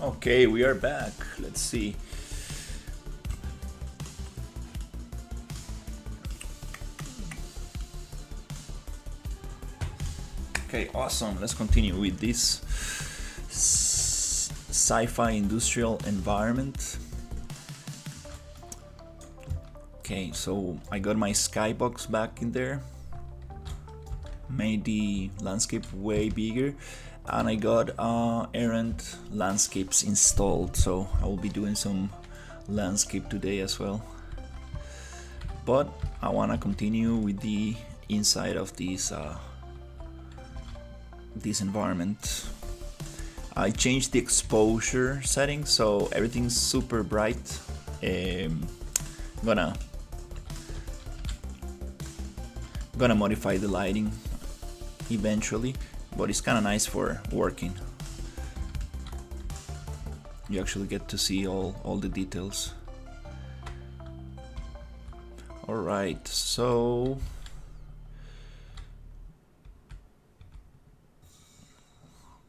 Okay, we are back. Let's see. Okay, awesome. Let's continue with this sci-fi industrial environment. Okay, so I got my skybox back in there, made the landscape way bigger, and I got errant landscapes installed, so I will be doing some landscape today as well. But I want to continue with the inside of this environment. I changed the exposure settings so everything's super bright. I'm gonna modify the lighting eventually, but it's kind of nice for working. You actually get to see all the details. Alright, so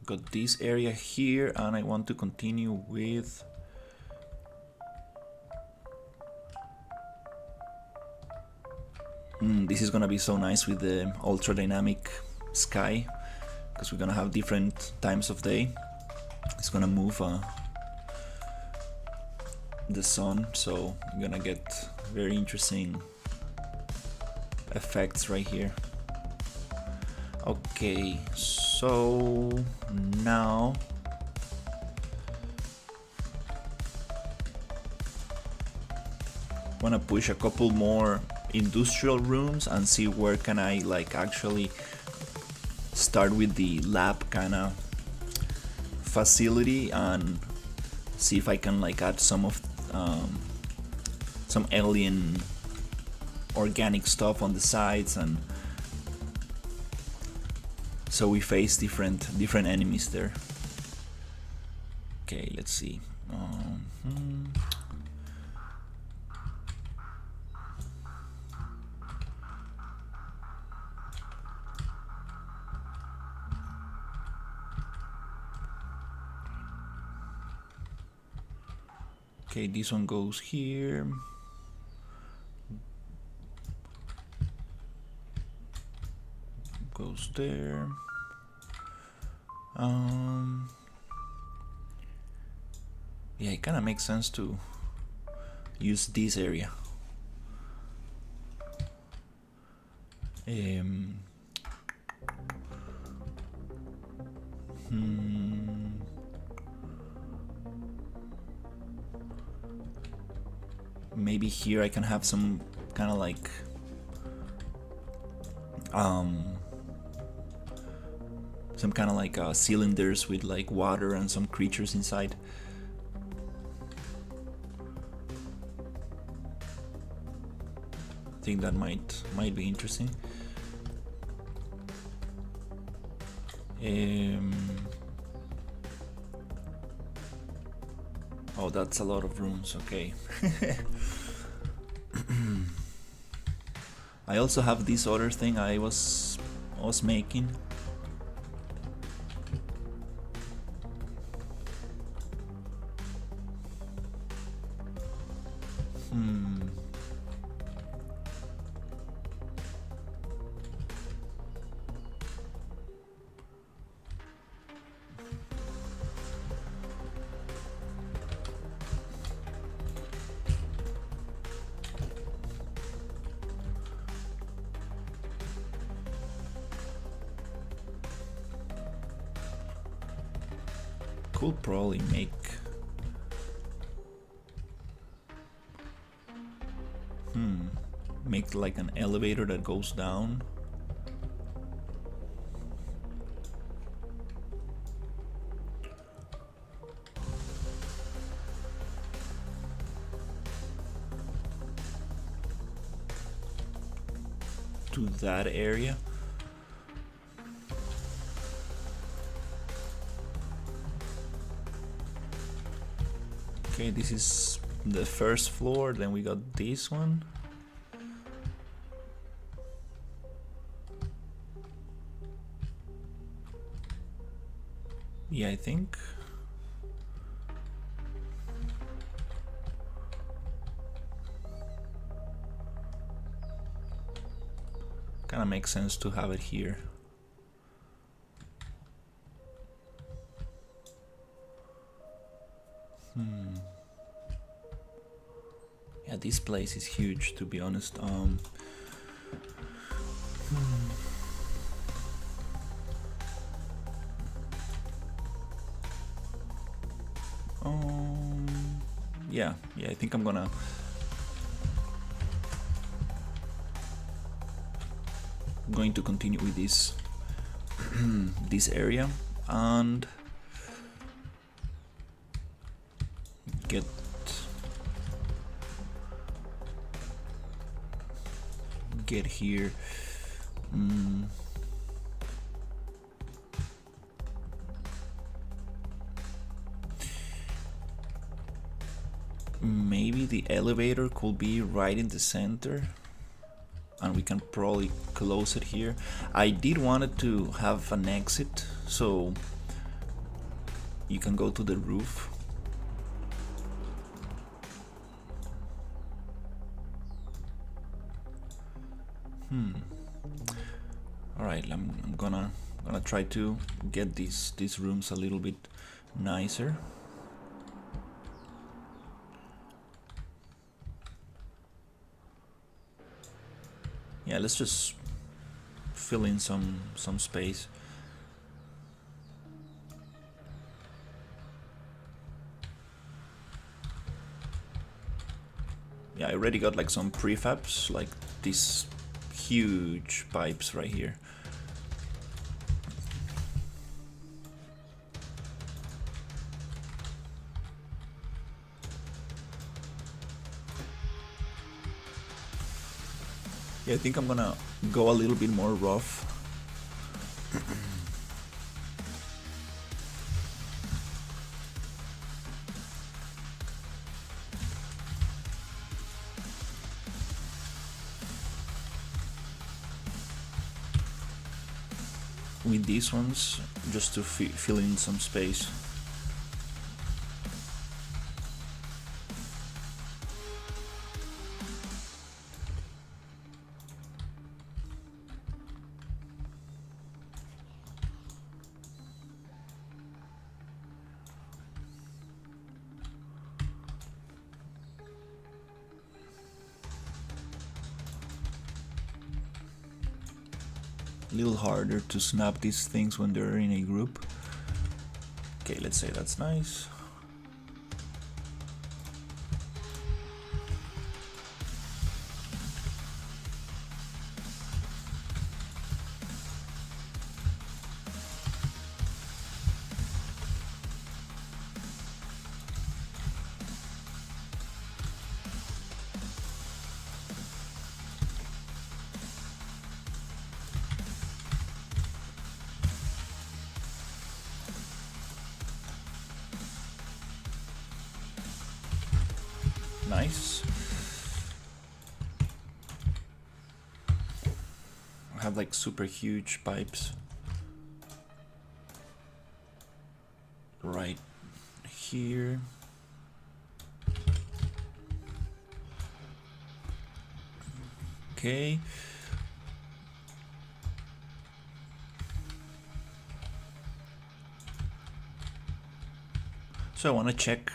got this area here, and I want to continue with this is gonna be so nice with the ultra dynamic sky, because we're gonna have different times of day. It's gonna move the sun, so you're gonna get very interesting effects right here. Okay, so now wanna push a couple more industrial rooms and see where can I like actually start with the lab kind of facility, and see if I can like add some alien organic stuff on the sides, and so we face different enemies there. Okay, let's see. Okay, this one goes here. Goes there. Yeah, it kind of makes sense to use this area. Maybe here I can have some kind of like cylinders with like water and some creatures inside. I think that might be interesting. Oh, that's a lot of rooms. Okay. I also have this other thing I was making. Could probably make like an elevator that goes down. To that area. Okay, this is the first floor, then we got this one. Yeah, I think. kind of makes sense to have it here. Yeah, this place is huge, to be honest. Yeah, I think I'm going to continue with this this area and get here. Maybe the elevator could be right in the center, and we can probably close it here. I did want it to have an exit, so you can go to the roof. All right, I'm gonna try to get these rooms a little bit nicer. Yeah, let's just fill in some space. Yeah, I already got like some prefabs, like these huge pipes right here. Yeah, I think I'm gonna go a little bit more rough. With these ones, just to fill in some space. A little harder to snap these things when they're in a group. Okay, let's say that's nice. Nice. I have like super huge pipes right here. Okay. So I want to check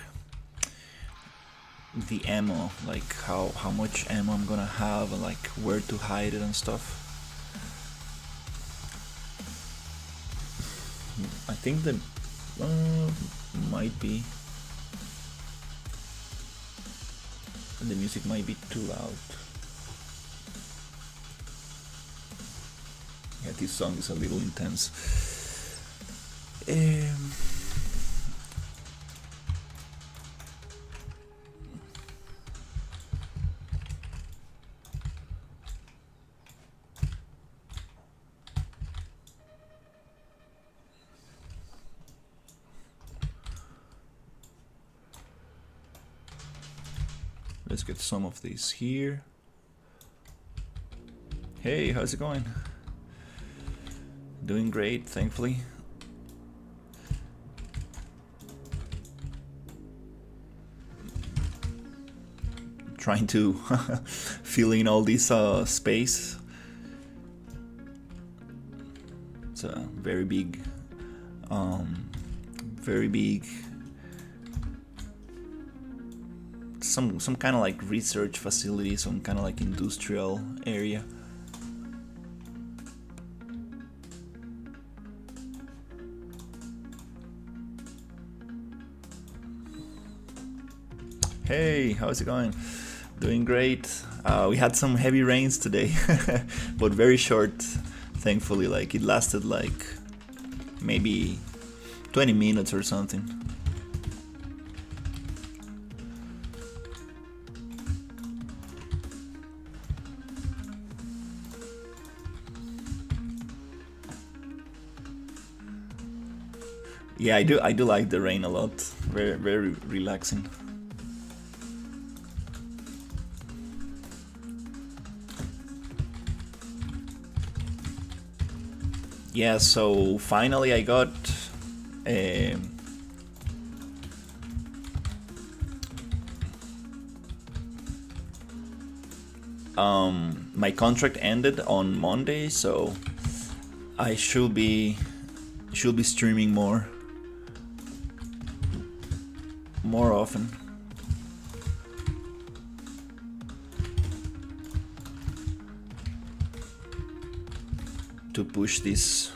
the ammo, like how much ammo I'm gonna have, and like where to hide it and stuff. I think that might be, the music might be too loud. Yeah, this song is a little intense. Let's get some of these here. Hey, how's it going? Doing great, thankfully. Trying to fill in all this space. It's a very big, some kind of like research facility, some kind of like industrial area. Hey, how's it going? Doing great. We had some heavy rains today, but very short, thankfully. Like it lasted like maybe 20 minutes or something. Yeah, I do like the rain a lot. Very relaxing. Yeah, so finally I got my contract ended on Monday, so I should be streaming more often. To push this.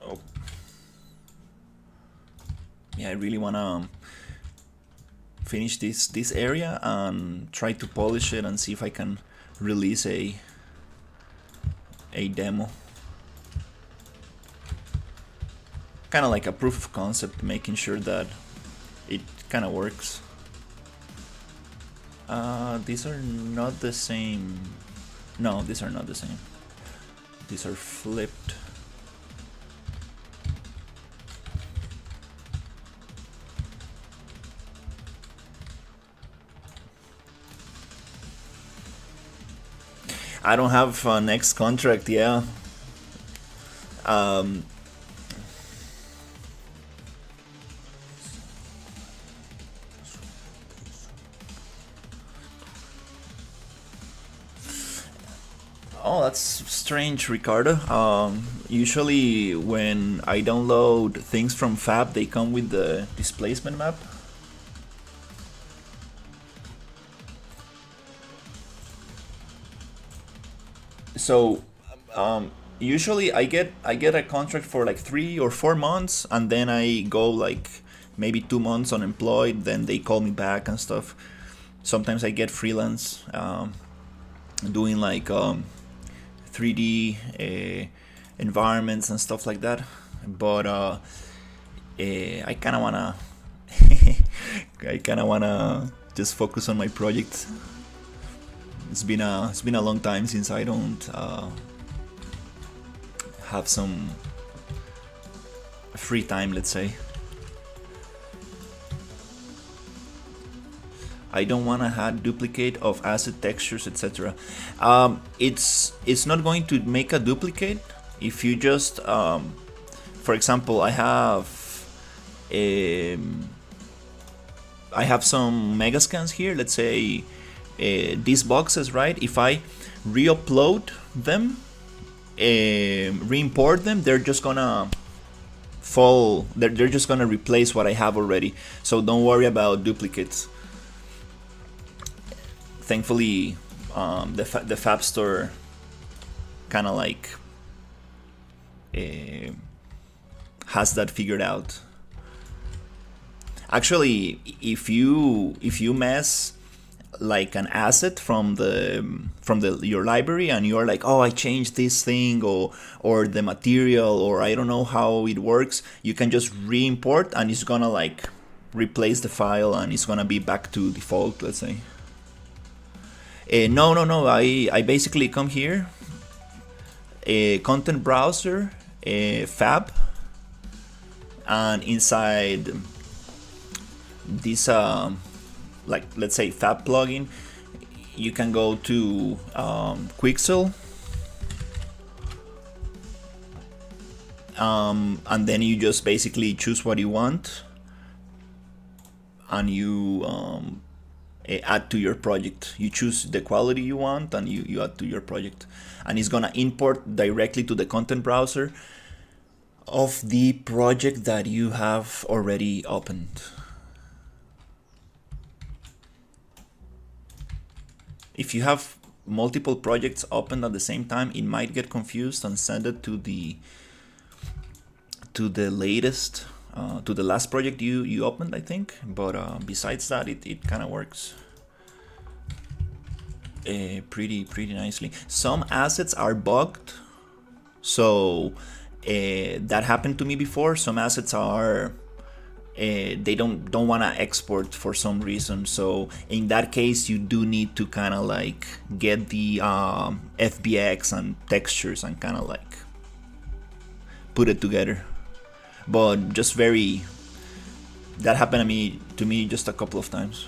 Oh. Yeah, I really wanna finish this area and try to polish it and see if I can release a demo. Kind of like a proof of concept, making sure that it kind of works. These are not the same. No, these are not the same. These are flipped. I don't have a next contract, yeah. Oh, that's strange, Ricardo. Usually when I download things from Fab, they come with the displacement map. So usually I get a contract for like 3 or 4 months, and then I go like maybe 2 months unemployed. Then they call me back and stuff. Sometimes I get freelance doing like 3D environments and stuff like that. But I kind of wanna just focus on my project. It's been a long time since I don't have some free time, let's say. I don't want to have duplicate of asset textures, etc. It's not going to make a duplicate if you just, for example, I have some megascans here. Let's say these boxes, right? If I re-upload them, re-import them, they're just gonna fall. They're just gonna replace what I have already. So don't worry about duplicates. Thankfully, the Fab Store kind of like has that figured out. Actually, if you mess like an asset from your library and you're like, oh, I changed this thing or the material, or I don't know how it works, you can just re-import and it's gonna like replace the file and it's gonna be back to default, let's say. No. I basically come here, content browser, Fab, and inside this like let's say Fab plugin, you can go to Quixel, and then you just basically choose what you want, and you add to your project. You choose the quality you want, and you add to your project, and it's gonna import directly to the content browser of the project that you have already opened. If you have multiple projects open at the same time, it might get confused and send it to the latest, to the last project you opened, I think. But besides that, it kind of works pretty nicely. Some assets are bugged, so that happened to me before. Some assets are they don't want to export for some reason, so in that case you do need to kind of like get the FBX and textures and kind of like put it together. But just that happened to me just a couple of times.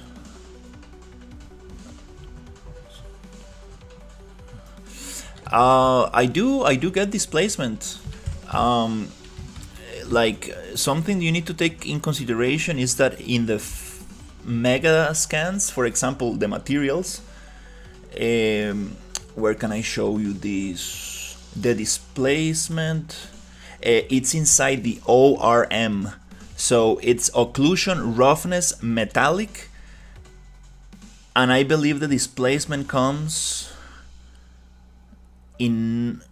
I do get displacement. Like something you need to take in consideration is that in the mega scans, for example, the materials, where can I show you this? The displacement, it's inside the ORM. So it's occlusion, roughness, metallic, and I believe the displacement comes in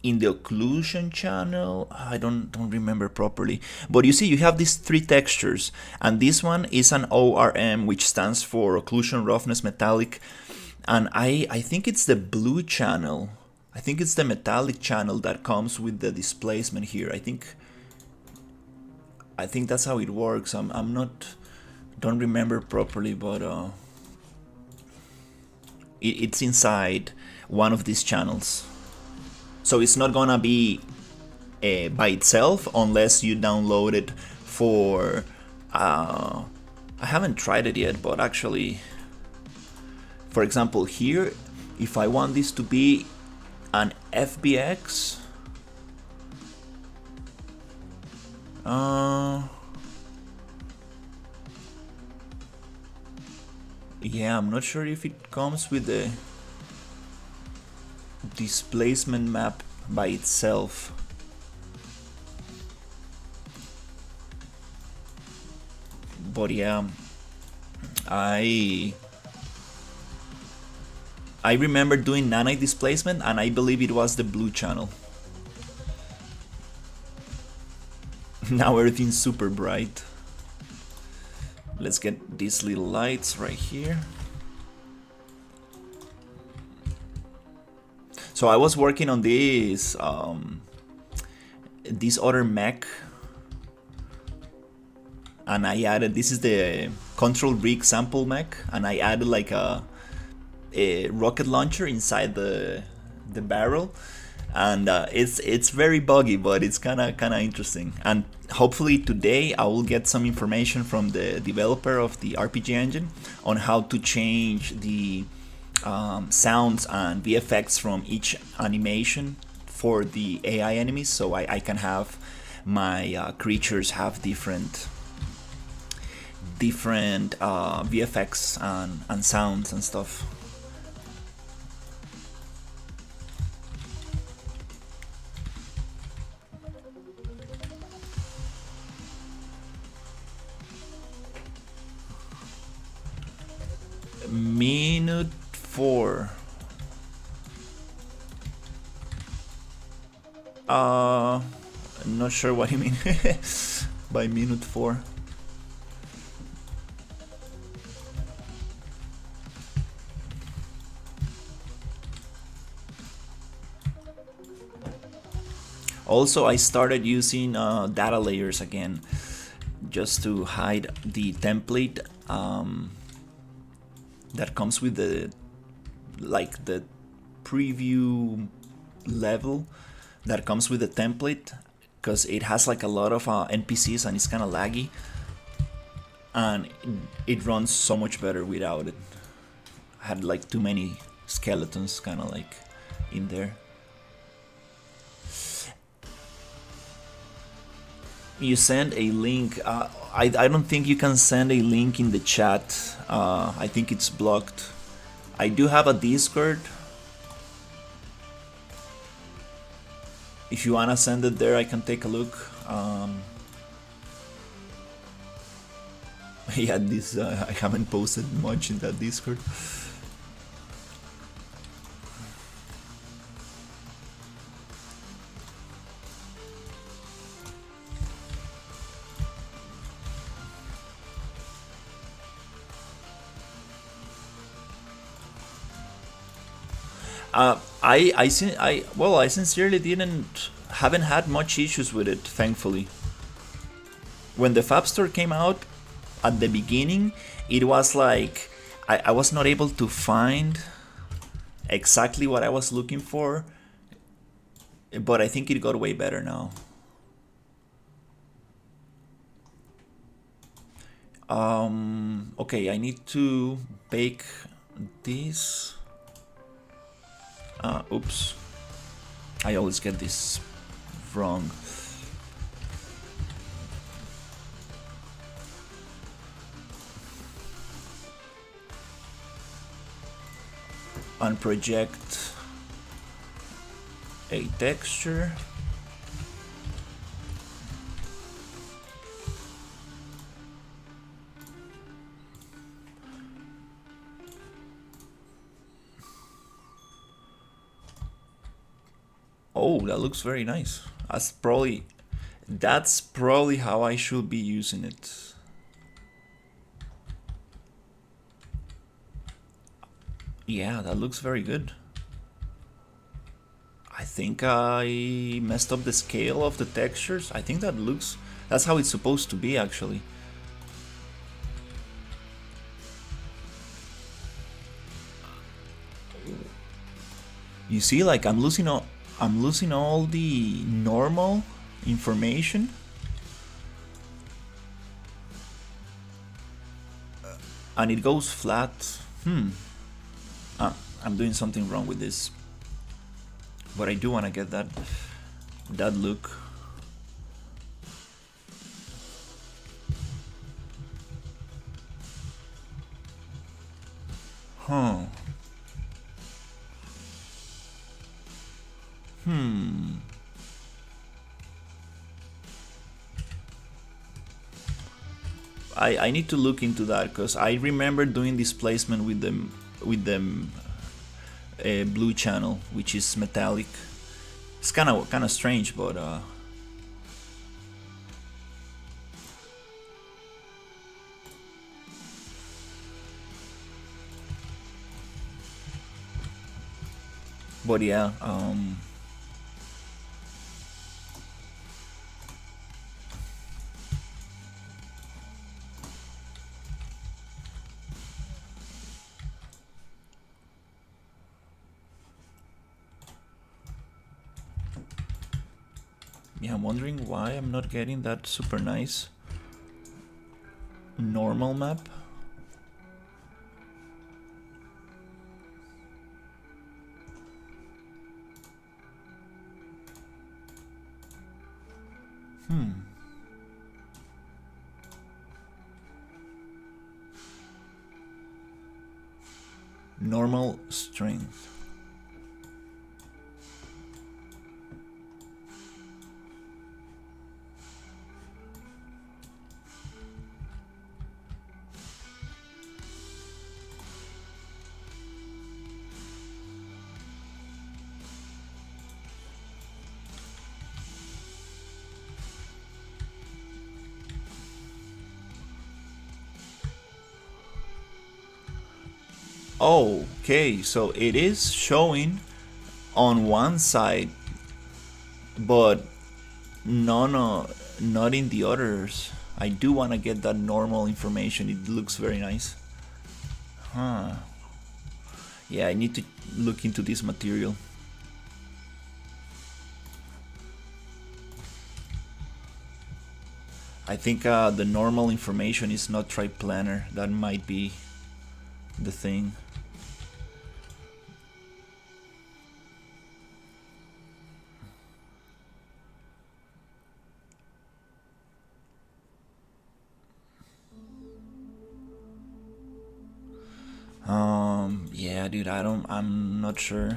the occlusion channel. I don't remember properly, but you see you have these three textures, and this one is an ORM, which stands for occlusion, roughness, metallic, and I think it's the blue channel. I think it's the metallic channel that comes with the displacement here. I think that's how it works. I'm not, don't remember properly, but it's inside one of these channels. So it's not gonna be by itself unless you download it for. I haven't tried it yet, but actually, for example, here, if I want this to be an FBX, yeah, I'm not sure if it comes with the displacement map by itself. But yeah, I remember doing nanite displacement, and I believe it was the blue channel. Now everything's super bright. Let's get these little lights right here. So I was working on this other mech, and I added, this is the control rig sample mech, and I added like a rocket launcher inside the barrel, and it's very buggy, but it's kind of interesting. And hopefully today I will get some information from the developer of the RPG engine on how to change the sounds and VFX from each animation for the AI enemies, so I can have my creatures have different VFX and sounds and stuff. Minute 4. I'm not sure what you mean by minute 4. Also, I started using data layers again, just to hide the template that comes with the preview level that comes with the template, because it has like a lot of NPCs and it's kind of laggy, and it runs so much better without it. I had like too many skeletons kind of like in there. You send a link. I don't think you can send a link in the chat. I think it's blocked. I do have a Discord. If you wanna send it there, I can take a look. Yeah, this I haven't posted much in that Discord. I sincerely haven't had much issues with it, thankfully. When the Fab Store came out at the beginning, it was like I was not able to find exactly what I was looking for, but I think it got way better now. Okay, I need to bake this. Oops. I always get this wrong. Unproject a texture. Oh, that looks very nice. That's probably how I should be using it. Yeah, that looks very good. I think I messed up the scale of the textures. I think that's how it's supposed to be actually. You see, like I'm losing all the normal information. And it goes flat. I'm doing something wrong with this. But I do want to get that look. Huh. I need to look into that because I remember doing this placement with the blue channel, which is metallic. It's kind of strange, but yeah. Yeah, I'm wondering why I'm not getting that super nice normal map. Normal strength. Okay, so it is showing on one side, but not in the others. I do want to get that normal information. It looks very nice. Yeah, I need to look into this material. I think the normal information is not triplanar. That might be the thing. Yeah, dude, I'm not sure.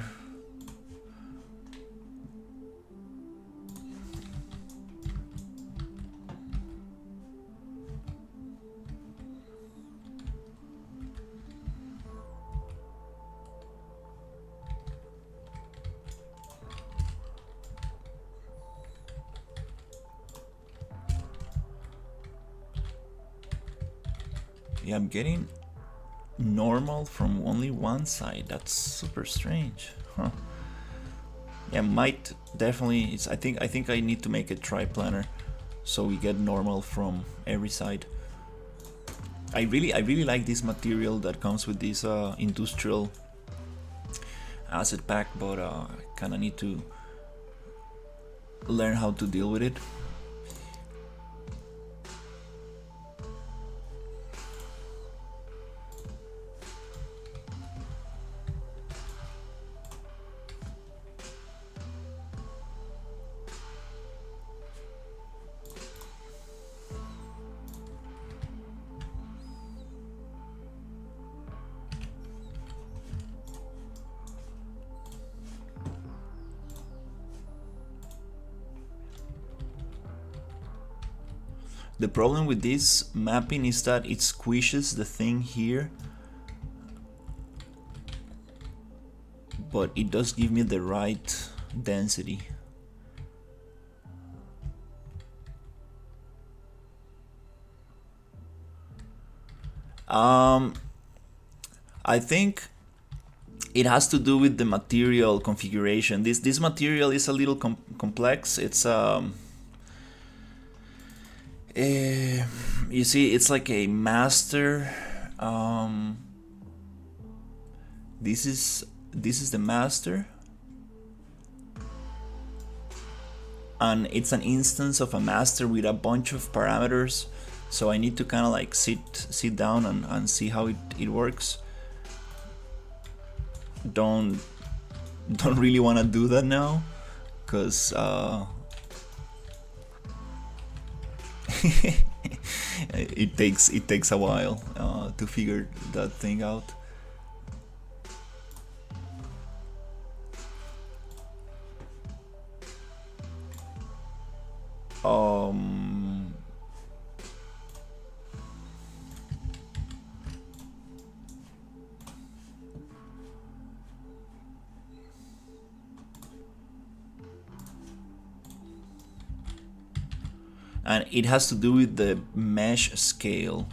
Yeah, I'm getting normal from only one side. That's super strange, huh? Yeah, might definitely. It's. I think I need to make a triplanar, so we get normal from every side. I really like this material that comes with this industrial asset pack, but I kind of need to learn how to deal with it. The problem with this mapping is that it squishes the thing here, but it does give me the right density. I think it has to do with the material configuration. This material is a little complex. It's you see, it's like a master. This is the master, and it's an instance of a master with a bunch of parameters. So I need to kind of like sit down and see how it works. Don't really want to do that now, because it takes a while to figure that thing out. And it has to do with the mesh scale.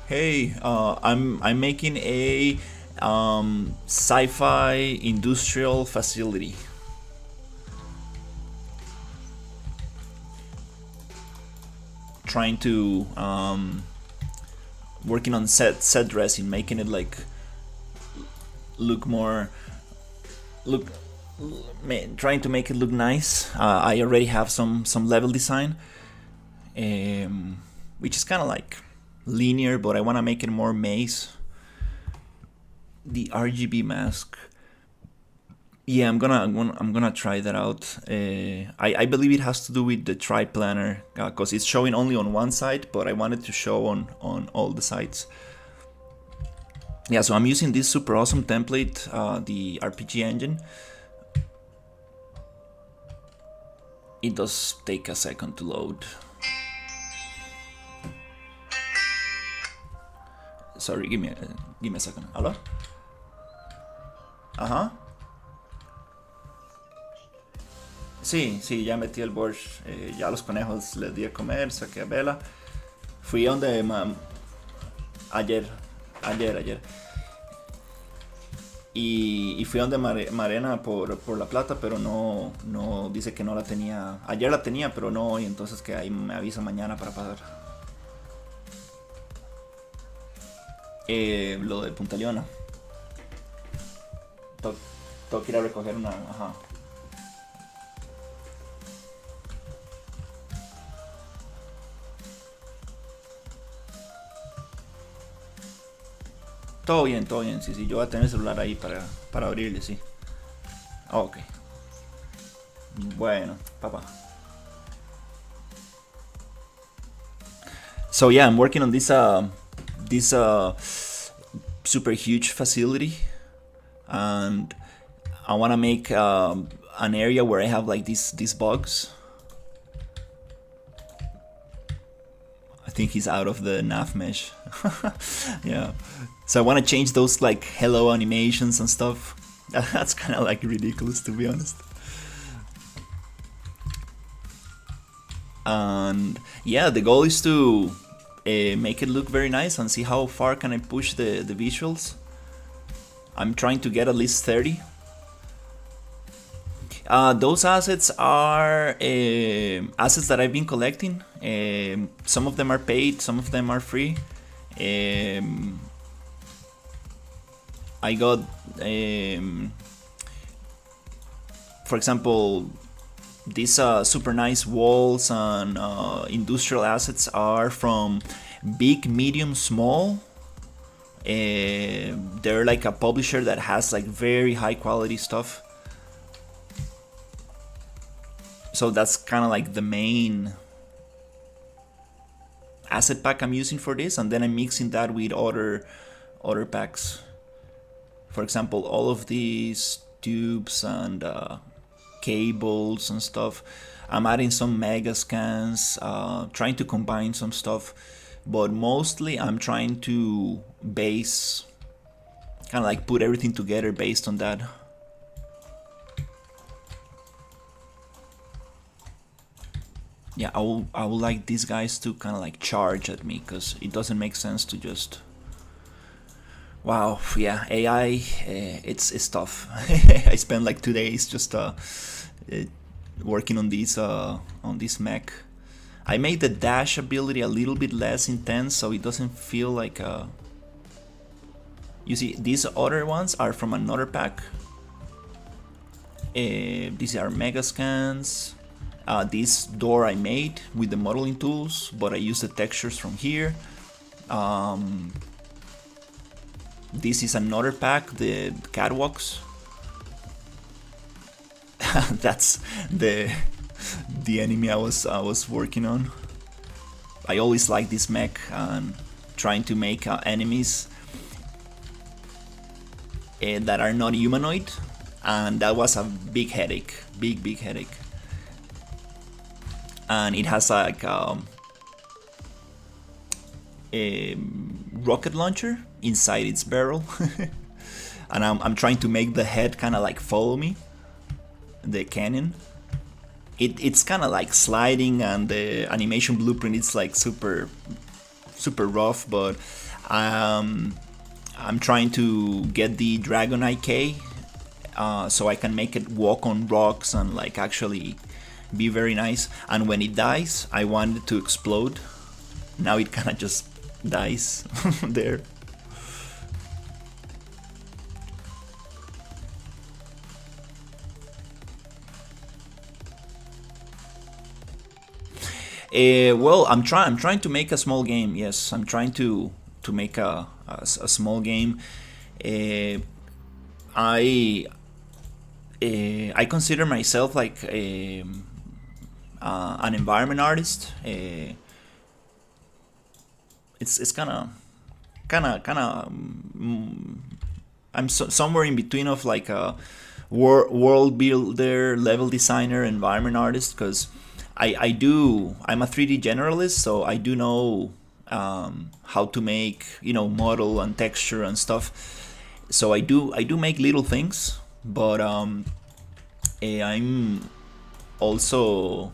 Hey, I'm making a sci-fi industrial facility. Trying to working on set dressing, making it like trying to make it look nice. I already have some level design, which is kind of like linear, but I want to make it more maze. The RGB mask. Yeah, I'm gonna try that out. I believe it has to do with the triplanar, because it's showing only on one side, but I wanted to show on all the sides. Yeah, so I'm using this super awesome template, the RPG engine. It does take a second to load. Sorry, give me a second. Hello? Ajá. Sí, ya metí el borsch. Ya los conejos les di a comer, saqué a Vela. Fui a donde ayer. Y fui a donde Marena por la plata, pero no dice que no la tenía. Ayer la tenía, pero no hoy, entonces que ahí me avisa mañana para pagar. Lo del Punta Leona. Tengo que ir a recoger una. Ajá. todo bien, sí, sí, yo voy a tener el celular ahí para abrirle, sí. Ok, bueno, papá. So yeah, I'm working on this super huge facility, and I want to make an area where I have like these bugs. I think he's out of the nav mesh. Yeah. So I want to change those like hello animations and stuff. That's kind of like ridiculous, to be honest. And yeah, the goal is to make it look very nice and see how far can I push the visuals. I'm trying to get at least 30. Those assets are assets that I've been collecting. Some of them are paid, some of them are free. I got, for example, these super nice walls and industrial assets are from Big, Medium, Small. They're like a publisher that has like very high quality stuff. So that's kind of like the main asset pack I'm using for this, and then I'm mixing that with other packs. For example, all of these tubes and cables and stuff. I'm adding some mega scans, trying to combine some stuff, but mostly I'm trying to base, kind of like put everything together based on that. Yeah, I would like these guys to kind of like charge at me, because it doesn't make sense to just. Wow, yeah, AI, it's tough. I spent like 2 days just working on this mech. I made the dash ability a little bit less intense, so it doesn't feel like a. You see, these other ones are from another pack. These are mega scans. This door I made with the modeling tools, but I use the textures from here. This is another pack, the catwalks. That's the enemy I was working on. I always like this mech and trying to make enemies that are not humanoid, and that was a big headache, big headache. And it has like a rocket launcher inside its barrel. And I'm trying to make the head kind of like follow me, the cannon. It's kind of like sliding, and the animation blueprint is like super rough, but I'm trying to get the Dragon IK so I can make it walk on rocks and like actually be very nice. And when it dies, I want it to explode. Now it kind of just dies there. Well, I'm trying to make a small game. Yes, I'm trying to make a small game. I consider myself like an environment artist. It's kind of I'm somewhere in between of like a world builder, level designer, environment artist, because I'm a 3D generalist, so I do know how to make, model and texture and stuff. So I do make little things, but I'm also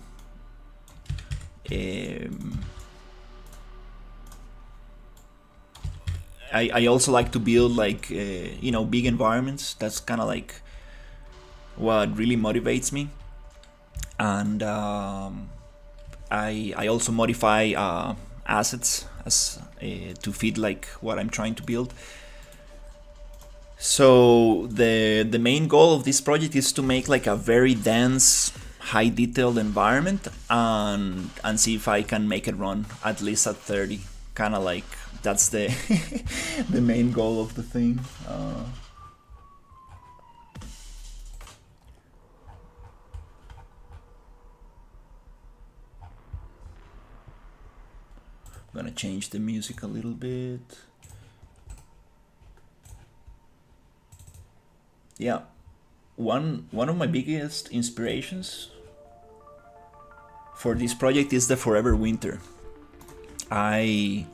I also like to build like big environments. That's kind of like what really motivates me. And I also modify assets as to fit like what I'm trying to build. So the main goal of this project is to make like a very dense, high detailed environment, and see if I can make it run at least at 30, kind of like That's the the main goal of the thing. I'm gonna change the music a little bit. Yeah, one of my biggest inspirations for this project is the Forever Winter. I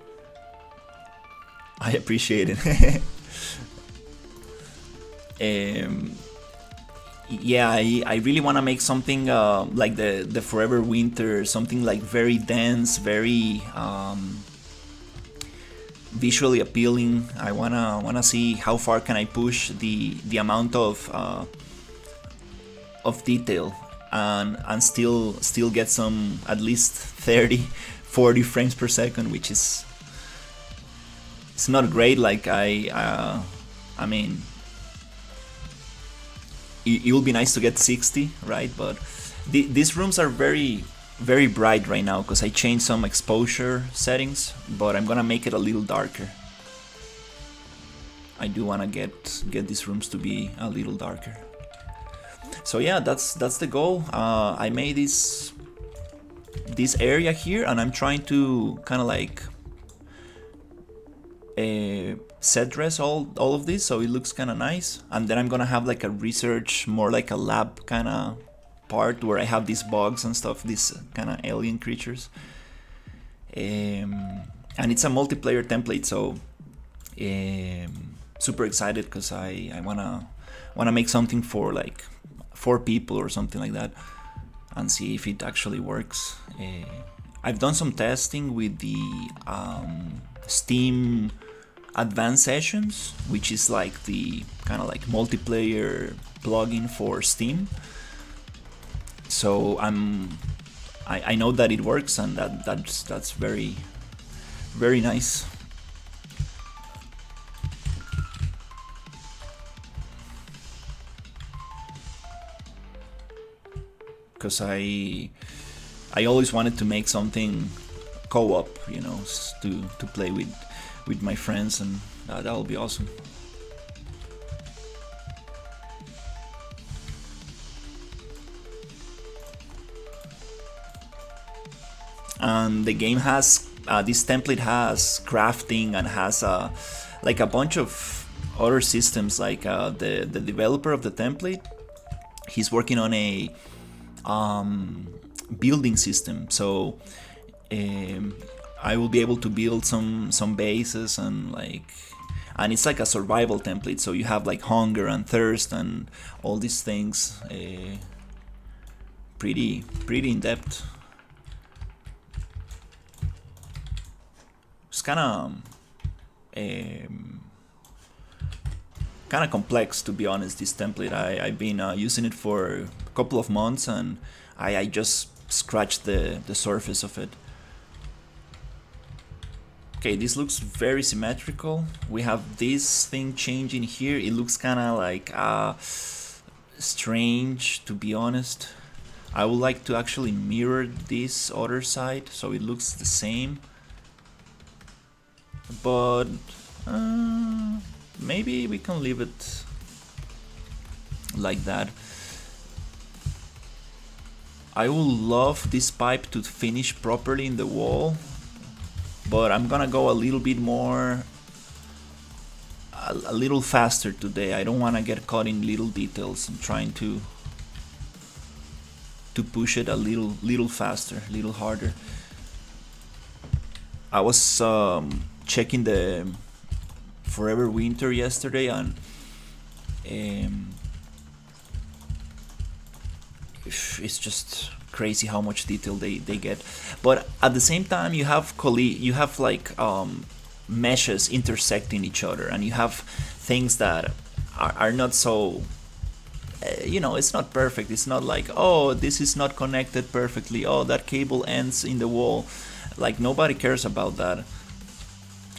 appreciate it. Yeah, I really want to make something like the Forever Winter, something like very dense, very visually appealing. I wanna see how far can I push the amount of detail and still get some at least 30-40 frames per second, which is it's not great. Like I mean, it will be nice to get 60, right? But these rooms are very bright right now because I changed some exposure settings, but I'm gonna make it a little darker. I do wanna get these rooms to be a little darker. So yeah, that's the goal. I made this area here, and I'm trying to kind of like set dress all of this so it looks kind of nice, and then I'm gonna have like a research, more like a lab kind of part where I have these bugs and stuff, these kind of alien creatures, and it's a multiplayer template, so super excited because I wanna make something for like 4 people or something like that and see if it actually works. I've done some testing with the Steam Advanced Sessions, which is like the kind of like multiplayer plugin for Steam. So I know that it works, and that's very nice. Because I always wanted to make something co-op, you know, to play with my friends, and that'll be awesome. And the game has this template has crafting and has like a bunch of other systems. Like the developer of the template, he's working on a building system, so I will be able to build some bases, and it's like a survival template, so you have like hunger and thirst and all these things. Pretty in depth. It's kind of complex, to be honest, this template. I've been using it for a couple of months, and I just scratched the surface of it. Okay, this looks very symmetrical. We have this thing changing here. It looks kind of like strange, to be honest. I would like to actually mirror this other side so it looks the same. But maybe we can leave it like that. I would love this pipe to finish properly in the wall, but I'm gonna go a little bit more, a little faster today. I don't want to get caught in little details. I'm trying to push it a little faster, a little harder. I was checking the Forever Winter yesterday, and it's just crazy how much detail they get. But at the same time, you have like meshes intersecting each other, and you have things that are not so it's not perfect. It's not like, oh, this is not connected perfectly, oh, that cable ends in the wall. Like, nobody cares about that.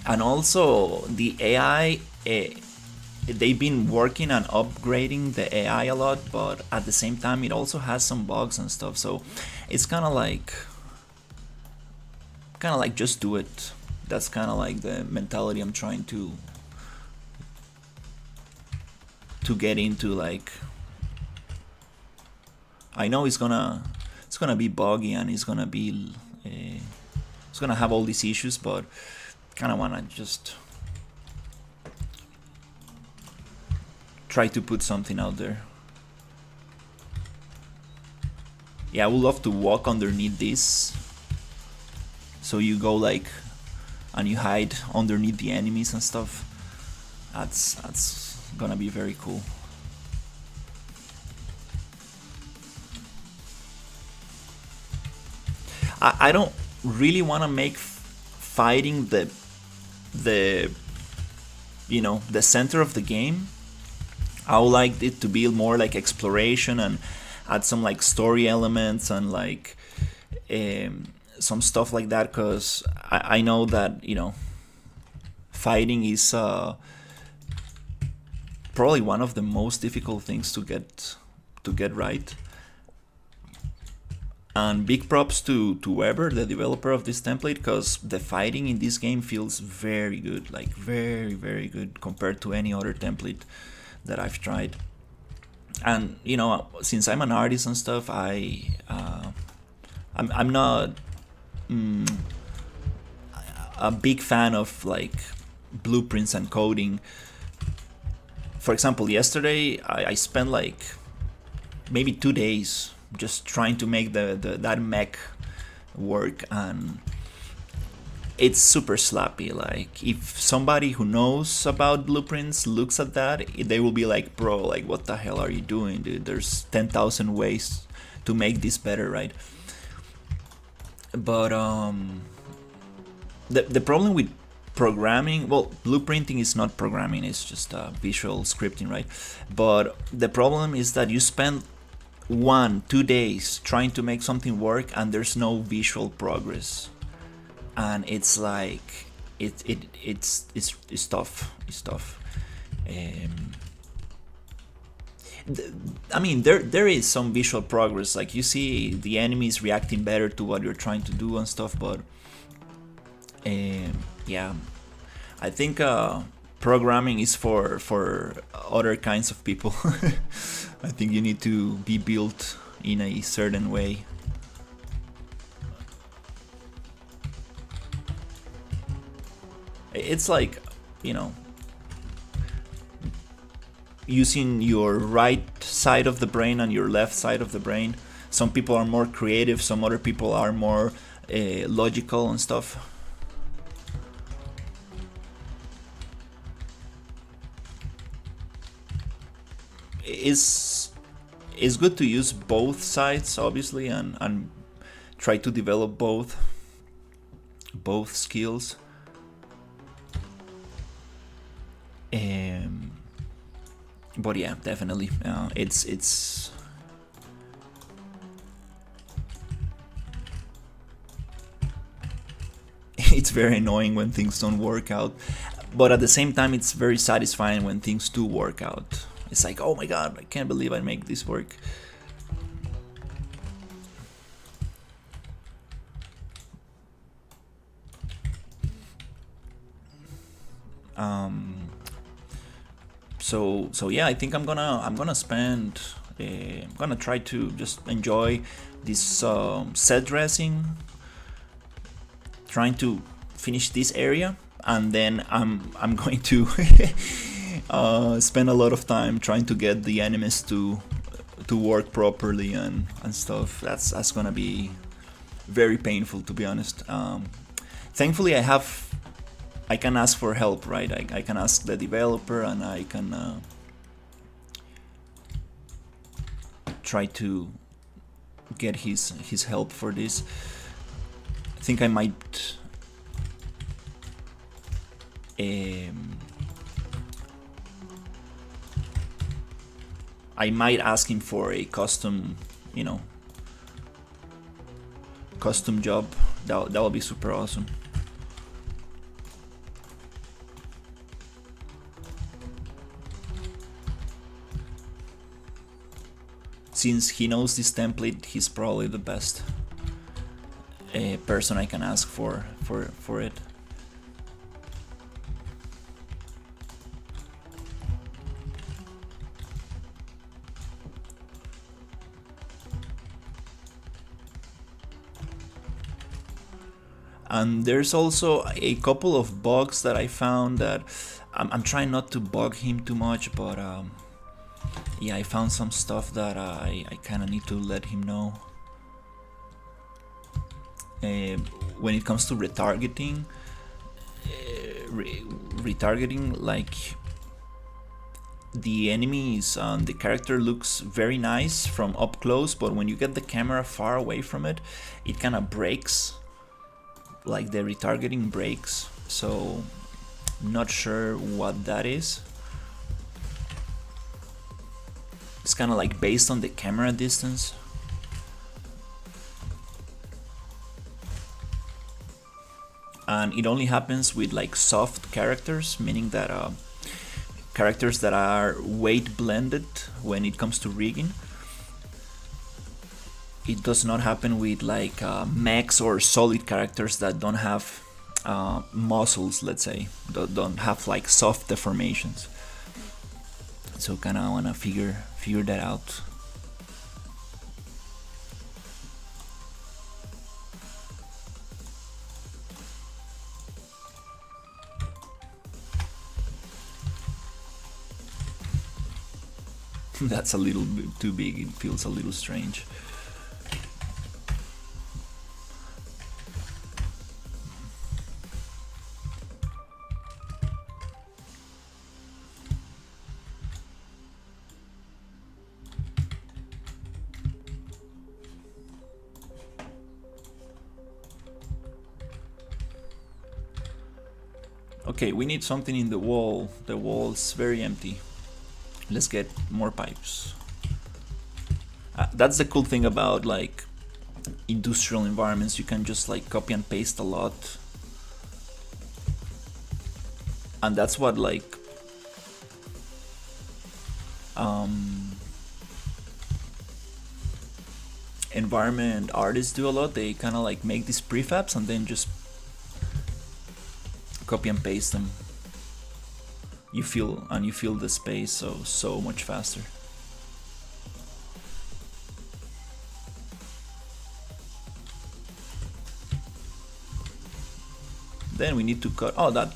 And also the AI, they've been working on upgrading the AI a lot, but at the same time it also has some bugs and stuff, so it's kind of like just do it. That's kind of like the mentality I'm trying to get into. Like, I know it's gonna be buggy and it's gonna have all these issues, but kind of wanna just try to put something out there. Yeah, I would love to walk underneath this. So you go like, and you hide underneath the enemies and stuff. That's gonna be very cool. I don't really want to make fighting the the center of the game. I would like it to be more like exploration and add some like story elements and like some stuff like that, because I know that fighting is probably one of the most difficult things to get right. And big props to Weber, the developer of this template, because the fighting in this game feels very good, like very, very good compared to any other template that I've tried. And since I'm an artist and stuff, I'm not a big fan of like blueprints and coding. For example, yesterday I spent like maybe 2 days just trying to make that mech work, and it's super sloppy. Like, if somebody who knows about blueprints looks at that, they will be like, bro, like, what the hell are you doing, dude? There's 10,000 ways to make this better, right? But the problem with programming, well, blueprinting is not programming, it's just visual scripting, right? But the problem is that you spend 1-2 days trying to make something work and there's no visual progress, and it's like it's tough. I mean, there is some visual progress, like you see the enemies reacting better to what you're trying to do and stuff, but yeah, I think programming is for other kinds of people. I think you need to be built in a certain way. It's like, using your right side of the brain and your left side of the brain. Some people are more creative, some other people are more logical and stuff. It's good to use both sides, obviously, and try to develop both skills. But yeah, definitely, it's it's very annoying when things don't work out, but at the same time it's very satisfying when things do work out. It's like, oh my god, I can't believe I make this work. So yeah, I think I'm gonna spend. I'm gonna try to just enjoy this set dressing, trying to finish this area, and then I'm going to spend a lot of time trying to get the enemies to work properly and stuff. That's gonna be very painful, to be honest. Thankfully, I can ask for help, right? I can ask the developer, and I can try to get his help for this. I think I might ask him for a custom job. That will be super awesome. Since he knows this template, he's probably the best person I can ask for it. And there's also a couple of bugs that I found that I'm trying not to bug him too much, but yeah, I found some stuff that I kind of need to let him know. When it comes to retargeting, retargeting, like the enemies the character looks very nice from up close, but when you get the camera far away from it, it kind of breaks, like the retargeting breaks. So not sure what that is. It's kind of like based on the camera distance. And it only happens with like soft characters, meaning that characters that are weight blended when it comes to rigging. It does not happen with like mechs or solid characters that don't have muscles, let's say, don't have like soft deformations. So kind of wanna figure that out. That's a little bit too big, it feels a little strange. Okay, we need something in the wall. The wall's very empty. Let's get more pipes. That's the cool thing about like industrial environments. You can just like copy and paste a lot, and that's what like environment artists do a lot. They kind of like make these prefabs and then just copy and paste them. You feel the space so much faster. Then we need to cut. Oh, that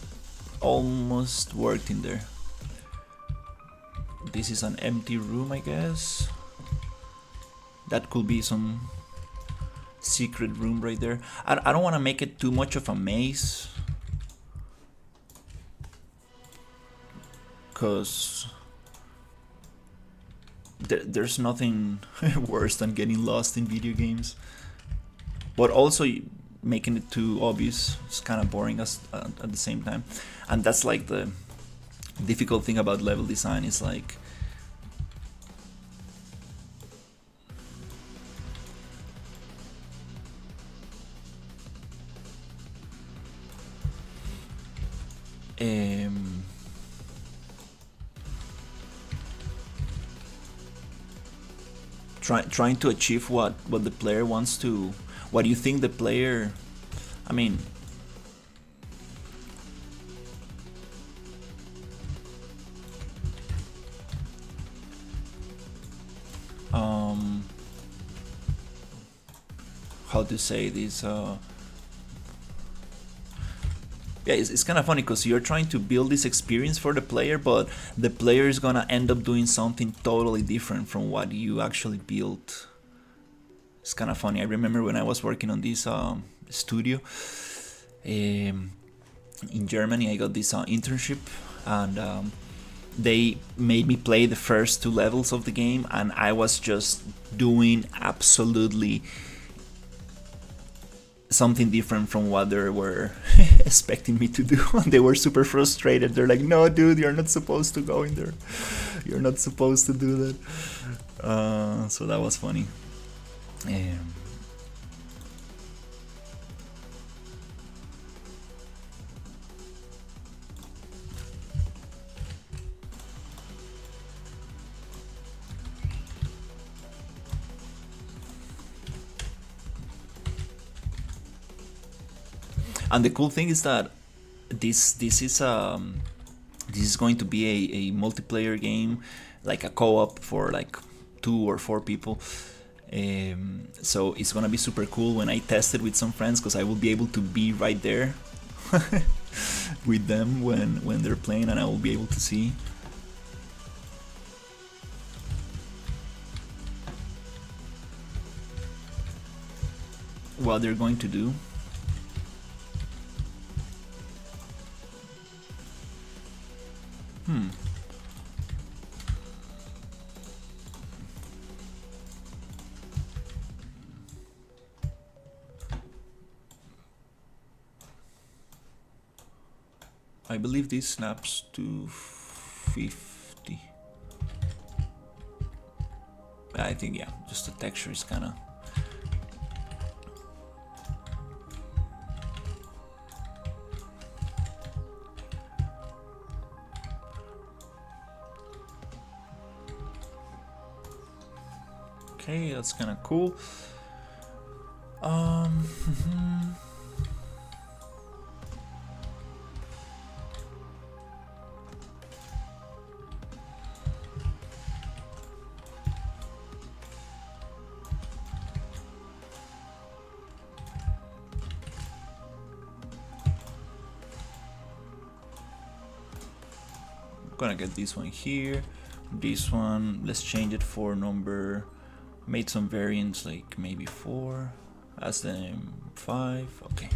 almost worked in there. This is an empty room, I guess. That could be some secret room right there. I don't want to make it too much of a maze, because there's nothing worse than getting lost in video games. But also making it too obvious is kind of boring us at the same time. And that's like the difficult thing about level design, is like trying to achieve what the player wants to, what you think the player, I mean, how to say this, yeah, it's kind of funny because you're trying to build this experience for the player, but the player is gonna end up doing something totally different from what you actually built. It's kind of funny. I remember when I was working on this studio in Germany, I got this internship, and they made me play the first 2 levels of the game, and I was just doing absolutely something different from what they were expecting me to do. They were super frustrated. They're like, no dude, you're not supposed to go in there, you're not supposed to do that. So that was funny. And the cool thing is that this is going to be a multiplayer game, like a co-op for like 2 or 4 people. So it's gonna be super cool when I test it with some friends, because I will be able to be right there with them when they're playing, and I will be able to see. What they're going to do. I believe this snaps to 50. I think, yeah, just the texture is kind of... Okay, that's kind of cool. Gonna get this one here. This one, let's change it for number. Made some variants, like maybe 4 as the 5. Okay.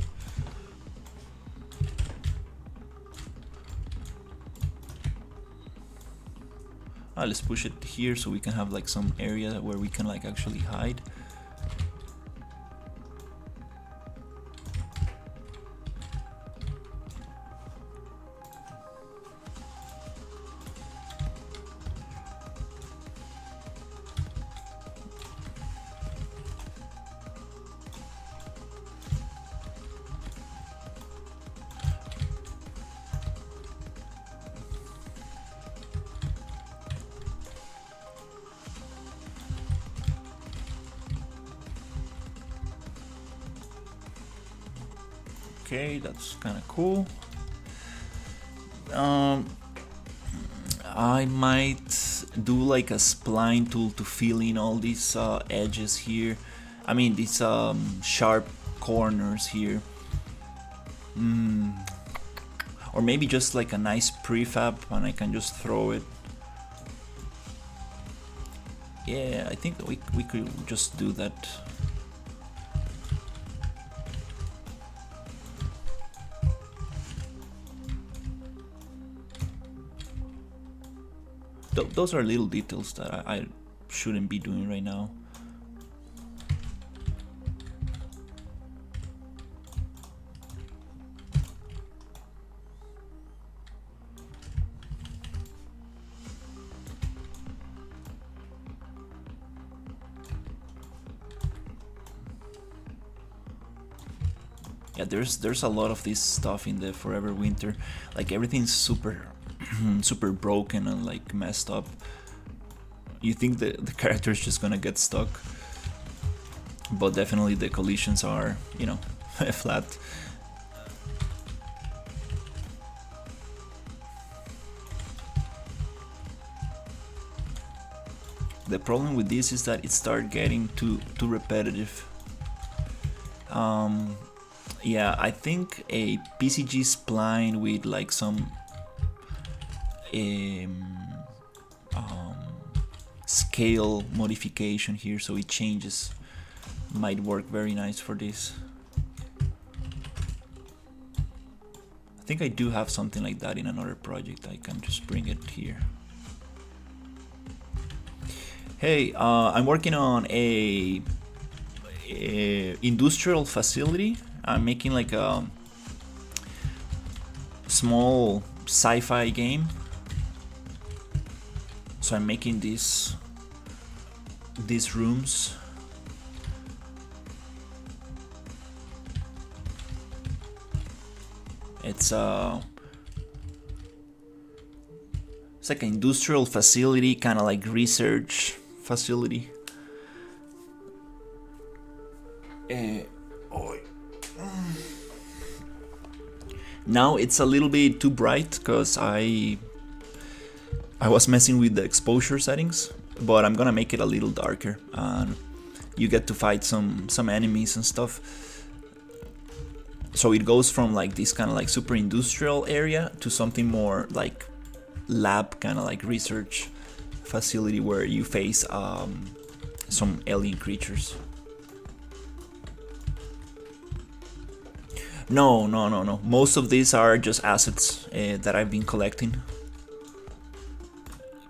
Let's push it here so we can have like some area where we can like actually hide. Okay, that's kind of cool. I might do like a spline tool to fill in all these edges here. I mean, these sharp corners here. Or maybe just like a nice prefab and I can just throw it. Yeah, I think we could just do that. Those are little details that I shouldn't be doing right now. Yeah, there's a lot of this stuff in the Forever Winter. Like everything's super super broken and like messed up. You think the character is just gonna get stuck, but definitely the collisions are, you know, flat. The problem with this is that it started getting too repetitive. Yeah, I think a PCG spline with like some scale modification here, so it changes, might work very nice for this. I think I do have something like that in another project. I can just bring it here. Hey, I'm working on a industrial facility. I'm making like a small sci-fi game. So I'm making these rooms. It's like an industrial facility, kind of like research facility. Now it's a little bit too bright because I was messing with the exposure settings, but I'm gonna make it a little darker, and you get to fight some enemies and stuff. So it goes from like this kind of like super industrial area to something more like lab, kind of like research facility where you face some alien creatures. No, no, no, no. Most of these are just assets that I've been collecting.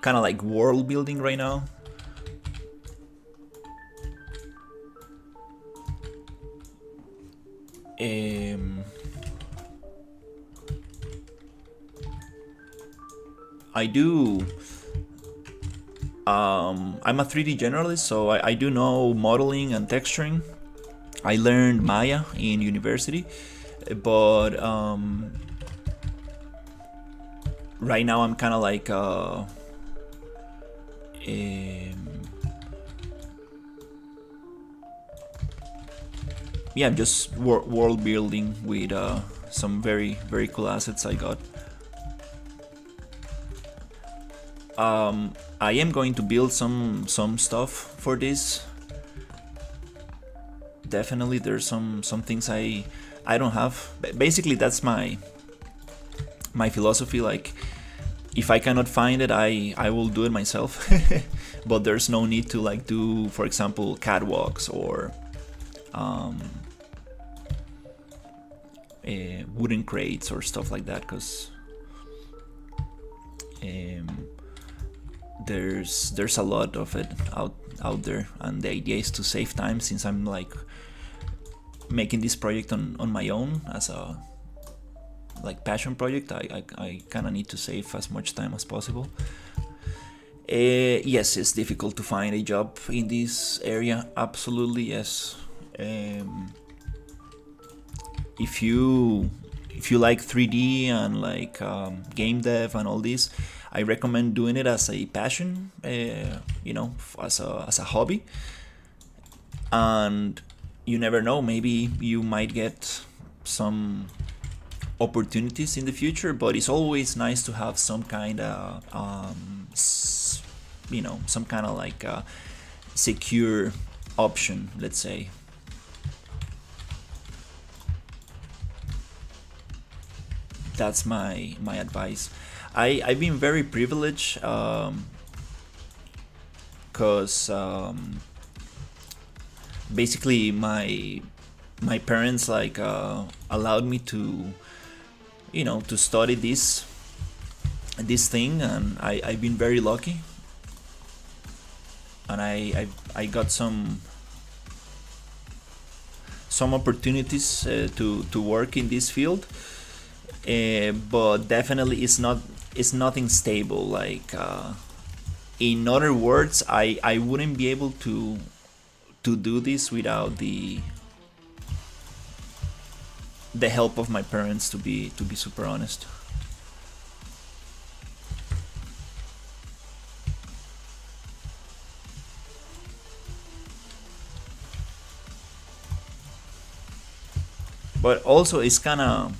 Kind of like world building right now. I do. I'm a 3D generalist, so I do know modeling and texturing. I learned Maya in university, but right now I'm kind of like yeah, just world building with some very very cool assets I got. I am going to build some stuff for this. Definitely, there's some things I don't have. Basically, that's my philosophy. Like, if I cannot find it, I will do it myself. But there's no need to like do, for example, catwalks or wooden crates or stuff like that, because there's a lot of it out there, and the idea is to save time, since I'm like making this project on my own as a like passion project. I kind of need to save as much time as possible. Yes, it's difficult to find a job in this area. Absolutely, yes. If you like 3D and like game dev and all this, I recommend doing it as a passion, as a hobby. And you never know, maybe you might get some opportunities in the future, but it's always nice to have some kind of some kind of like secure option, let's say. That's my advice. I've been very privileged, because basically my parents like allowed me to to study this thing, and I've been very lucky, and I got some opportunities to work in this field, but definitely it's nothing stable. Like in other words, I wouldn't be able to do this without the help of my parents, to be super honest. But also it's kind of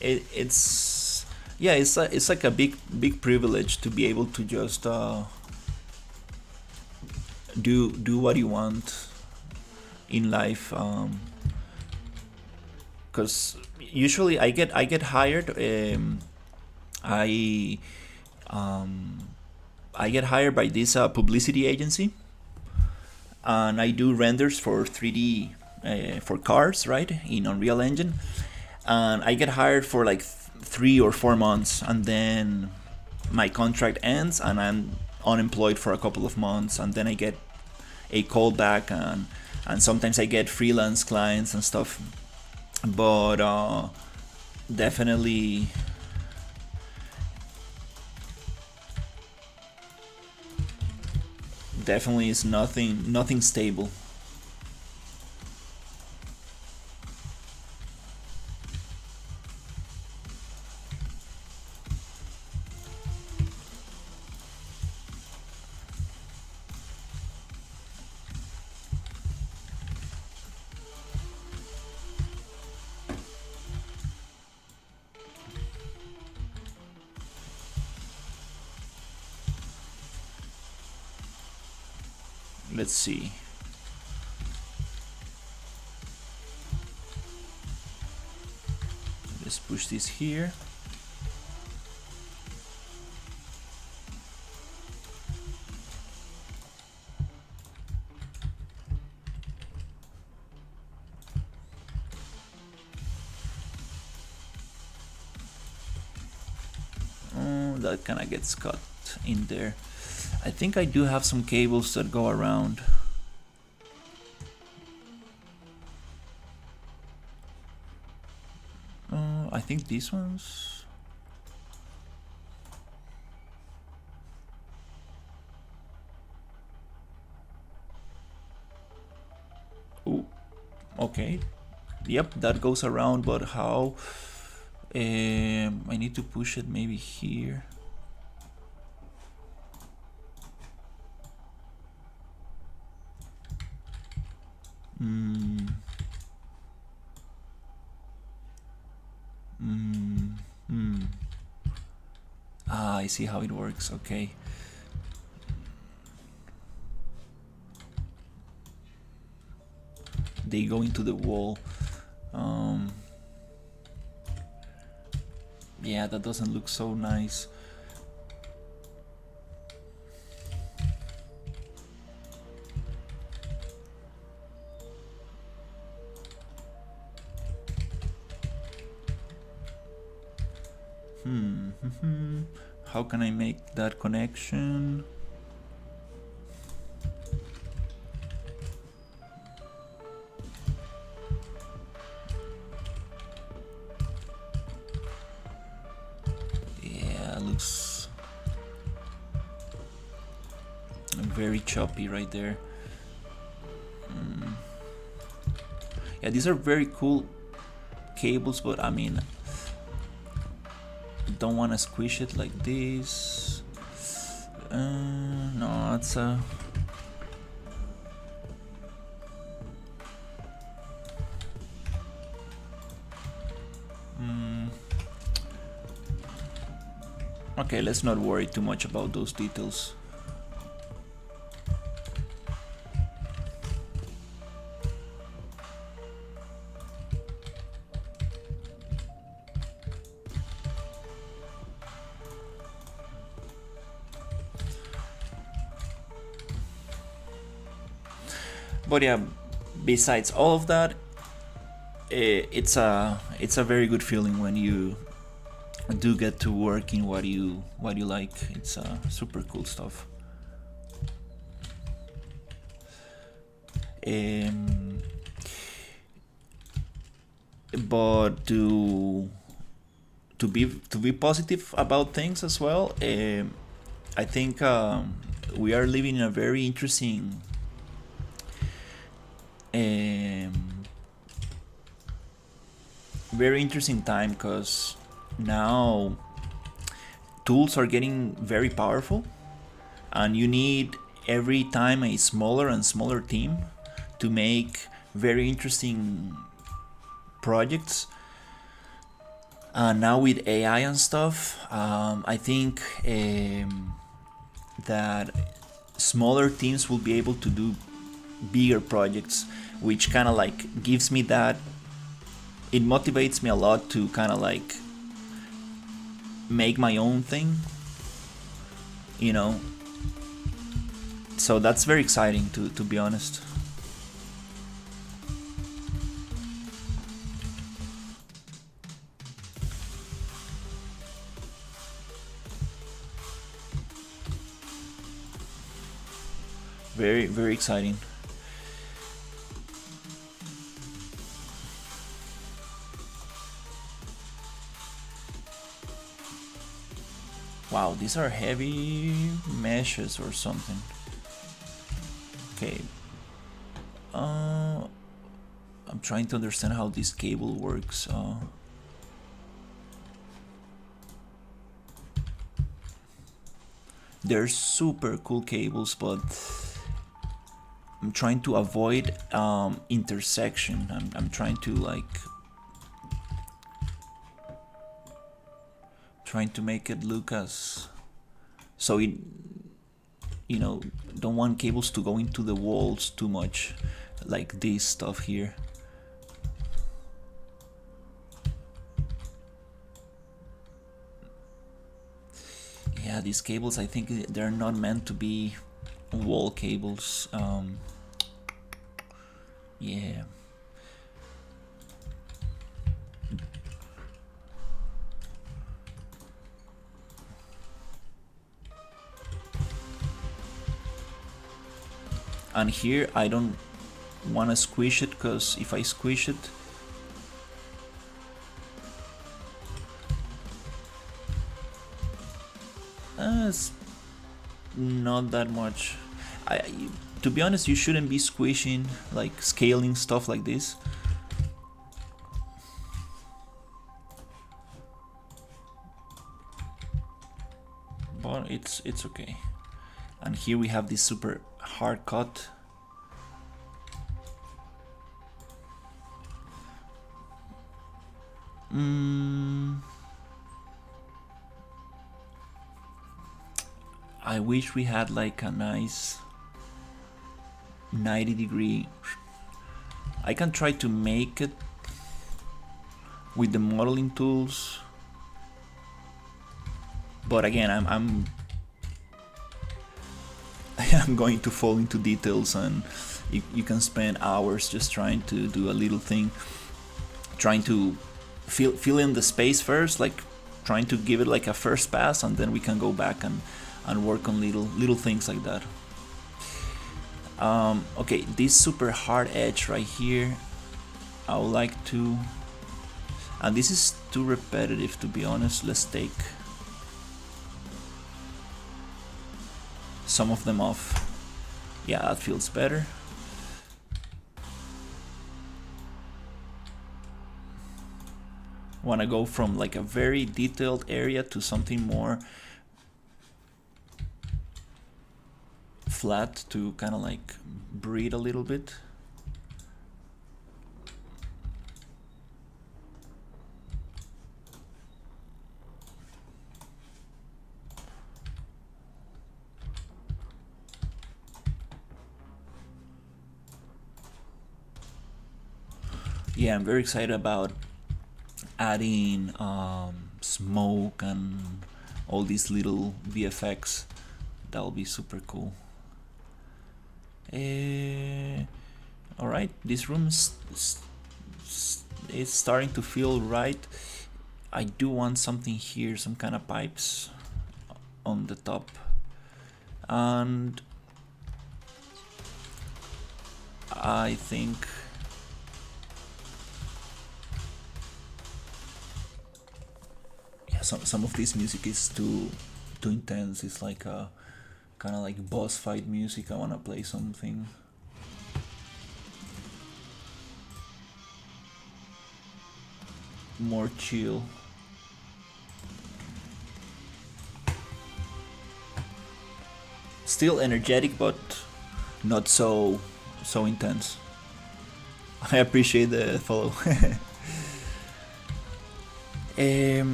it's yeah, it's like a big privilege to be able to just do what you want in life, because usually I get hired. I I get hired by this publicity agency, and I do renders for 3D for cars, right, in Unreal Engine, and I get hired for like 3 or 4 months, and then my contract ends, and I'm unemployed for a couple of months, and then I get a call back, and sometimes I get freelance clients and stuff. But definitely is nothing stable. let's see. Let's push this here. That kind of gets cut in there. I think I do have some cables that go around. I think these ones. Oh, okay. Yep, that goes around, but how? I need to push it maybe here. Ah, I see how it works. Okay. They go into the wall. Yeah, that doesn't look so nice. How can I make that connection? Yeah, looks very choppy right there. Yeah, these are very cool cables, but I mean, don't want to squish it like this. No, it's a okay, let's not worry too much about those details. But yeah, besides all of that, it's a very good feeling when you do get to work in what you like. It's super cool stuff. But to be positive about things as well, I think we are living in a very interesting time, because now tools are getting very powerful, and you need every time a smaller and smaller team to make very interesting projects. Now with AI and stuff, I think that smaller teams will be able to do bigger projects, which kind of like gives me that, it motivates me a lot to kind of like make my own thing, you know. So that's very exciting, to be honest. Very, very exciting. Wow, these are heavy meshes or something. Okay. I'm trying to understand how this cable works. They're super cool cables, but I'm trying to avoid intersection. I'm trying to make it look as so you know, don't want cables to go into the walls too much, like this stuff here. Yeah, these cables, I think they're not meant to be wall cables. Yeah. And here I don't want to squish it, because if I squish it, it's not that much. To be honest, you shouldn't be squishing, like scaling stuff like this. But it's okay. And here we have this super hard cut. I wish we had like a nice 90-degree. I can try to make it with the modeling tools, but again, I'm going to fall into details, and you can spend hours just trying to do a little thing, trying to fill in the space first, like trying to give it like a first pass, and then we can go back and work on little things like that. Okay, this super hard edge right here, I would like to, and this is too repetitive to be honest. Let's take some of them off. Yeah, that feels better. Want to go from like a very detailed area to something more flat, to kind of like breathe a little bit. Yeah, I'm very excited about adding smoke and all these little VFX. That'll be super cool. All right, this room is starting to feel right. I do want something here, some kind of pipes on the top, and I think some of this music is too intense. It's like a kind of like boss fight music. I want to play something more chill. Still energetic, but not so intense. I appreciate the follow.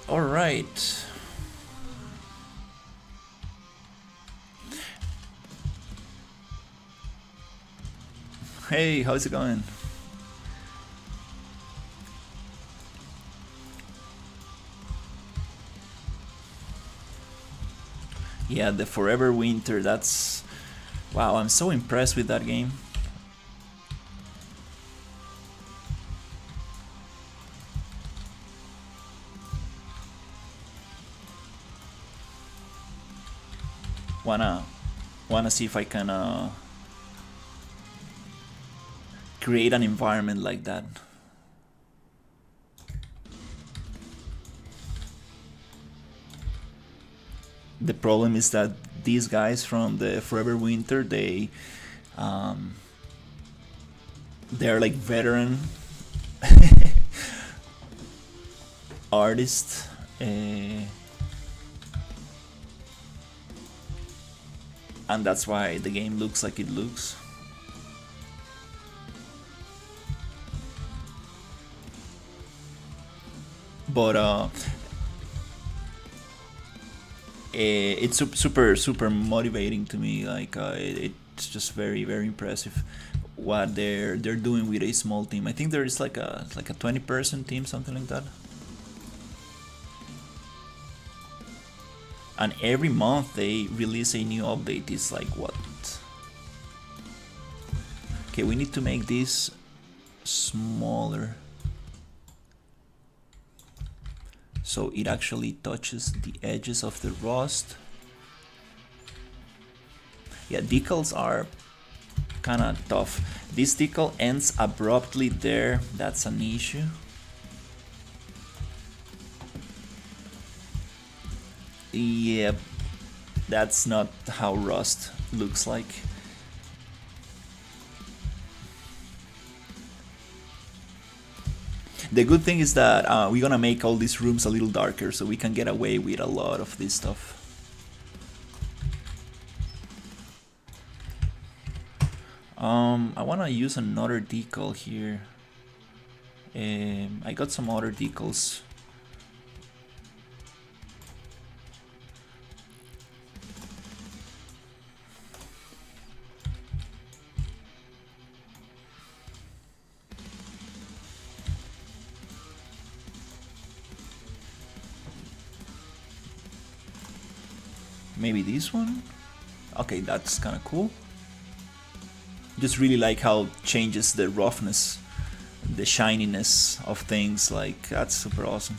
All right. Hey, how's it going? Yeah, the Forever Winter, that's... Wow, I'm so impressed with that game. Wanna see if I can create an environment like that. The problem is that these guys from the Forever Winter, they're like veteran artists. And that's why the game looks like it looks. But it's super motivating to me. Like it's just very impressive what they're doing with a small team. I think there is like a 20-person team, something like that. And every month they release a new update. It's like what? Okay, we need to make this smaller so it actually touches the edges of the rust. Yeah, decals are kind of tough. This decal ends abruptly there. That's an issue. Yeah, that's not how rust looks like. The good thing is that we're gonna make all these rooms a little darker so we can get away with a lot of this stuff. I wanna use another decal here. I got some other decals. Maybe this one? Okay, that's kind of cool. Just really like how it changes the roughness, the shininess of things. Like, that's super awesome.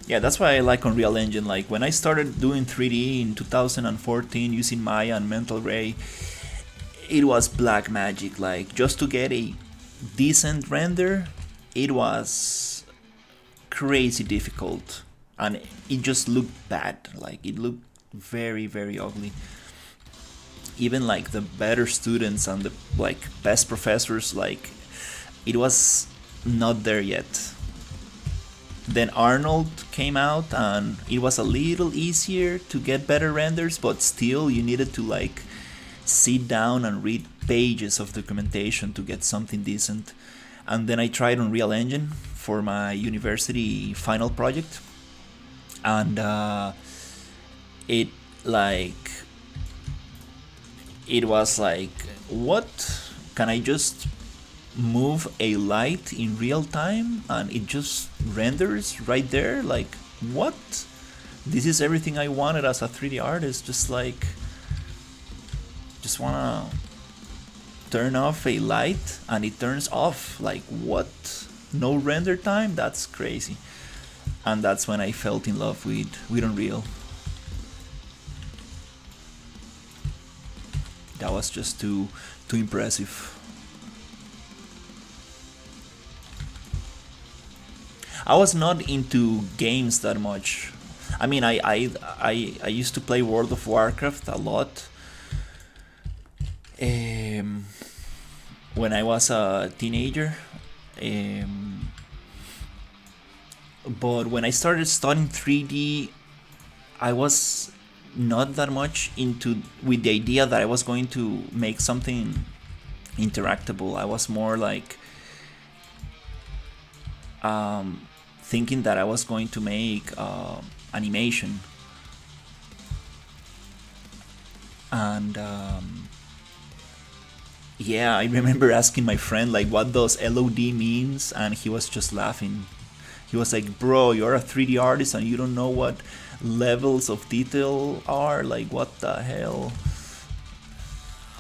Yeah, that's why I like Unreal Engine. Like, when I started doing 3D in 2014 using Maya and Mental Ray, it was black magic. Like, just to get a decent render, it was crazy difficult, and it just looked bad. Like, it looked very ugly. Even like the better students and the like best professors, like, it was not there yet. Then Arnold came out and it was a little easier to get better renders, but still you needed to like sit down and read pages of documentation to get something decent. And then I tried Unreal Engine for my university final project, and it was like, what? Can I just move a light in real time and it just renders right there? Like, what? This is everything I wanted as a 3D artist. Just wanna turn off a light and it turns off. Like, what? No render time? That's crazy. And that's when I felt in love with Unreal. That was just too impressive. I was not into games that much. I mean, I used to play World of Warcraft a lot. When I was a teenager. But when I started studying 3D, I was not that much into with the idea that I was going to make something interactable. I was more like thinking that I was going to make animation. And yeah, I remember asking my friend like what does LOD means, and he was just laughing. He was like, bro, you're a 3D artist and you don't know what levels of detail are? Like, what the hell?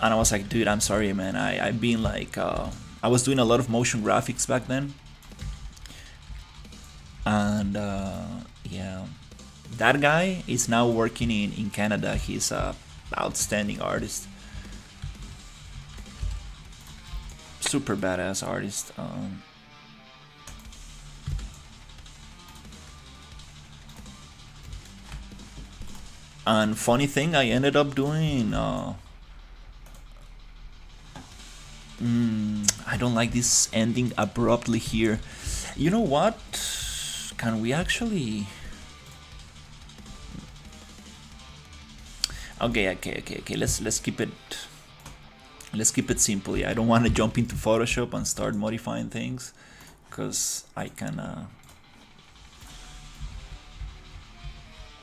And I was like, dude, I'm sorry, man. I've been like, I was doing a lot of motion graphics back then. And yeah, that guy is now working in Canada. He's a outstanding artist. Super badass artist. And funny thing, I ended up doing I don't like this ending abruptly here. You know what? Can we actually... Okay. Let's keep it simple. Yeah, I don't want to jump into Photoshop and start modifying things. because I can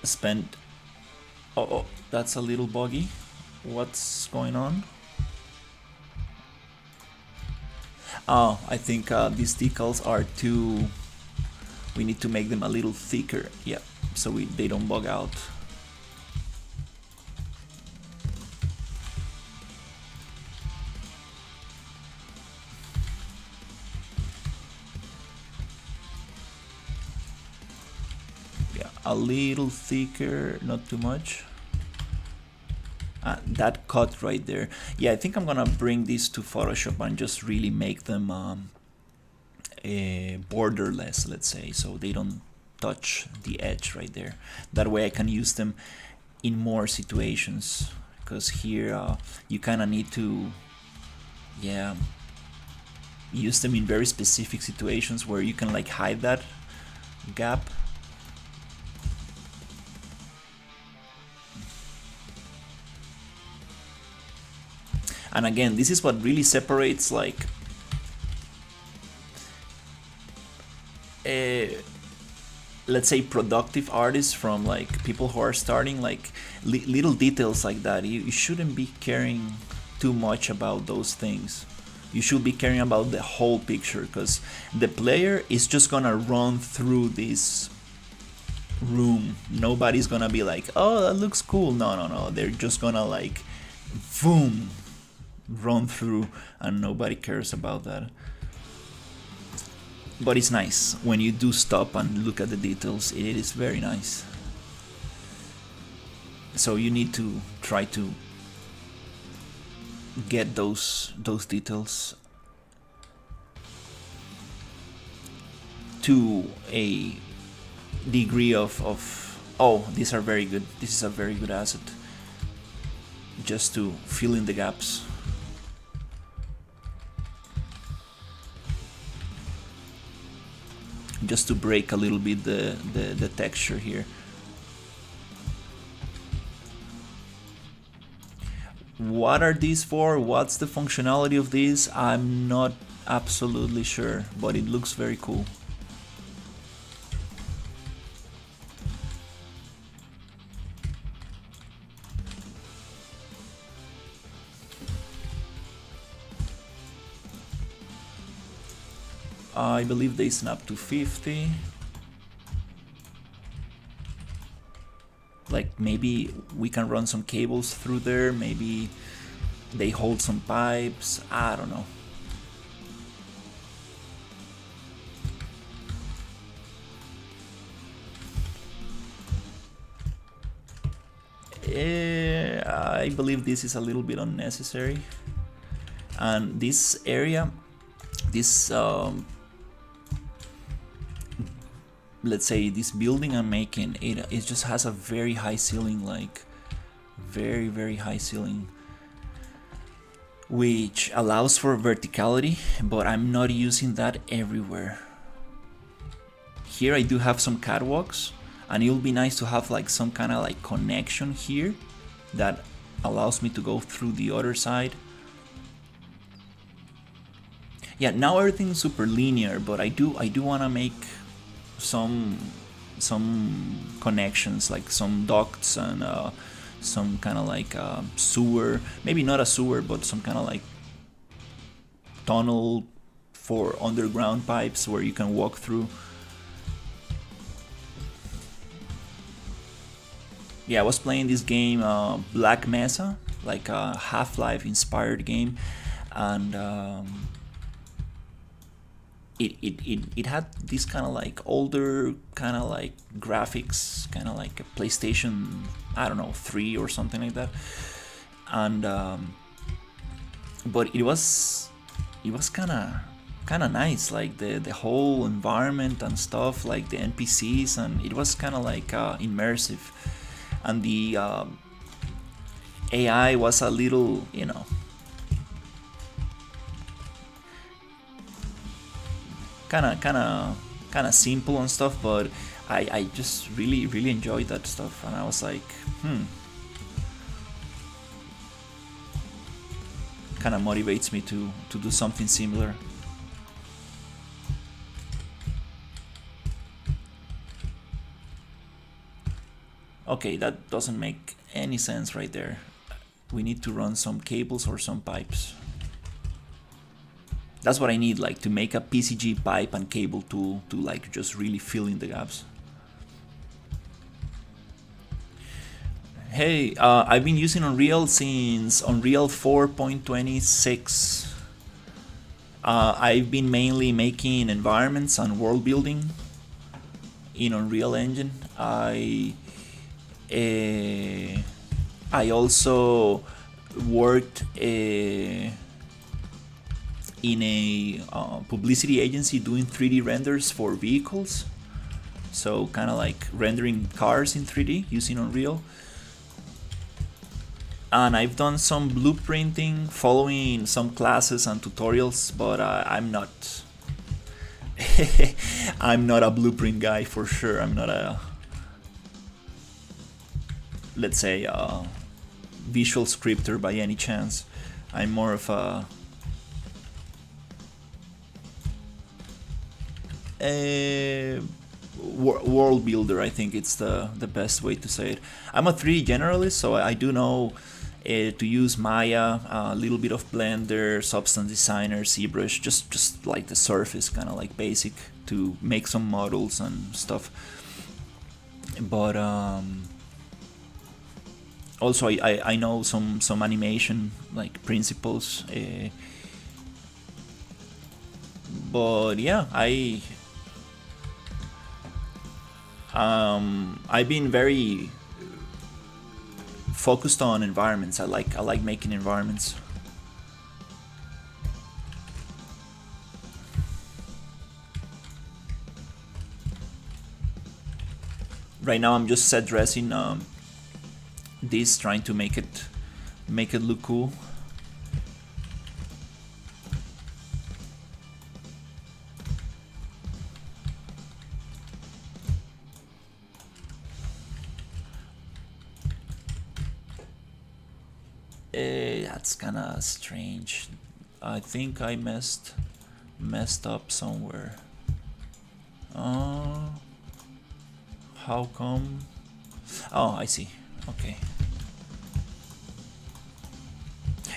spend. Oh, that's a little buggy. What's going on? Oh, I think these decals are too. We need to make them a little thicker. Yeah, so they don't bug out. Yeah, a little thicker, not too much. That cut right there. Yeah, I think I'm gonna bring these to Photoshop and just really make them borderless, let's say, so they don't touch the edge right there. That way I can use them in more situations, because here you kind of need to, yeah, use them in very specific situations where you can like hide that gap. And again, this is what really separates like let's say productive artists from like people who are starting. Like little details like that, you shouldn't be caring too much about those things. You should be caring about the whole picture, because the player is just gonna run through this room. Nobody's gonna be like, oh, that looks cool. No, they're just gonna like boom, run through, and nobody cares about that. But it's nice when you do stop and look at the details. It is very nice. So you need to try to get those details to a degree of oh, these are very good. This is a very good asset, just to fill in the gaps. Just to break a little bit the texture here. What are these for? What's the functionality of these? I'm not absolutely sure, but it looks very cool. I believe they snap to 50. Like maybe we can run some cables through there. Maybe they hold some pipes. I don't know. I believe this is a little bit unnecessary. And this area, this let's say this building I'm making, it just has a very high ceiling, like very high ceiling, which allows for verticality, but I'm not using that everywhere. Here I do have some catwalks, and it will be nice to have like some kind of like connection here that allows me to go through the other side. Yeah, now everything's super linear, but I do want to make some connections, like some ducts and some kind of like sewer, maybe not a sewer, but some kind of like tunnel for underground pipes where you can walk through. Yeah, I was playing this game, Black Mesa, like a Half-Life inspired game, and it had this kind of like older kind of like graphics, kind of like a PlayStation, I don't know, 3 or something like that. And but it was kind of nice, like the whole environment and stuff, like the NPCs, and it was kind of like immersive. And the AI was a little, you know, kind of simple and stuff, but I just really enjoyed that stuff, and I was like, kind of motivates me to do something similar. Okay, that doesn't make any sense right there. We need to run some cables or some pipes. That's what I need, like, to make a PCG pipe and cable tool to like just really fill in the gaps. Hey, I've been using Unreal since Unreal 4.26. I've been mainly making environments and world building in Unreal Engine. I also worked in a publicity agency doing 3D renders for vehicles. So kind of like rendering cars in 3D using Unreal. And I've done some blueprinting following some classes and tutorials, but I'm not I'm not a blueprint guy for sure. I'm not a, let's say, a visual scripter by any chance. I'm more of a world builder. I think it's the best way to say it. I'm a 3D generalist, so I do know to use Maya, a little bit of Blender, Substance Designer, ZBrush, just like the surface, kind of like basic, to make some models and stuff. But also I know some animation like principles. But yeah, I've been very focused on environments. I like making environments. Right now I'm just set dressing this, trying to make it look cool. That's kind of strange. I think I messed up somewhere. How come? Oh, I see. Okay.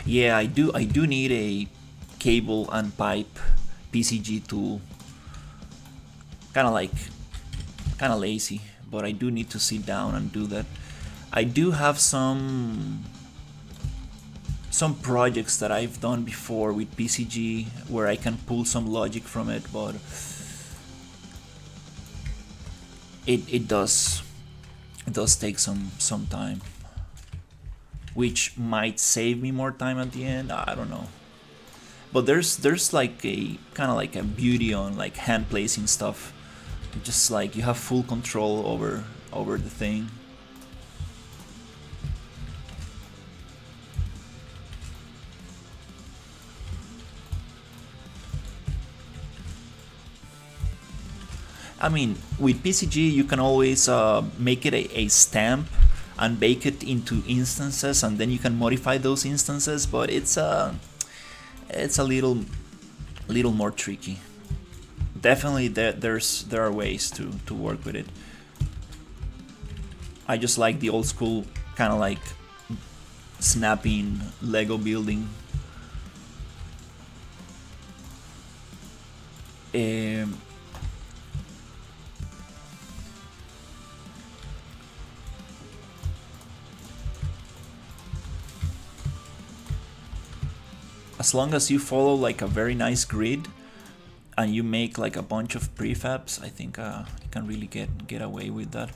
Yeah, I do need a cable and pipe PCG tool. Kind of lazy, but I do need to sit down and do that. I do have some projects that I've done before with PCG where I can pull some logic from it, but it does take some time, which might save me more time at the end. I don't know, but there's like a kind of like a beauty on like hand placing stuff. Just like you have full control over the thing. I mean, with PCG you can always make it a stamp and bake it into instances, and then you can modify those instances, but it's a little more tricky. Definitely there are ways to work with it. I just like the old school kind of like snapping Lego building. As long as you follow like a very nice grid and you make like a bunch of prefabs, I think you can really get away with that.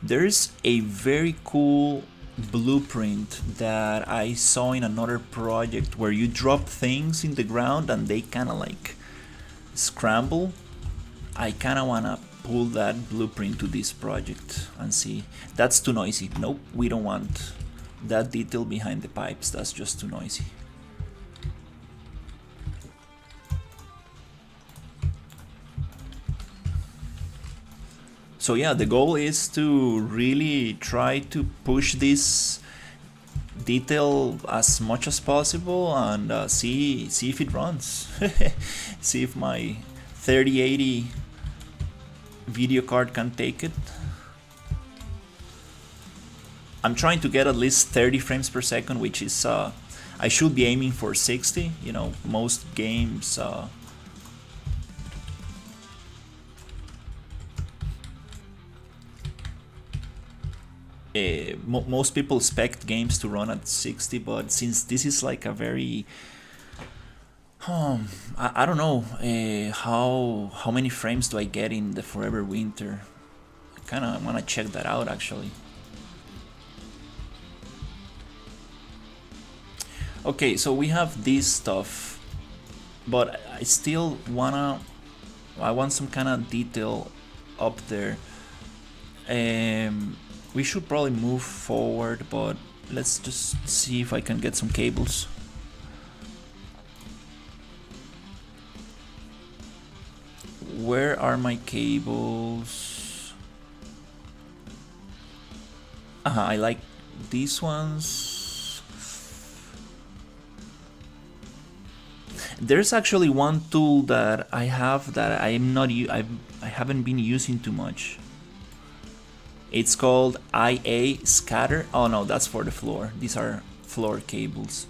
There's a very cool blueprint that I saw in another project where you drop things in the ground and they kind of like scramble. I kind of want to pull that blueprint to this project and see. That's too noisy. Nope, we don't want that detail behind the pipes. That's just too noisy. So yeah, the goal is to really try to push this detail as much as possible and see if it runs. See if my 3080 video card can take it. I'm trying to get at least 30 frames per second, which is I should be aiming for 60. You know, most games most people expect games to run at 60, but since this is like a very I don't know how many frames do I get in the Forever Winter. I kind of want to check that out actually. Okay, so we have this stuff, but I still I want some kind of detail up there. We should probably move forward, but let's just see if I can get some cables. Where are my cables? I like these ones. There's actually one tool that I have that I haven't been using too much. It's called IA scatter. Oh no, that's for the floor. These are floor cables.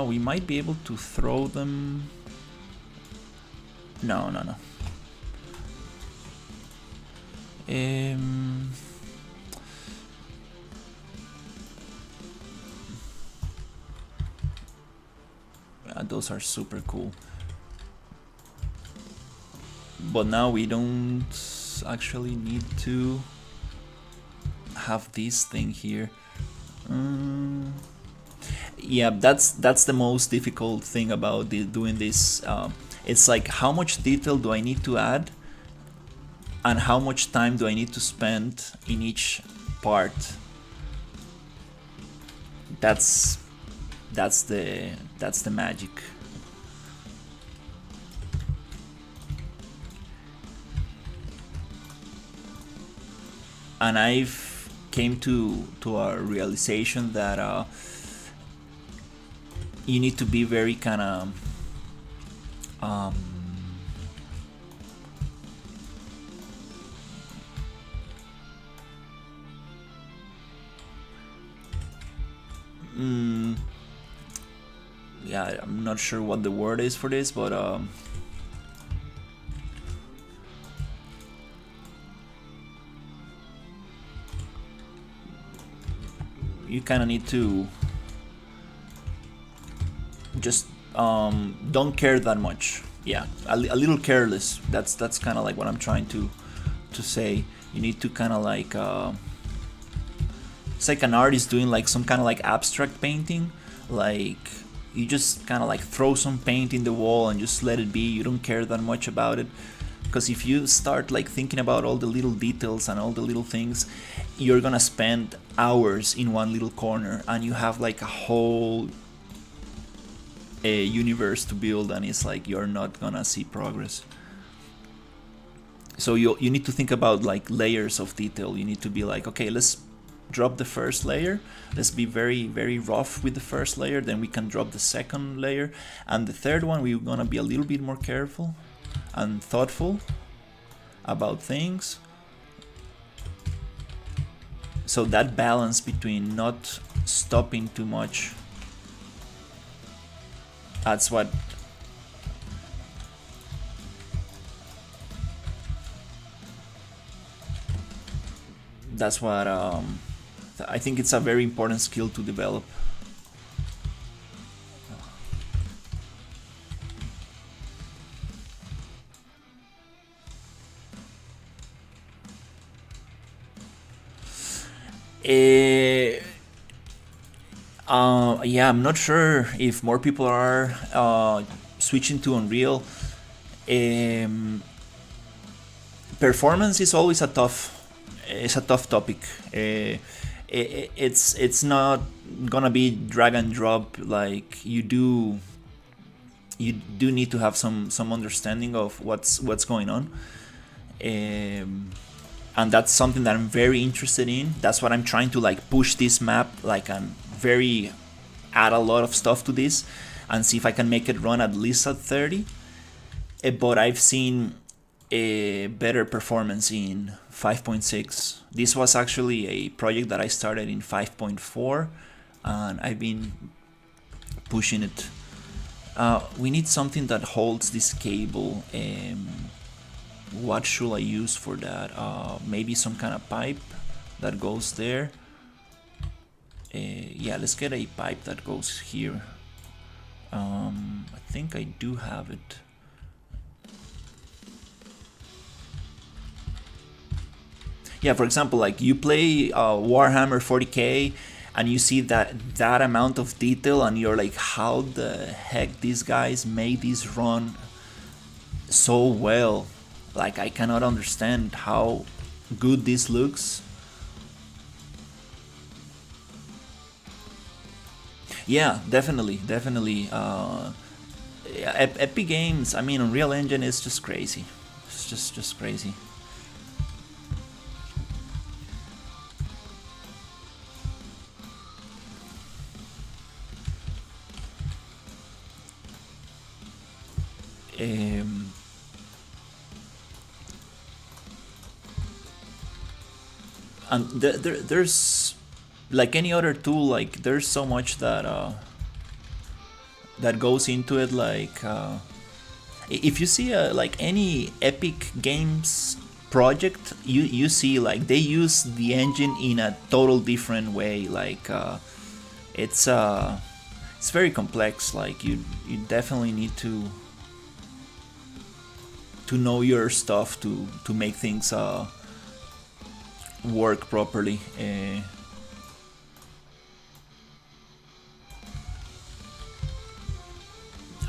We might be able to throw them. No. Those are super cool. But now we don't actually need to have this thing here. Yeah, that's the most difficult thing about doing this. It's like, how much detail do I need to add, and how much time do I need to spend in each part? That's the magic. And I've came to a realization that you need to be very kind of yeah, I'm not sure what the word is for this, but you kind of need to just don't care that much. Yeah, a little careless. That's kind of like what I'm trying to say. You need to kind of like it's like an artist doing like some kind of like abstract painting. Like, you just kind of like throw some paint in the wall and just let it be. You don't care that much about it, because if you start like thinking about all the little details and all the little things, you're gonna spend hours in one little corner, and you have like a whole universe to build, and it's like you're not gonna see progress. So you need to think about like layers of detail. You need to be like, okay, let's drop the first layer, let's be very, very rough with the first layer, then we can drop the second layer, and the third one we're gonna be a little bit more careful and thoughtful about things. So that balance between not stopping too much, that's what I think it's a very important skill to develop. Yeah, I'm not sure if more people are switching to Unreal. Performance is always a tough topic. It's not gonna be drag and drop. Like, you do need to have some understanding of what's going on, and that's something that I'm very interested in. That's what I'm trying to like push this map, like, and add a lot of stuff to this, and see if I can make it run at least at 30. but I've seen a better performance in 5.6. This was actually a project that I started in 5.4, and I've been pushing it. We need something that holds this cable. What should I use for that? Maybe some kind of pipe that goes there. Yeah, let's get a pipe that goes here. I think I do have it. Yeah, for example, like you play Warhammer 40k and you see that amount of detail and you're like, how the heck these guys made this run so well? Like, I cannot understand how good this looks. Yeah, definitely. Epic Games, I mean, Unreal Engine is just crazy. It's just crazy. And there's like any other tool, like there's so much that goes into it. Like if you see like any Epic Games project, you see like they use the engine in a total different way. Like it's very complex. Like you definitely need to know your stuff to make things work properly.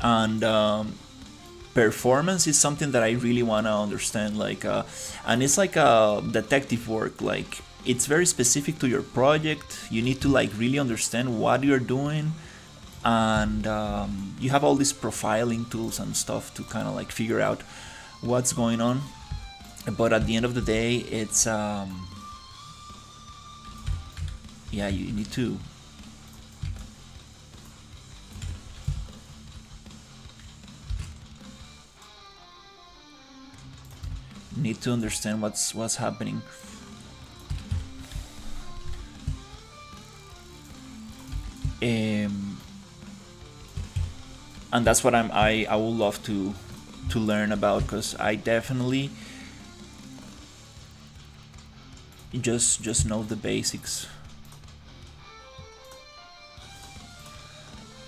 And performance is something that I really want to understand. Like and it's like a detective work. Like it's very specific to your project. You need to like really understand what you're doing, and you have all these profiling tools and stuff to kind of like figure out what's going on. But at the end of the day, it's yeah, you need to understand what's happening. And that's what I would love to learn about, because I definitely just know the basics.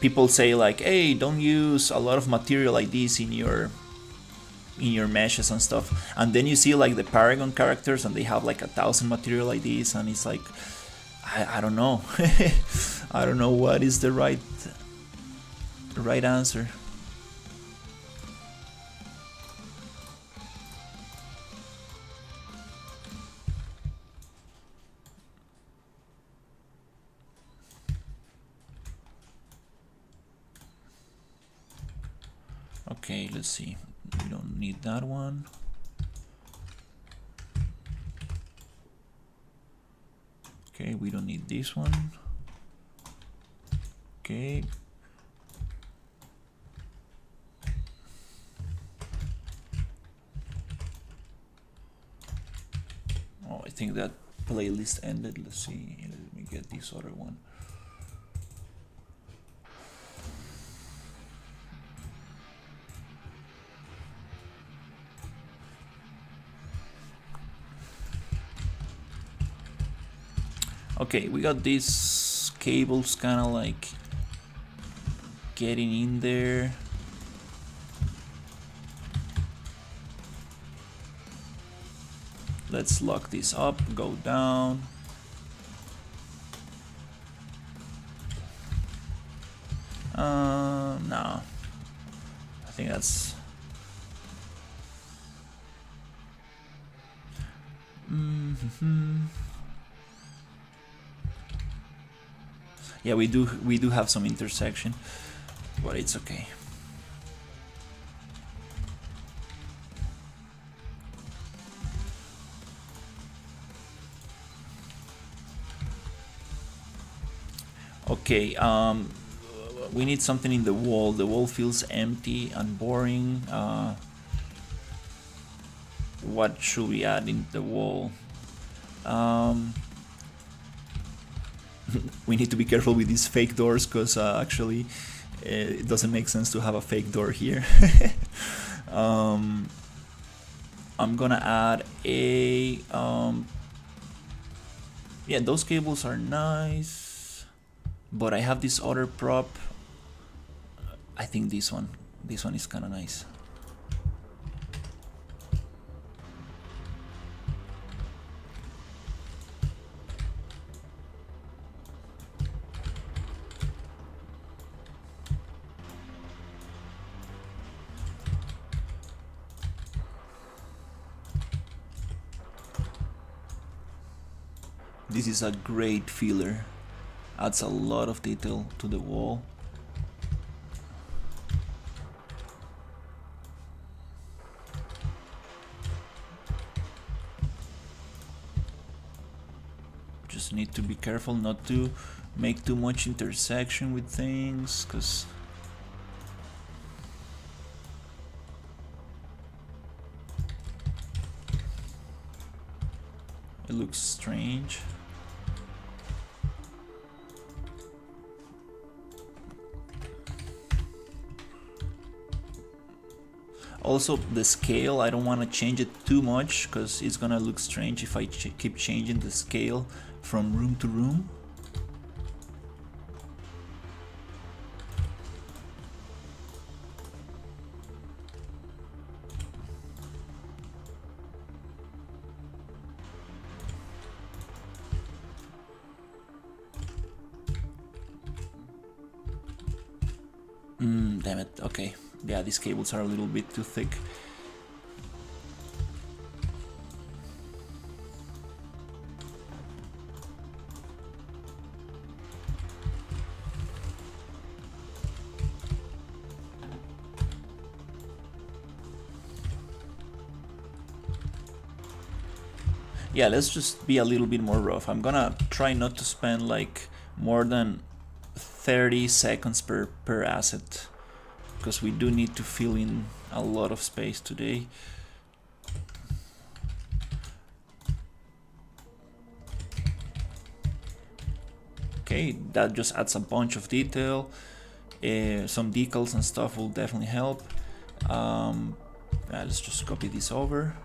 People say like, hey, don't use a lot of material IDs in your meshes and stuff, and then you see like the Paragon characters and they have like 1,000 material IDs, and it's like, I don't know. I don't know what is the right answer. Okay, let's see. We don't need that one. Okay, we don't need this one. Okay. Oh, I think that playlist ended. Let's see. Let me get this other one. Okay, we got these cables kind of like getting in there. Let's lock this up, go down. No. I think that's... Yeah, we do have some intersection, but it's okay. Okay, we need something in the wall. The wall feels empty and boring. what should we add in the wall? We need to be careful with these fake doors, because actually it doesn't make sense to have a fake door here. I'm gonna add a yeah, those cables are nice, but I have this other prop. I think this one is kind of nice. This is a great filler, adds a lot of detail to the wall. Just need to be careful not to make too much intersection with things, because it looks strange. Also, the scale, I don't want to change it too much, because it's gonna look strange if I keep changing the scale from room to room. Damn it, okay. Yeah, these cables are a little bit too thick. Yeah, let's just be a little bit more rough. I'm gonna try not to spend like more than 30 seconds per asset, because we do need to fill in a lot of space today. Okay, that just adds a bunch of detail. Some decals and stuff will definitely help. Let's just copy this over.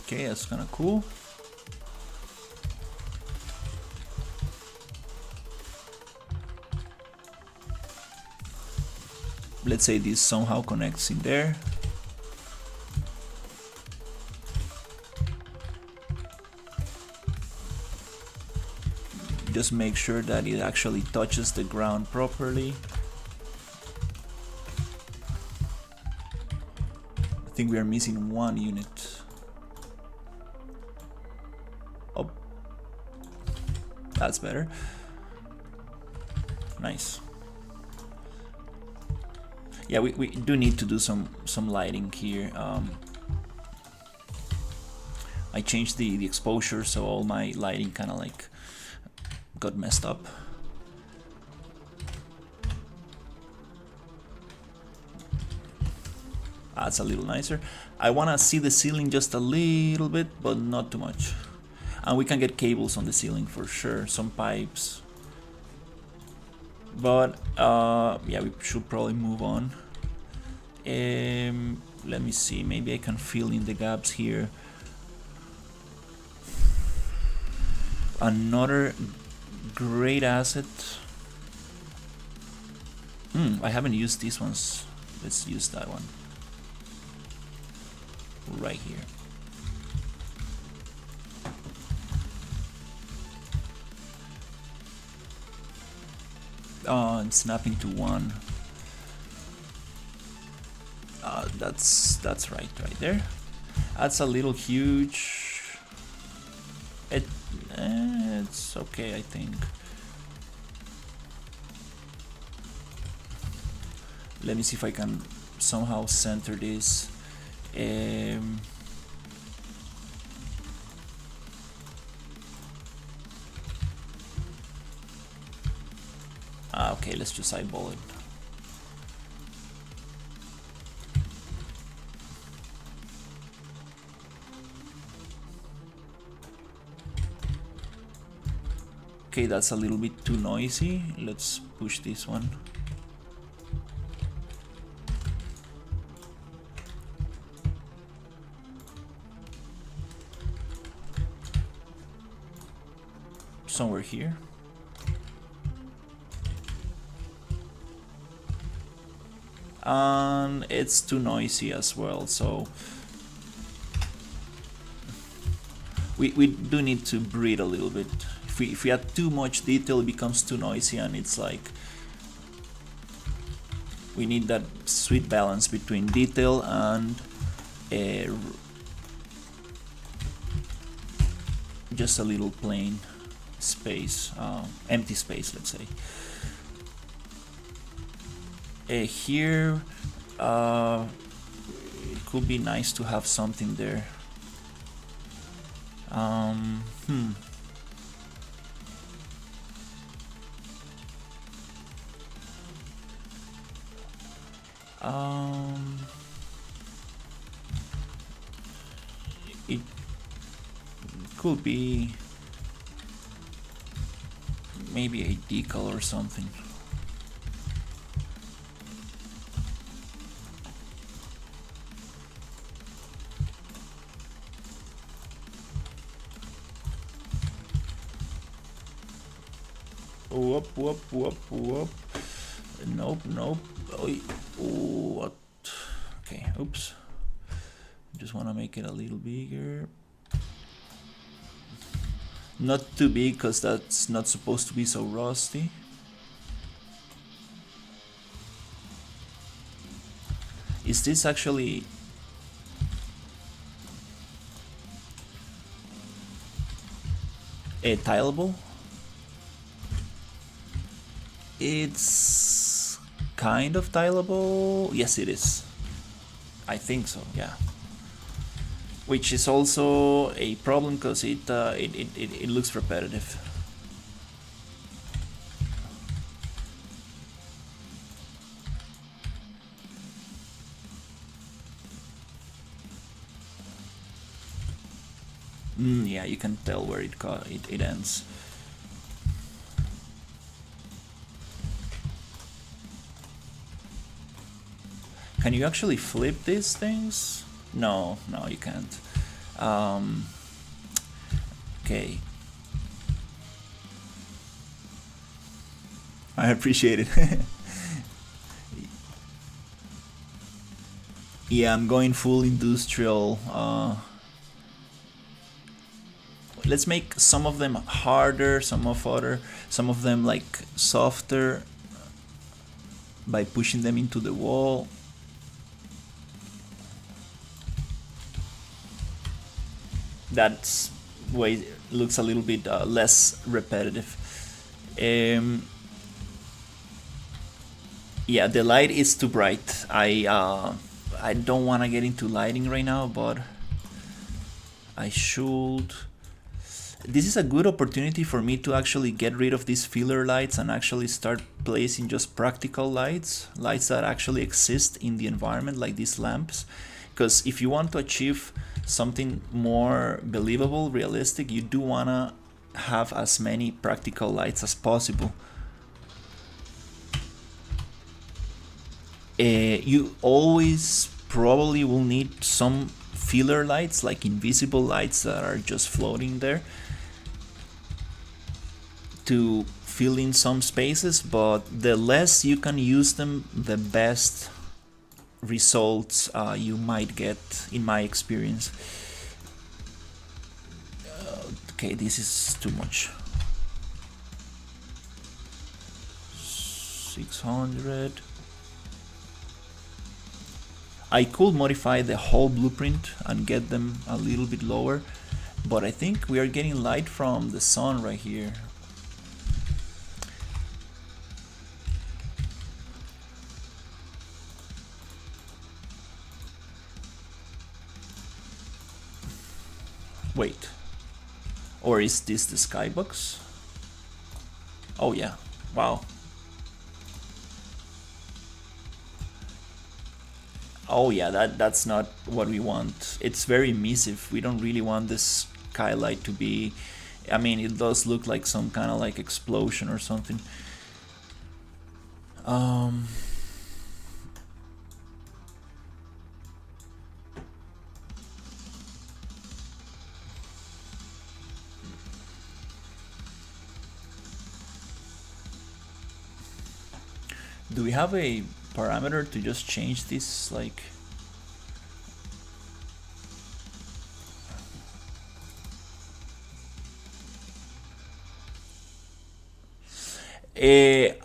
Okay, that's kind of cool. Let's say this somehow connects in there. Just make sure that it actually touches the ground properly. I think we are missing one unit. Oh, that's better. Nice. Yeah, we do need to do some lighting here. I changed the exposure, so all my lighting kind of like got messed up. That's a little nicer. I want to see the ceiling just a little bit, but not too much. And we can get cables on the ceiling for sure, some pipes. But yeah, we should probably move on. Let me see, maybe I can fill in the gaps here. Another great asset. I haven't used these ones. Let's use that one right here. And snapping to one. That's right there. That's a little huge. It's okay, I think. Let me see if I can somehow center this. Okay, let's just eyeball it. Okay, that's a little bit too noisy. Let's push this one. Somewhere here. And it's too noisy as well, so we do need to breathe a little bit. If we add too much detail, it becomes too noisy, and it's like we need that sweet balance between detail and just a little plain space, empty space, let's say. Here, it could be nice to have something there. It could be maybe a decal or something. Whoop, whoop, whoop, whoop. Nope, nope. Oh, what? Okay, oops. Just want to make it a little bigger. Not too big, because that's not supposed to be so rusty. Is this actually... tileable? It's kind of tileable. Yes, it is. I think so, yeah. Which is also a problem because it looks repetitive. Yeah, you can tell where it ends. Can you actually flip these things? No, no, you can't. Okay. I appreciate it. Yeah, I'm going full industrial. Let's make some of them harder, some of them like softer by pushing them into the wall. That way looks a little bit less repetitive. Yeah, the light is too bright. I don't want to get into lighting right now, but I should. This is a good opportunity for me to actually get rid of these filler lights and actually start placing just practical lights that actually exist in the environment, like these lamps. Because if you want to achieve something more believable, realistic, you do want to have as many practical lights as possible. You always probably will need some filler lights, like invisible lights that are just floating there, to fill in some spaces, but the less you can use them, the best results you might get, in my experience. Okay, this is too much. 600. I could modify the whole blueprint and get them a little bit lower, but I think we are getting light from the sun right here. Wait, or is this the skybox? Oh yeah, wow. Oh yeah, that's not what we want. It's very emissive. We don't really want this skylight to be... I mean, it does look like some kind of like explosion or something. Do we have a parameter to just change this, like...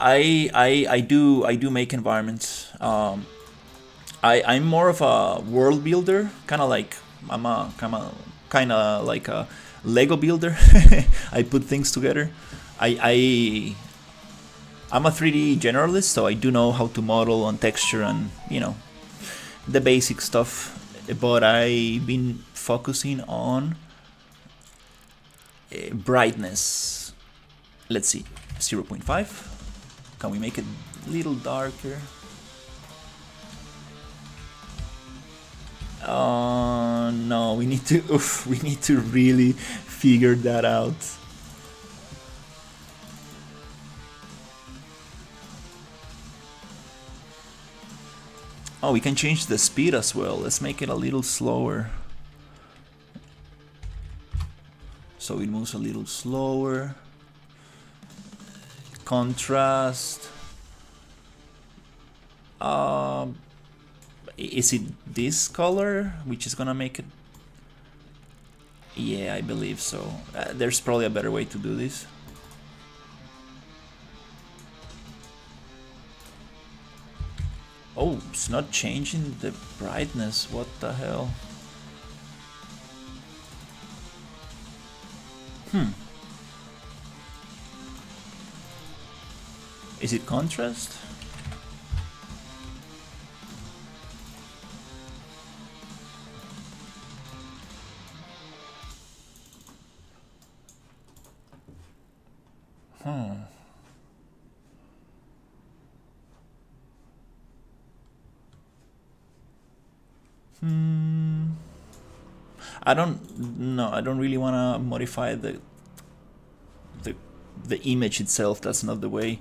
I do make environments. I'm more of a world builder, kind of like kind of like a Lego builder. I put things together. I'm a 3D generalist, so I do know how to model on texture and, you know, the basic stuff. But I've been focusing on brightness. Let's see, 0.5. Can we make it a little darker? No, we need to we need to really figure that out. Oh, we can change the speed as well. Let's make it a little slower. So it moves a little slower. Contrast. Is it this color which is gonna make it? Yeah, I believe so. There's probably a better way to do this. Oh, it's not changing the brightness. What the hell? Is it contrast? I don't really want to modify the image itself. That's not the way.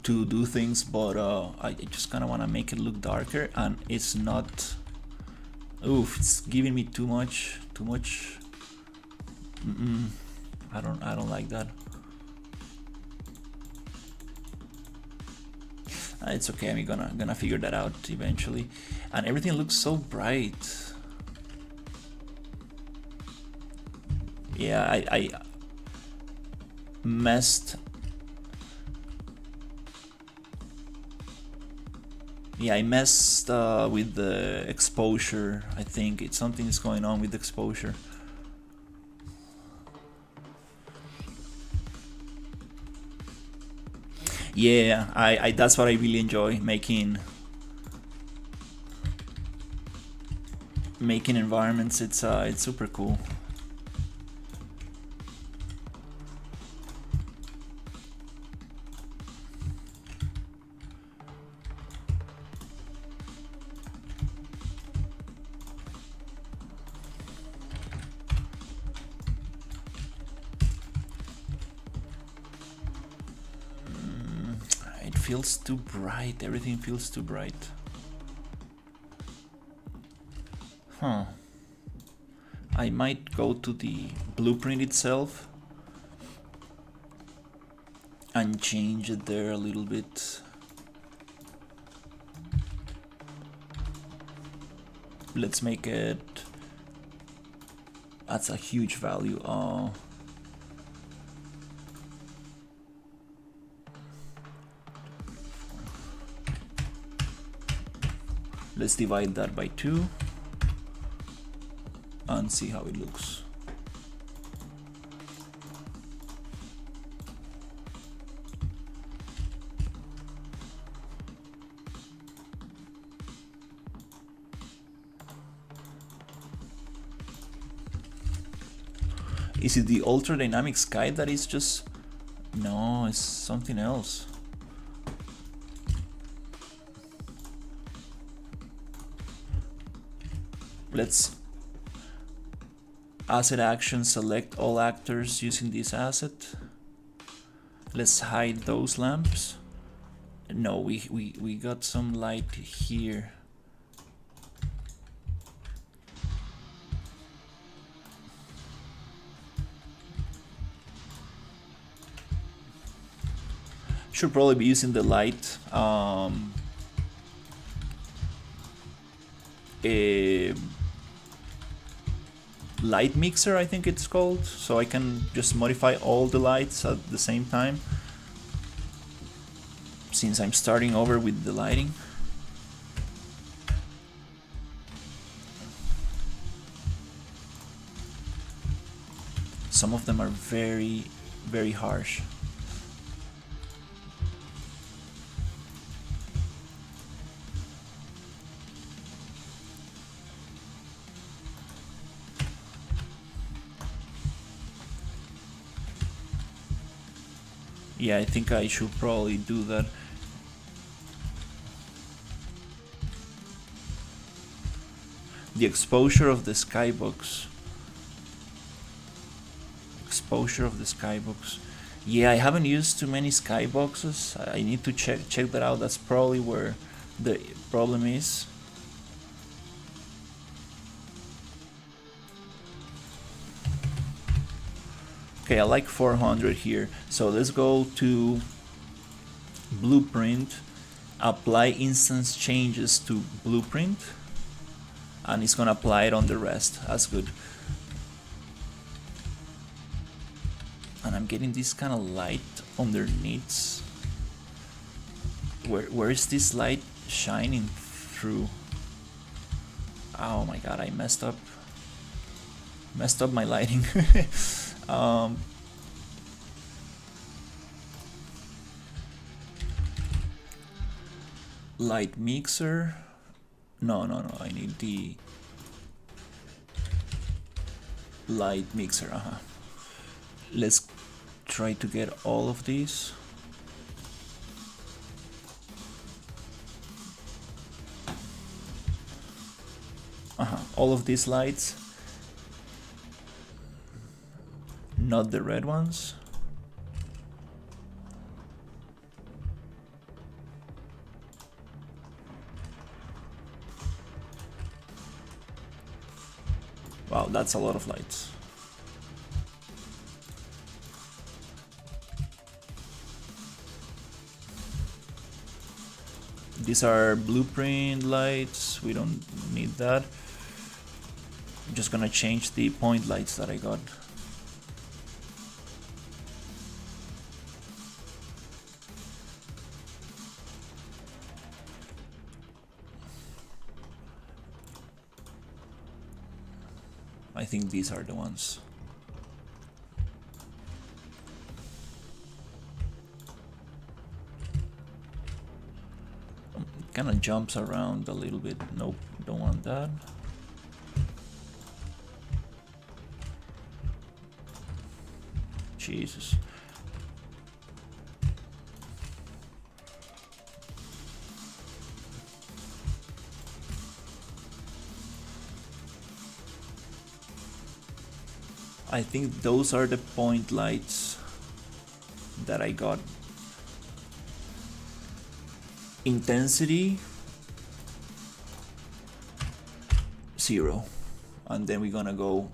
To do things, but I just kind of want to make it look darker, and it's not... Oof, it's giving me too much. I don't like that. It's okay. I'm gonna figure that out eventually. And everything looks so bright. Yeah, I messed. Yeah, I messed with the exposure. I think something's going on with the exposure. Yeah, I that's what I really enjoy, making environments. It's super cool. Feels too bright. Everything feels too bright. I might go to the blueprint itself and change it there a little bit. Let's make it... That's a huge value. Let's divide that by 2 and see how it looks. Is it the ultra dynamic sky that is just... No, it's something else. let's asset action, select all actors using this asset. Let's hide those lamps. No, we got some light here. Should probably be using the light a light mixer, I think it's called, so I can just modify all the lights at the same time, since I'm starting over with the lighting. Some of them are very, very harsh. Yeah, I think I should probably do that. The exposure of the skybox. Exposure of the skybox. Yeah, I haven't used too many skyboxes. I need to check that out. That's probably where the problem is. Okay, I like 400 here. So let's go to blueprint, apply instance changes to blueprint, and it's gonna apply it on the rest. That's good. And I'm getting this kind of light underneath. Where is this light shining through? Oh my god, I messed up my lighting. Light mixer. No, I need the light mixer. Let's try to get all of these. All of these lights, not the red ones. Wow, that's a lot of lights. These are blueprint lights, we don't need that. I'm just gonna change the point lights that I got. I think these are the ones. Kind of jumps around a little bit. Nope, don't want that. Jesus. I think those are the point lights that I got. Intensity 0, and then we're gonna go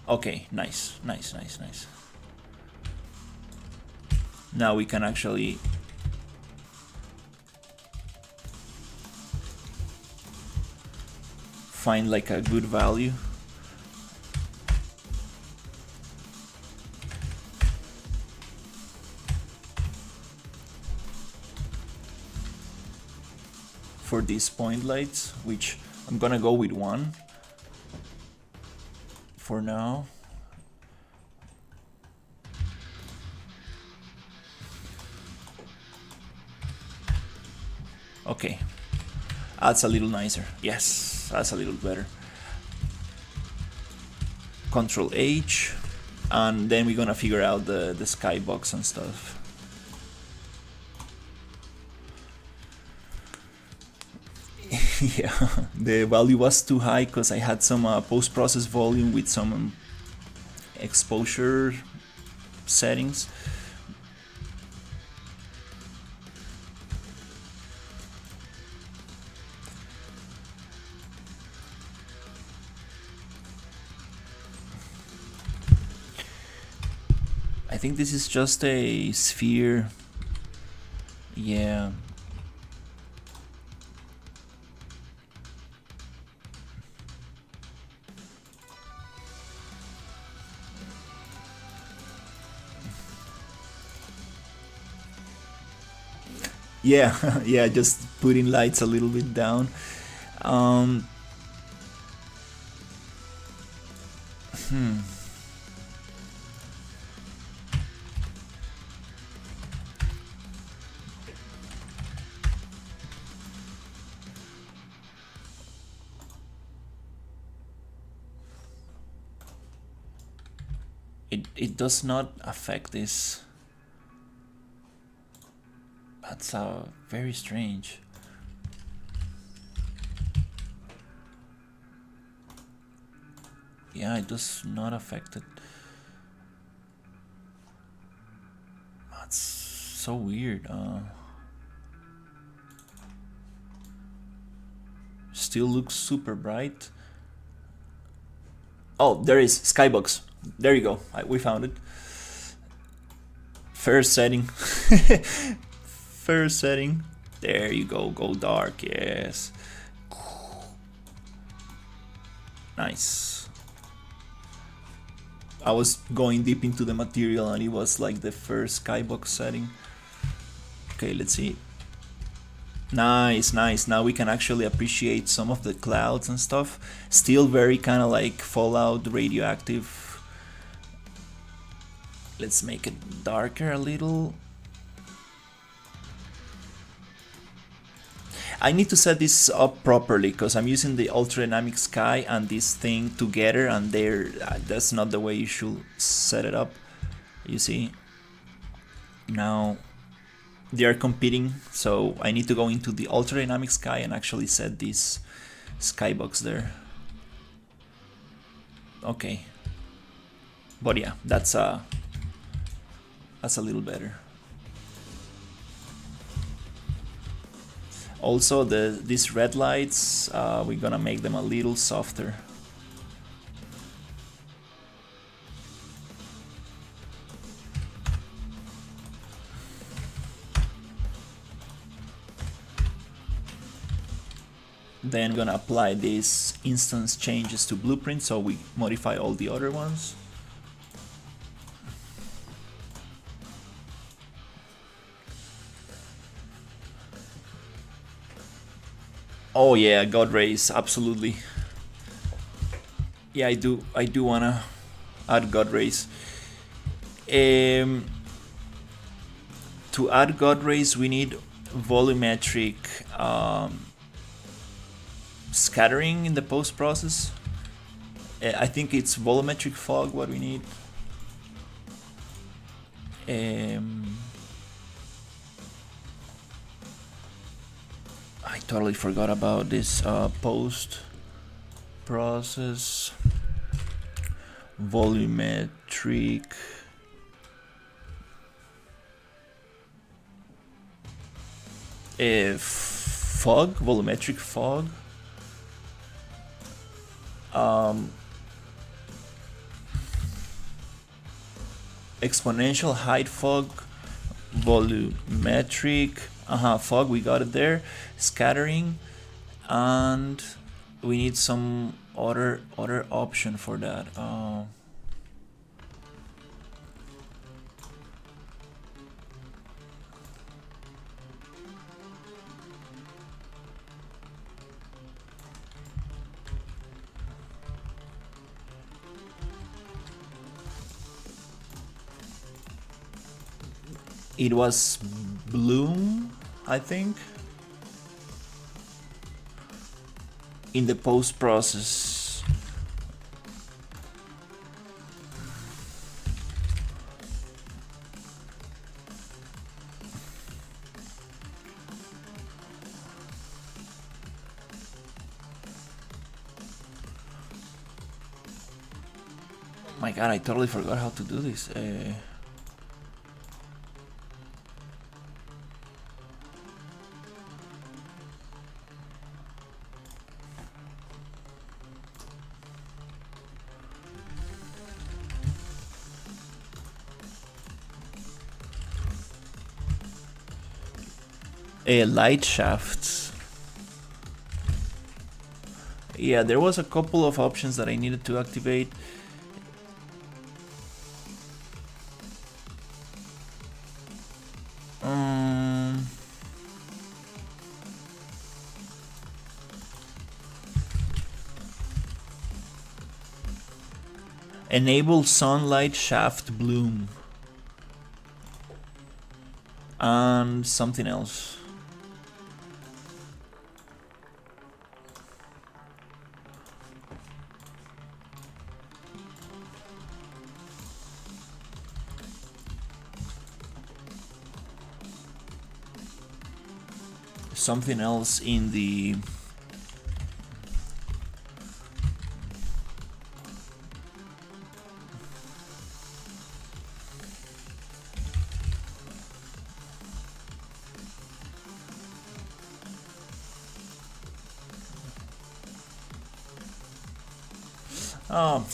okay, nice. Now we can actually find like a good value. For these point lights, which I'm gonna go with 1 for now. Okay, that's a little nicer. Yes, that's a little better. Control H, and then we're gonna figure out the skybox and stuff. Yeah, the value was too high because I had some post-process volume with some exposure settings. I think this is just a sphere. Yeah. Yeah, yeah, just putting lights a little bit down. Um, hmm. It does not affect this. That's very strange. Yeah, it does not affect it. That's so weird. Still looks super bright. Oh, there is Skybox. There you go. We found it. First setting. First setting. There you go. Go dark. Yes. Nice. I was going deep into the material and it was like the first skybox setting. Okay, let's see. Nice, nice. Now we can actually appreciate some of the clouds and stuff. Still very kind of like Fallout radioactive. Let's make it darker a little. I need to set this up properly because I'm using the ultra dynamic sky and this thing together, and that's not the way you should set it up. You see, now they are competing, so I need to go into the ultra dynamic sky and actually set this skybox there. Okay, but yeah, that's a little better. Also, these red lights, we're gonna make them a little softer. Then gonna apply these instance changes to Blueprint, so we modify all the other ones. Oh yeah, God Rays, absolutely. Yeah, I do wanna add God Rays. To add God Rays, we need volumetric scattering in the post process. I think it's volumetric fog what we need. I totally forgot about this post process volumetric fog, volumetric fog. Exponential height fog, volumetric fog, we got it there. Scattering, and we need some other option for that. It was bloom, I think, in the post process. My god, I totally forgot how to do this. Light shafts. Yeah, there was a couple of options that I needed to activate. Enable sunlight shaft bloom. And something else. Something else in the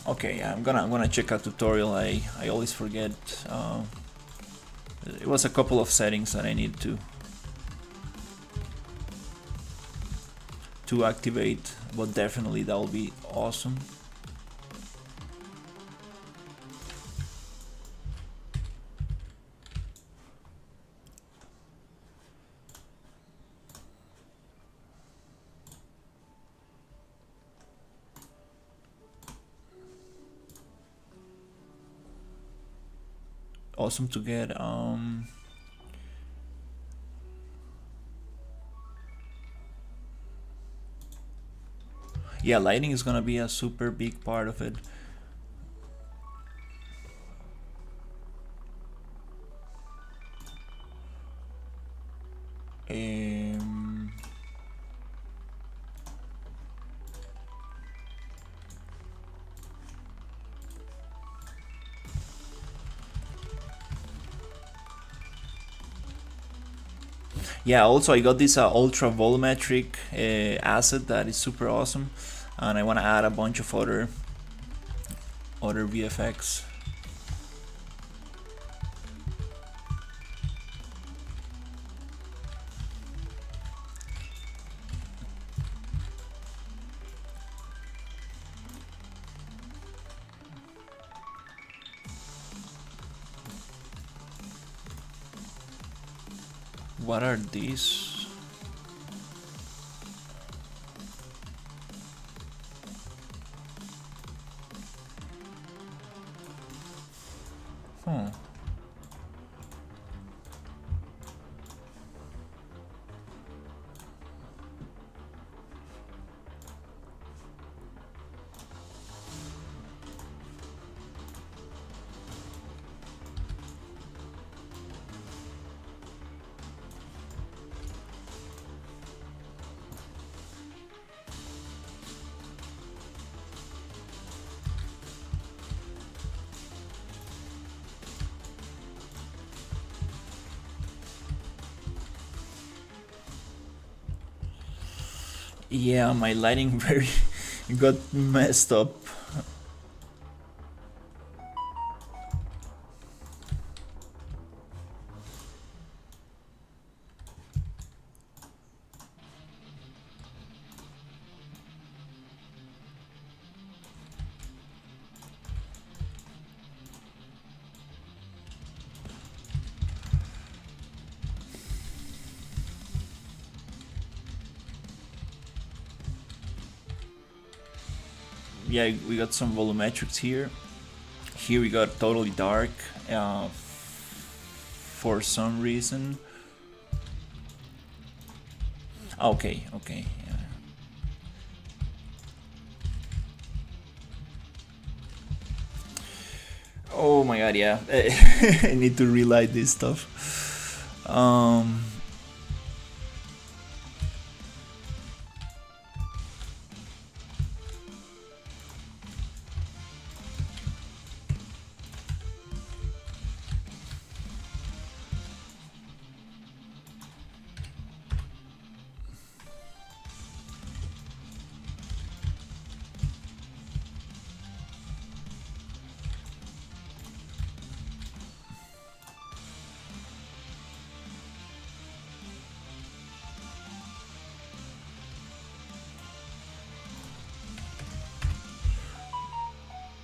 okay, yeah, I'm gonna check out tutorial. I always forget. It was a couple of settings that I need to activate, but definitely that will be awesome. Awesome to get. Yeah, lighting is gonna be a super big part of it. Yeah, also I got this ultra volumetric asset that is super awesome, and I want to add a bunch of other VFX. What are these? Yeah, my lighting very got messed up. Yeah, we got some volumetrics here. Here we got totally dark for some reason. Okay, yeah. Oh my god, yeah. I need to relight this stuff.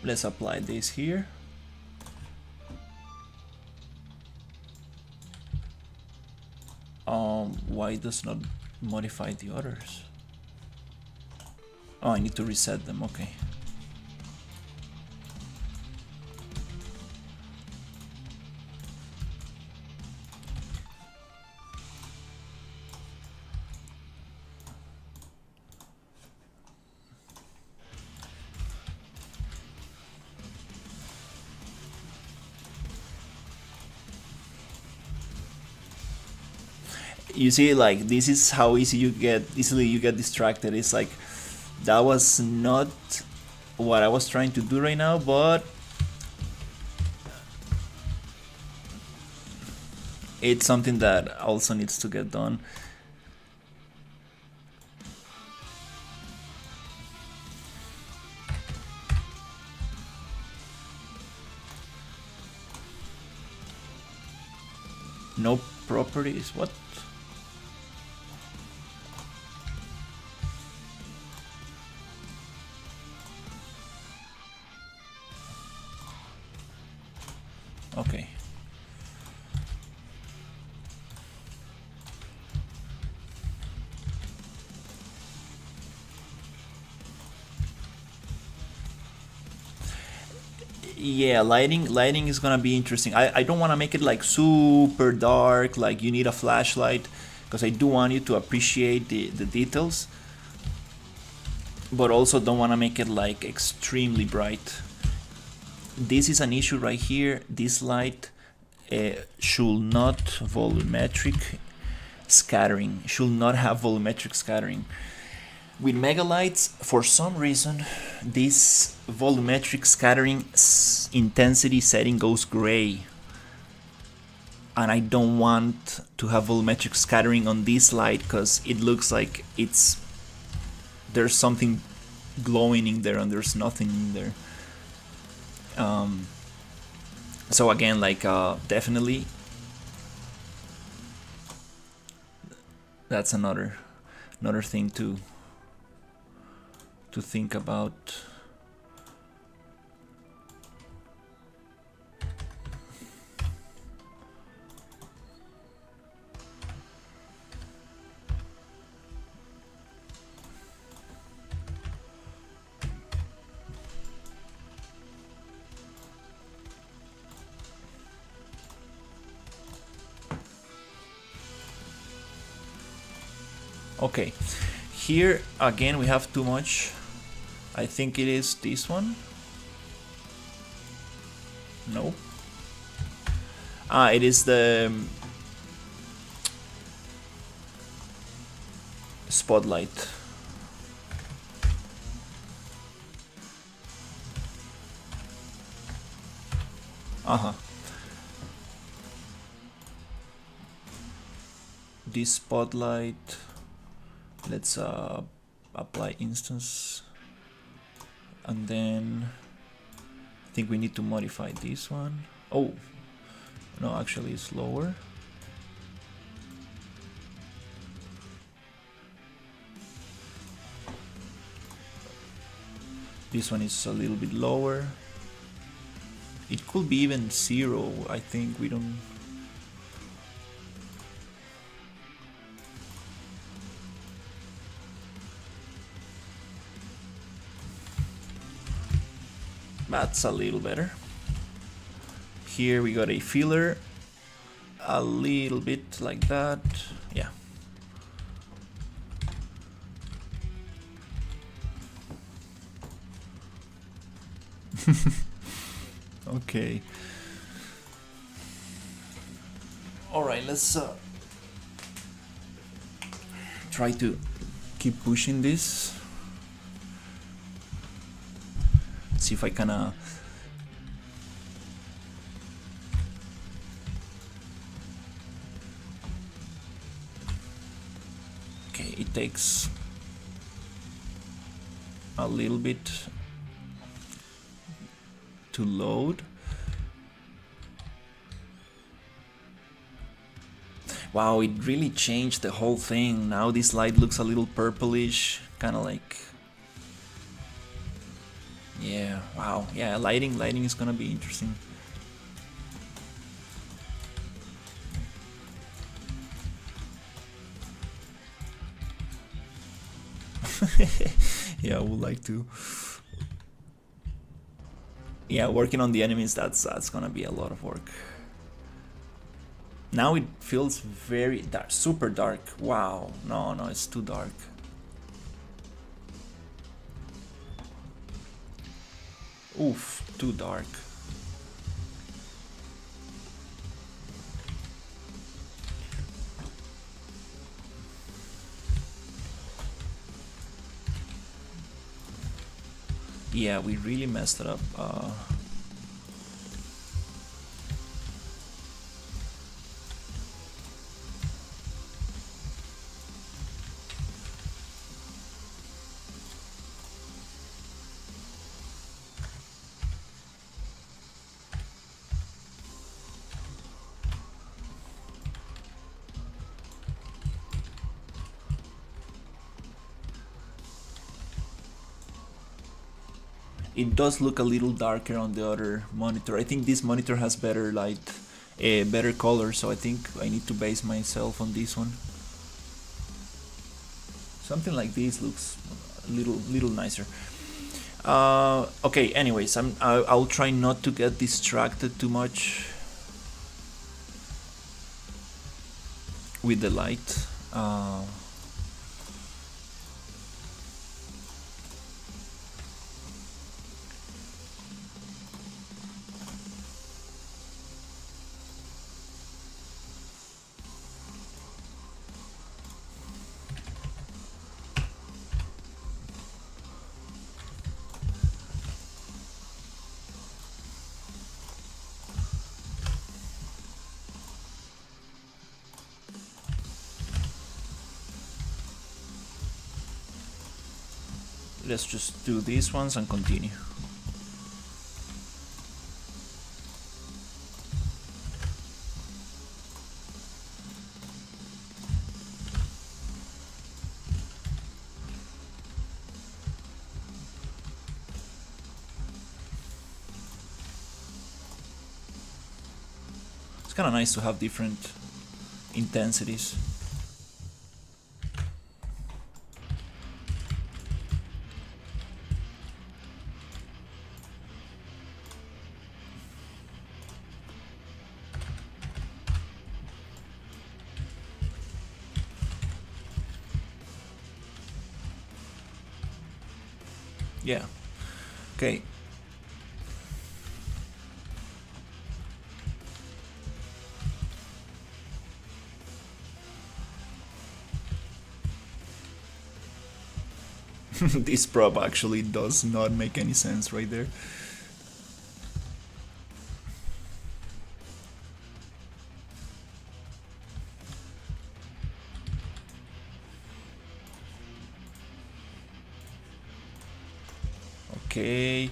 Let's apply this here. Why does not modify the others? Oh, I need to reset them, okay. You see, like, this is how easily you get distracted. It's like, that was not what I was trying to do right now, but it's something that also needs to get done. No properties, what? Okay. Yeah, lighting is gonna be interesting. I don't want to make it like super dark, like you need a flashlight, because I do want you to appreciate the details, but also don't want to make it like extremely bright. This is an issue right here. This light should not volumetric scattering, should not have volumetric scattering. With megalights, for some reason, this volumetric scattering intensity setting goes gray. And I don't want to have volumetric scattering on this light because it looks like there's something glowing in there and there's nothing in there. So again, like definitely that's another thing to think about. Okay, here again we have too much. I think it is this one. No. It is the spotlight. This spotlight. Let's apply instance, and then I think we need to modify this one. Oh no, actually it's lower. This one is a little bit lower. It could be even 0. I think we don't. That's a little better. Here we got a filler, a little bit like that. Yeah. Okay. All right, let's try to keep pushing this. See if I can okay, it takes a little bit to load. Wow, it really changed the whole thing. Now this light looks a little purplish, kind of like, Yeah, wow. Yeah, lighting is gonna be interesting. Yeah, I would like to. Yeah, working on the enemies, that's gonna be a lot of work. Now it feels very dark, super dark. Wow, no, it's too dark. Oof, too dark. Yeah, we really messed it up. It does look a little darker on the other monitor. I think this monitor has better light, better color, so I think I need to base myself on this one. Something like this looks a little nicer. Okay, anyways, I'll try not to get distracted too much with the light. Let's just do these ones and continue. It's kind of nice to have different intensities. Yeah. Okay. This prop actually does not make any sense right there. Okay.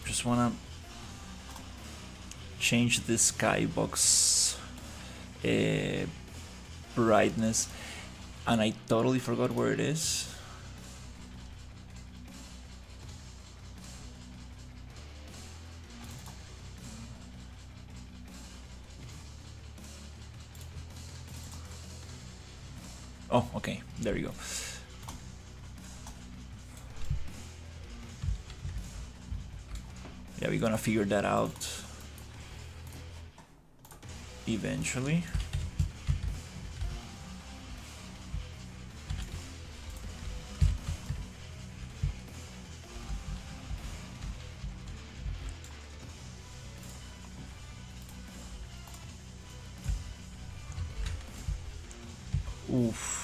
Just wanna change the skybox brightness, and I totally forgot where it is. Oh, okay, there you go. Yeah, we're gonna figure that out eventually. Oof.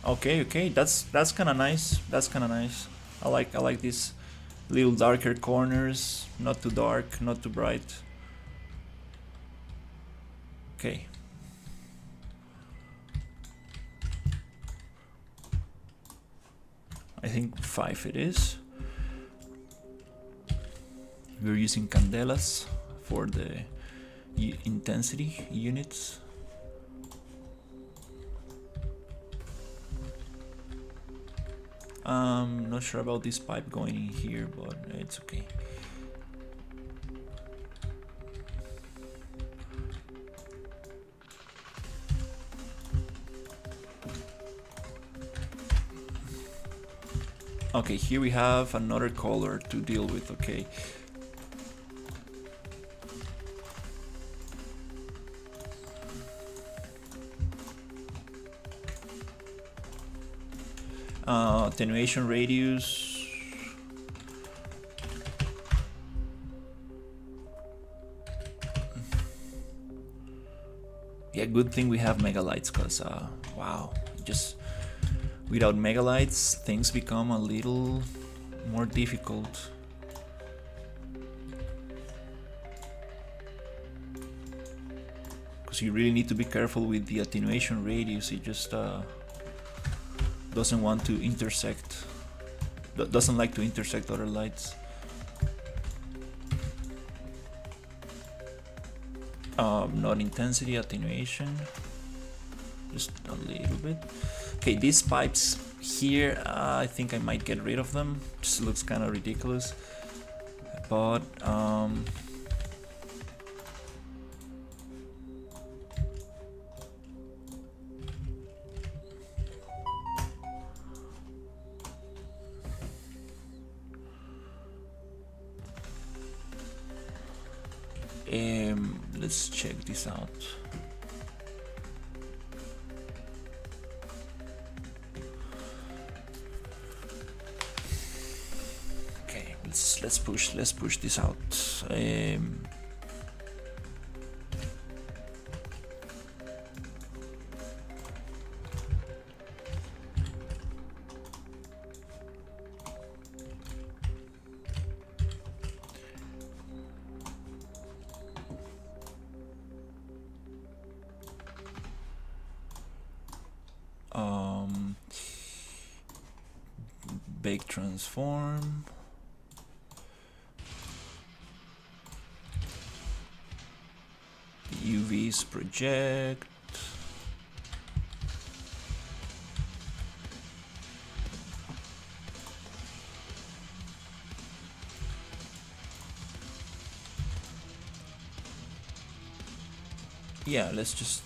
Okay, that's kind of nice. That's kind of nice. I like these little darker corners. Not too dark, not too bright. Okay. I think 5 it is. We're using candelas for the intensity units. Not sure about this pipe going in here, but it's okay. Okay, here we have another color to deal with, okay. Attenuation radius. Yeah, good thing we have megalights, cause wow, just without megalights things become a little more difficult. Cause you really need to be careful with the attenuation radius. It just doesn't want to intersect, doesn't like to intersect other lights. Not intensity, attenuation, just a little bit. Okay, these pipes here, I think I might get rid of them. Just looks kind of ridiculous, but let's check this out. Okay, let's push this out. Bake transform. UVs project. Yeah, let's just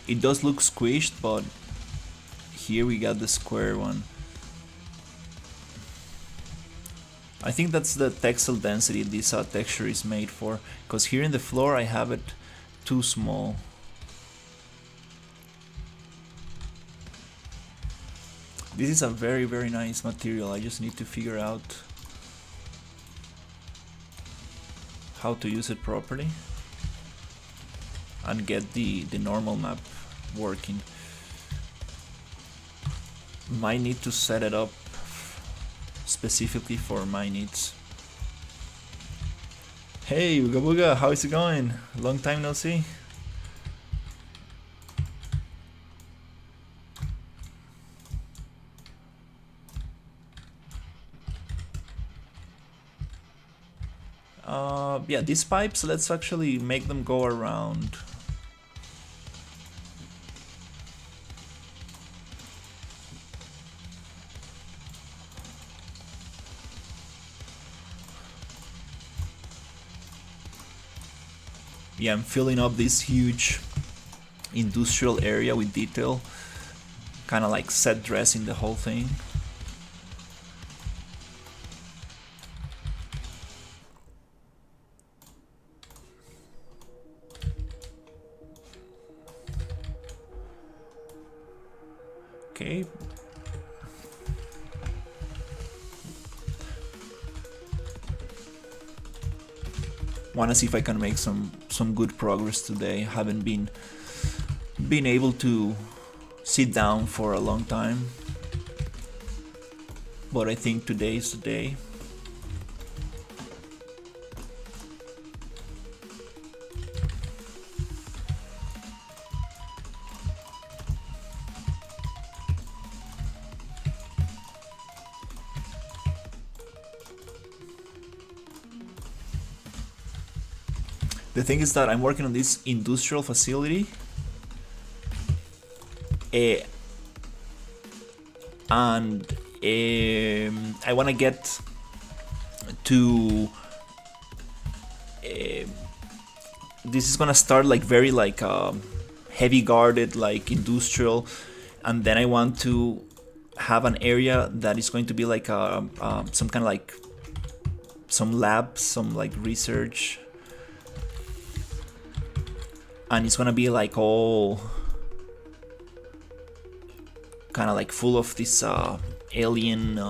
it does look squished, but here we got the square one. I think that's the textile density this texture is made for, because here in the floor I have it too small. This is a very, very nice material. I just need to figure out how to use it properly and get the normal map working. Might need to set it up specifically for my needs. Hey Uga Booga, how is it going? Long time no see. Yeah, these pipes, let's actually make them go around. Yeah, I'm filling up this huge industrial area with detail, kind of like set dressing the whole thing. Okay. Wanna see if I can make some good progress today. Haven't been able to sit down for a long time, but I think today is the day. The thing is that I'm working on this industrial facility, and I want to get to. This is gonna start like very like heavy guarded, like industrial, and then I want to have an area that is going to be like some kind of like some lab, some like research, and it's gonna be like all kind of like full of this alien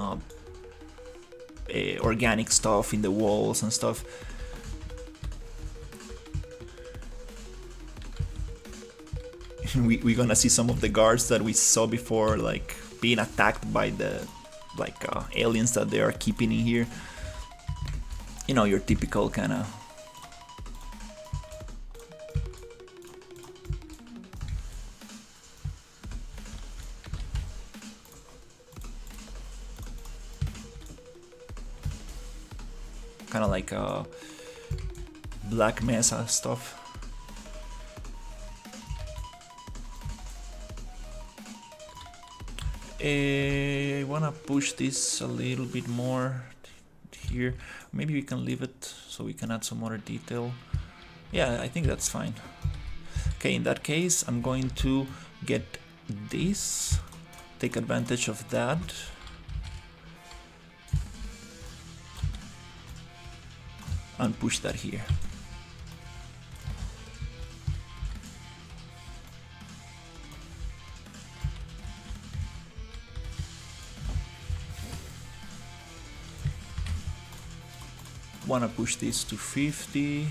organic stuff in the walls and stuff. We're gonna see some of the guards that we saw before, like being attacked by the like aliens that they are keeping in here. You know, your typical kind of like Black Mesa stuff. I wanna push this a little bit more here. Maybe we can leave it so we can add some more detail. Yeah, I think that's fine. Okay, in that case, I'm going to get this, take advantage of that. And push that here. Wanna push this to 50.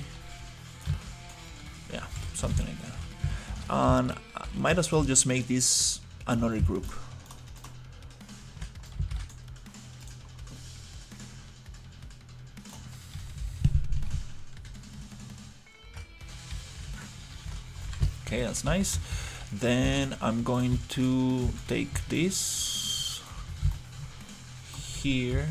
Yeah, something like that. And might as well just make this another group. Okay, that's nice. Then I'm going to take this here.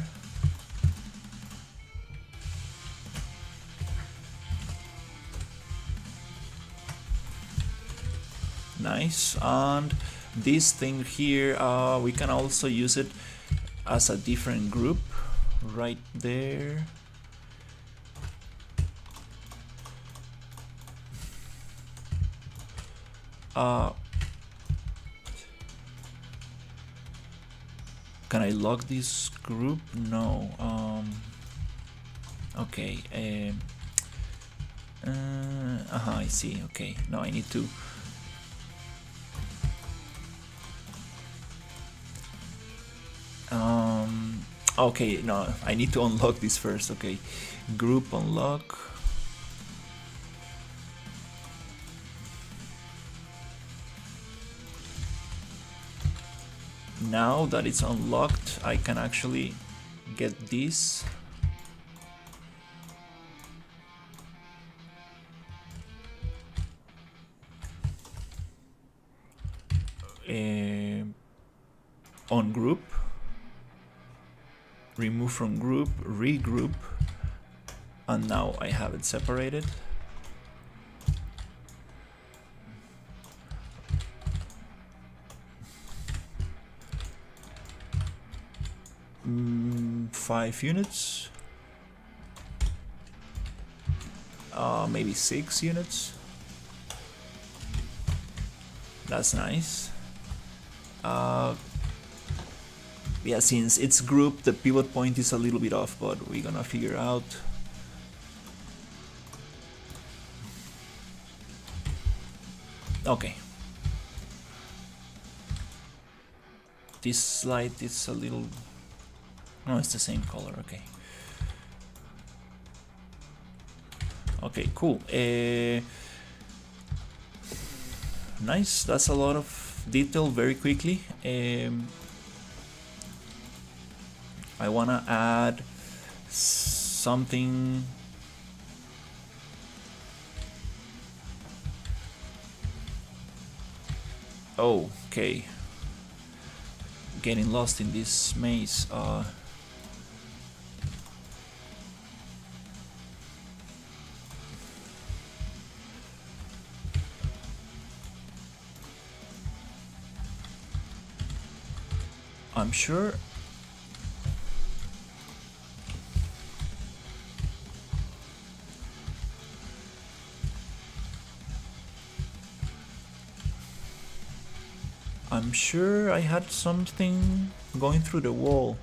Nice. And this thing here, we can also use it as a different group right there. Can I lock this group? No. Okay. I see. Okay. No, I need to. Okay. No, I need to unlock this first. Okay. Group unlock. Now that it's unlocked, I can actually get this. On group, remove from group, regroup, and now I have it separated. Five units, maybe 6 units. That's nice. Yeah, since it's grouped, the pivot point is a little bit off, but we're gonna figure out. Okay. This light is a little. No, it's the same color. Okay. Okay, cool. Nice. That's a lot of detail very quickly. I wanna add something. Oh, okay. Getting lost in this maze. I'm sure. I'm sure I had something going through the wall.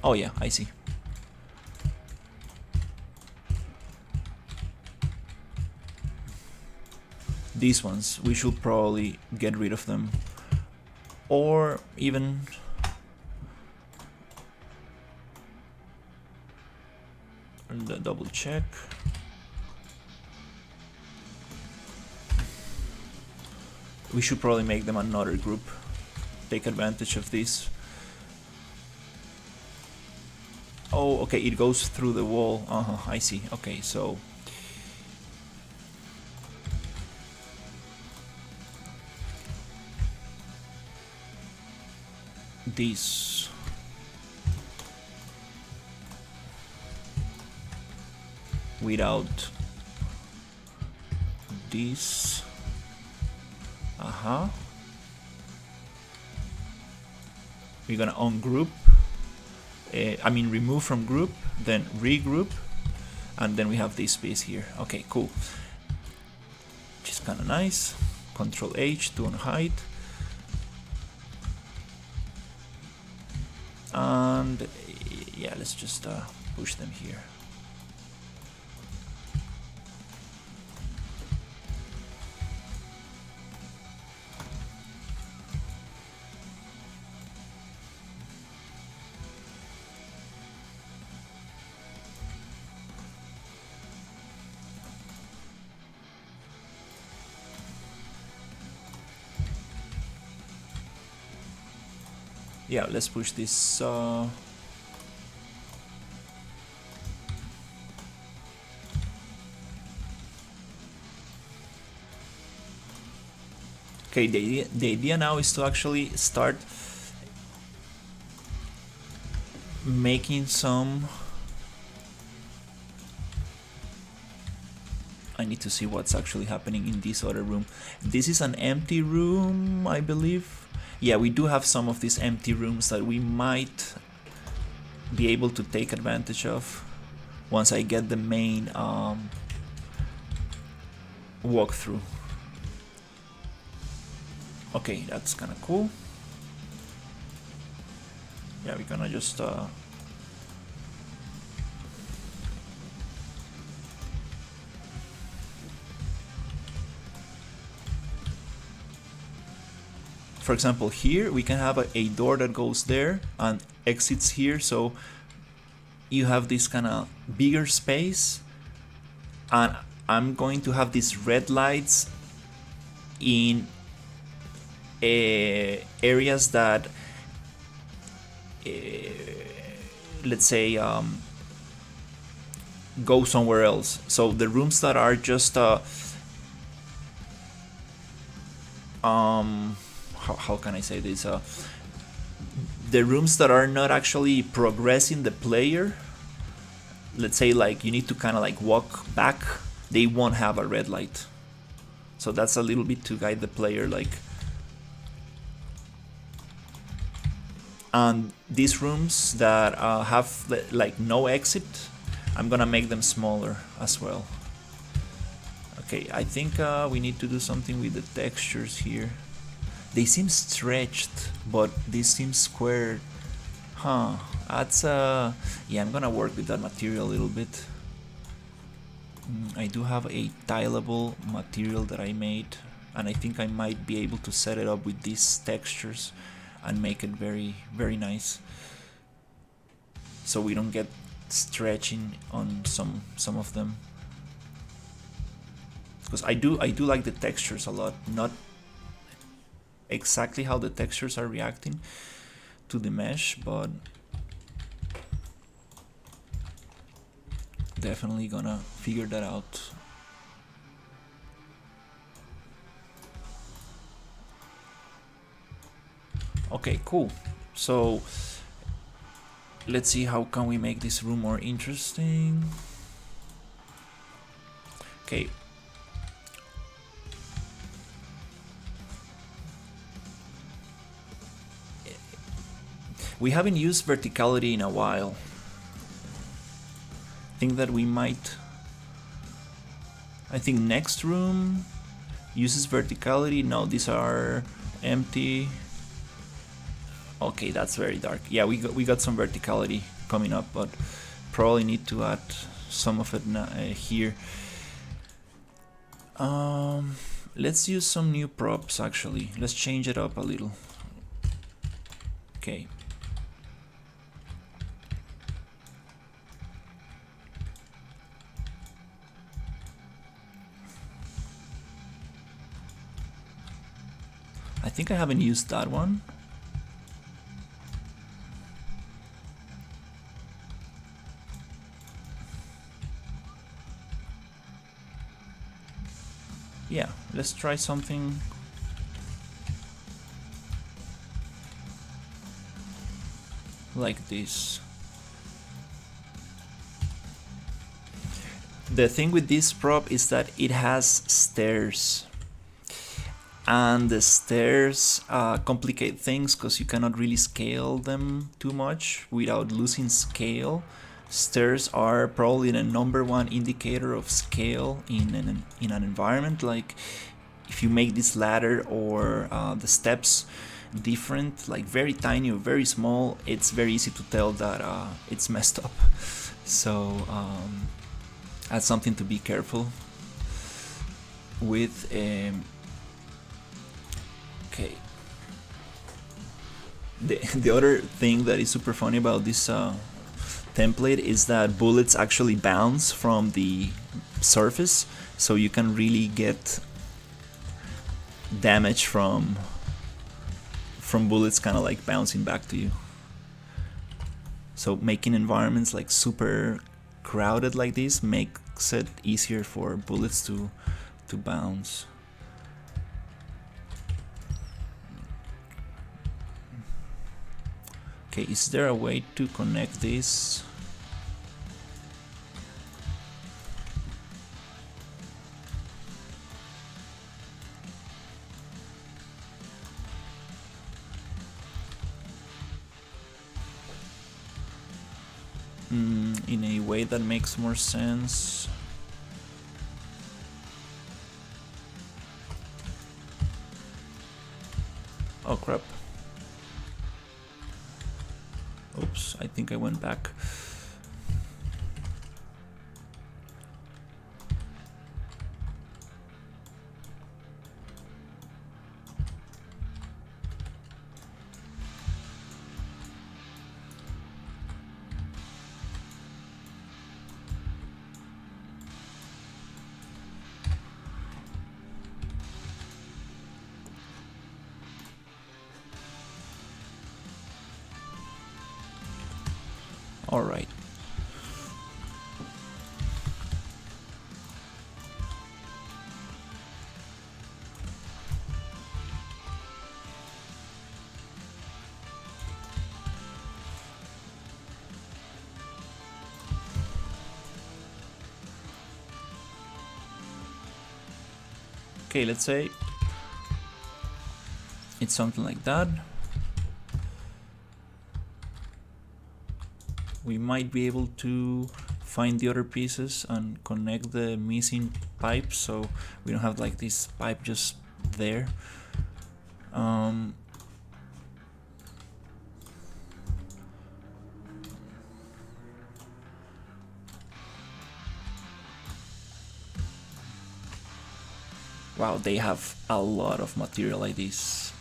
Oh yeah, I see. These ones, we should probably get rid of them. Or even... double check. We should probably make them another group. Take advantage of this. Oh, okay, it goes through the wall. I see. Okay, so... this... without... this... we're gonna ungroup, remove from group, then regroup, and then we have this piece here. Okay, cool. Which is kind of nice. Control H to unhide. And yeah, let's just push them here. Yeah, let's push this. Okay, the idea now is to actually start making some... I need to see what's actually happening in this other room. This is an empty room, I believe. Yeah, we do have some of these empty rooms that we might be able to take advantage of once I get the main walkthrough. Okay, that's kind of cool. Yeah, we're gonna just for example, here we can have a door that goes there and exits here, so you have this kind of bigger space, and I'm going to have these red lights in areas that let's say go somewhere else. So the rooms that are just how can I say this? The rooms that are not actually progressing the player, let's say like you need to kind of like walk back, they won't have a red light. So that's a little bit to guide the player, like. And these rooms that have like no exit, I'm gonna make them smaller as well. Okay, I think we need to do something with the textures here. They seem stretched, but this seems squared. Huh, that's yeah, I'm gonna work with that material a little bit. I do have a tileable material that I made, and I think I might be able to set it up with these textures and make it very, very nice, so we don't get stretching on some of them. Because I do like the textures a lot, not exactly how the textures are reacting to the mesh, but definitely gonna figure that out. Okay, cool. So let's see how can we make this room more interesting. Okay, We haven't used verticality in a while. I think that we might... I think next room uses verticality. No, these are empty. Okay, that's very dark. Yeah, we got some verticality coming up, but probably need to add some of it here. Let's use some new props actually. Let's change it up a little. Okay. I think I haven't used that one. Yeah, let's try something. Like this. The thing with this prop is that it has stairs. And the stairs complicate things because you cannot really scale them too much without losing scale. Stairs are probably the #1 indicator of scale in an environment. Like if you make this ladder or the steps different, like very tiny or very small, it's very easy to tell that it's messed up. So that's something to be careful with. Okay. The other thing that is super funny about this template is that bullets actually bounce from the surface, so you can really get damage from bullets kind of like bouncing back to you. So making environments like super crowded like this makes it easier for bullets to bounce. Okay, is there a way to connect this? In a way that makes more sense. Oh crap. Oops, I think I went back. All right. Okay, let's say it's something like that. We might be able to find the other pieces and connect the missing pipe, so we don't have like this pipe just there. Wow, they have a lot of material like this.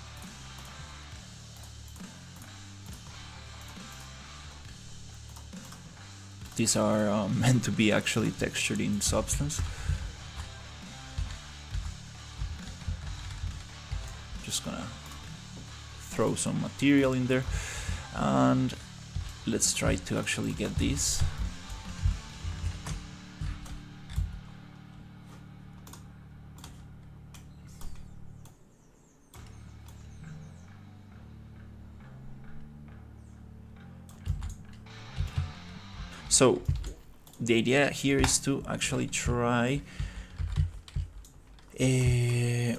These are meant to be actually textured in Substance. Just gonna throw some material in there, and let's try to actually get these. So the idea here is to actually try to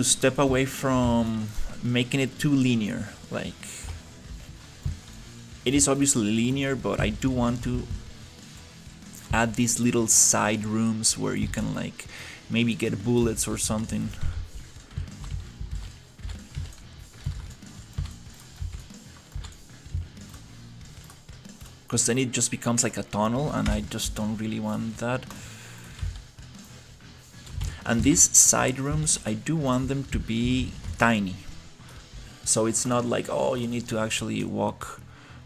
step away from making it too linear. Like, it is obviously linear, but I do want to add these little side rooms where you can like maybe get bullets or something. Because then it just becomes like a tunnel, and I just don't really want that. And these side rooms, I do want them to be tiny. So it's not like, oh, you need to actually walk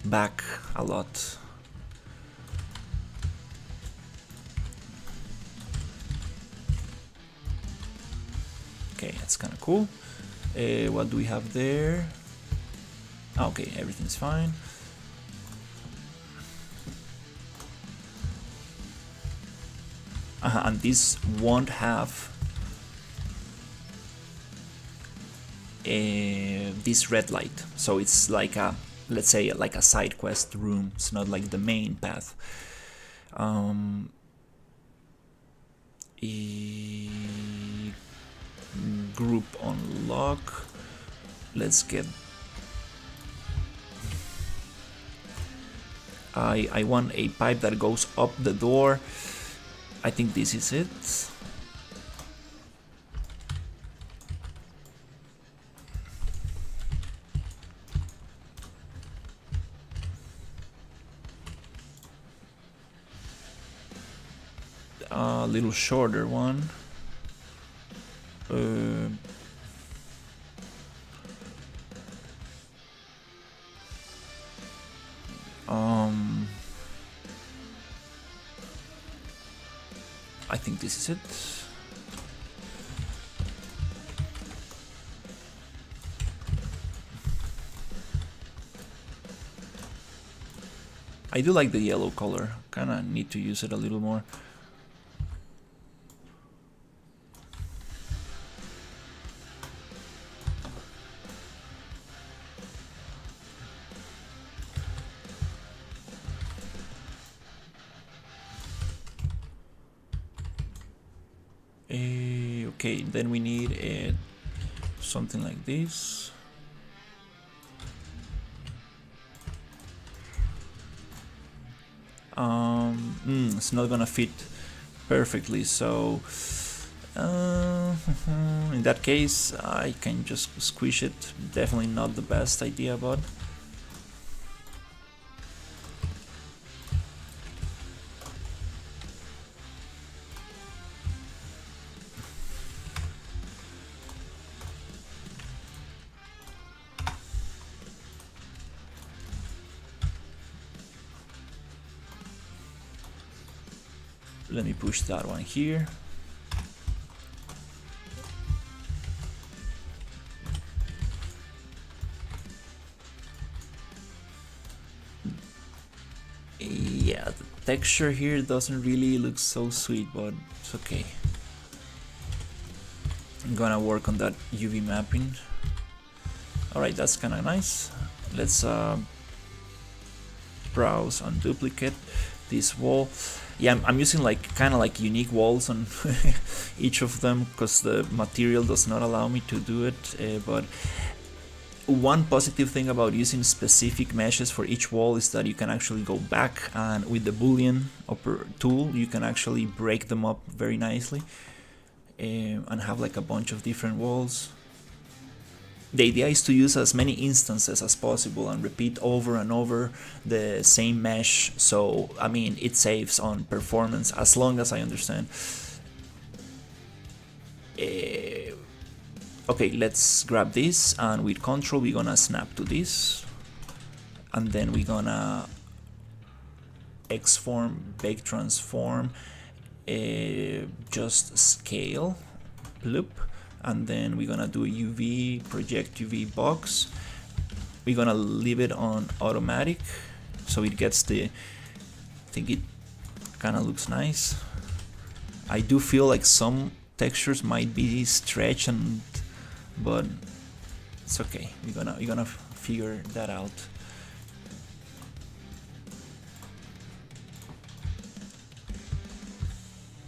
back a lot. Okay, that's kind of cool. What do we have there? Okay, everything's fine. And this won't have this red light, so it's like a, let's say, like a side quest room. It's not like the main path. Group unlock. Let's get. I want a pipe that goes up the door. I think this is it. A little shorter one. I think this is it. I do like the yellow color. Kinda need to use it a little more. Okay, then we need something like this. It's not gonna fit perfectly, so in that case I can just squish it. Definitely not the best idea, but let me push that one here. Yeah, the texture here doesn't really look so sweet, but it's okay. I'm gonna work on that UV mapping. Alright, that's kinda nice. Let's browse and duplicate this wall. Yeah, I'm using like kind of like unique walls on each of them because the material does not allow me to do it. But one positive thing about using specific meshes for each wall is that you can actually go back, and with the Boolean tool you can actually break them up very nicely and have like a bunch of different walls. The idea is to use as many instances as possible and repeat over and over the same mesh, so I mean it saves on performance, as long as I understand. Okay, let's grab this, and with Control we're gonna snap to this, and then we're gonna X-form, bake transform, just scale, loop. And then we're gonna do a UV, project UV box. We're gonna leave it on automatic, so it gets the, I think it kind of looks nice. I do feel like some textures might be stretched, but it's okay. We're gonna figure that out.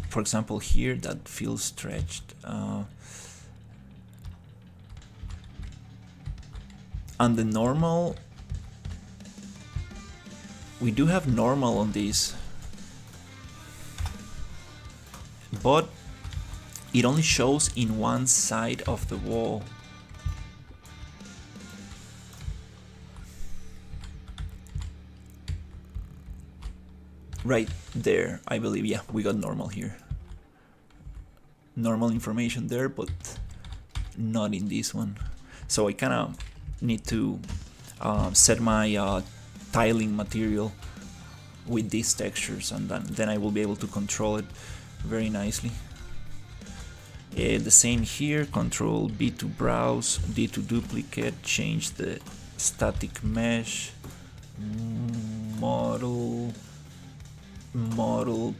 For example, here that feels stretched. And the normal, we do have normal on these, but it only shows in one side of the wall. Right there, I believe. Yeah, we got normal here. Normal information there, but not in this one. So I kind of need to set my tiling material with these textures, and then I will be able to control it very nicely. The same here, Control B to browse, D to duplicate, change the static mesh, model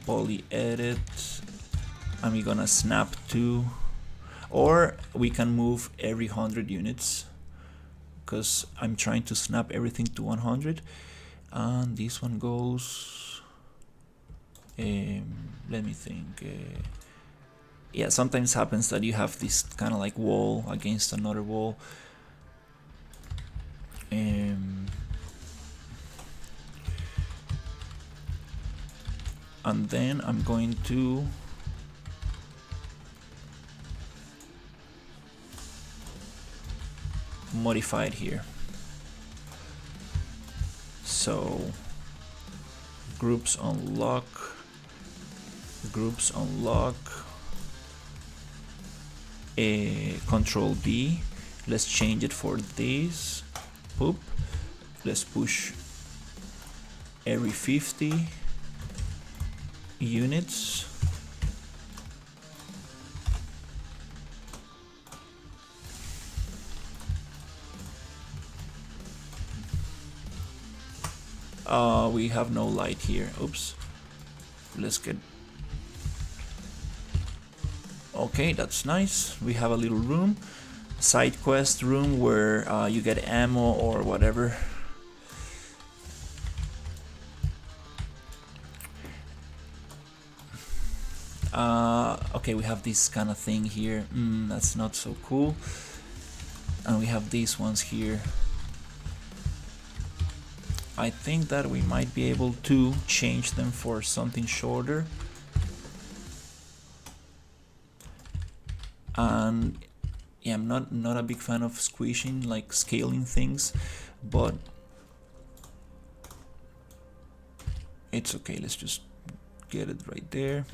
poly edit, and we're gonna snap to, or we can move every 100 units, because I'm trying to snap everything to 100, and this one goes, let me think, yeah, sometimes happens that you have this kind of like wall against another wall. And then I'm going to modify it here. So groups unlock, Control B, let's change it for this. Boop. Let's push every 50 units. We have no light here. Oops. Let's get. Okay, that's nice. We have a little room, side quest room where you get ammo or whatever. Okay, we have this kind of thing here. That's not so cool. And we have these ones here. I think that we might be able to change them for something shorter. And yeah, I'm not a big fan of squishing, like scaling things, but it's okay. Let's just get it right there.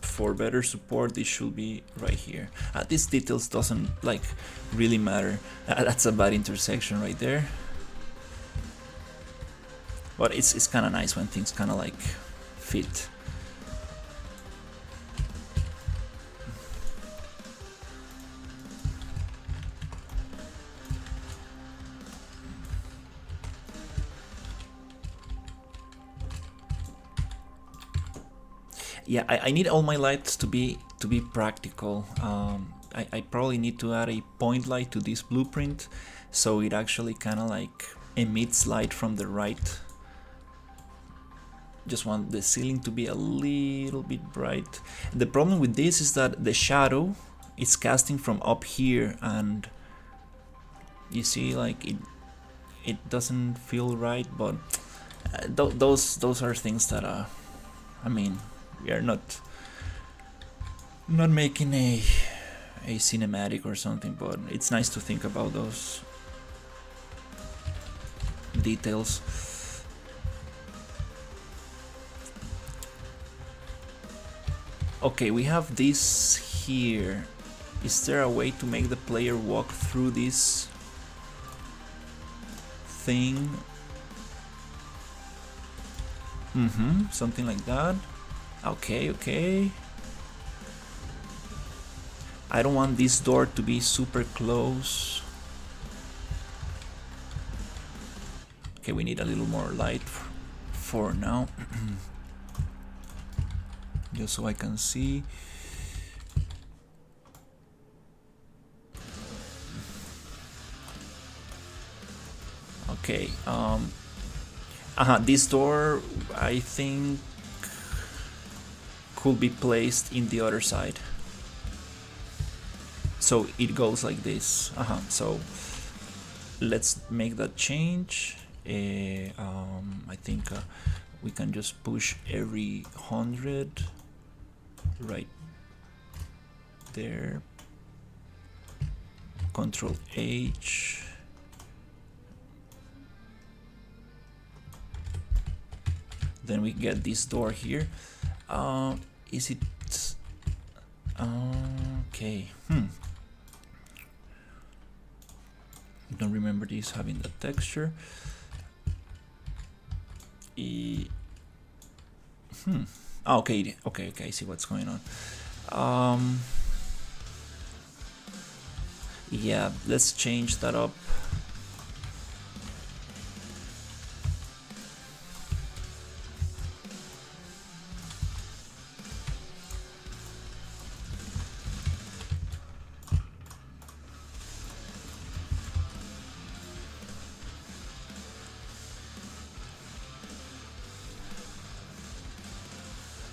For better support, this should be right here. These details doesn't like really matter. That's a bad intersection right there. But it's kind of nice when things kind of like fit. Yeah, I need all my lights to be practical. I probably need to add a point light to this blueprint, so it actually kind of like emits light from the right. Just want the ceiling to be a little bit bright. The problem with this is that the shadow is casting from up here, and you see, like it doesn't feel right. But those are things that I mean, we are not making a cinematic or something, but it's nice to think about those details. Okay, we have this here. Is there a way to make the player walk through this thing? Something like that. Okay. I don't want this door to be super close. Okay, we need a little more light for now. Just so I can see. Okay. This door, I think, could be placed in the other side. So it goes like this. So let's make that change. I think we can just push every 100 right there. Control H. Then we get this door here. Is it okay? Don't remember this having the texture. Okay, I see what's going on. Yeah, let's change that up.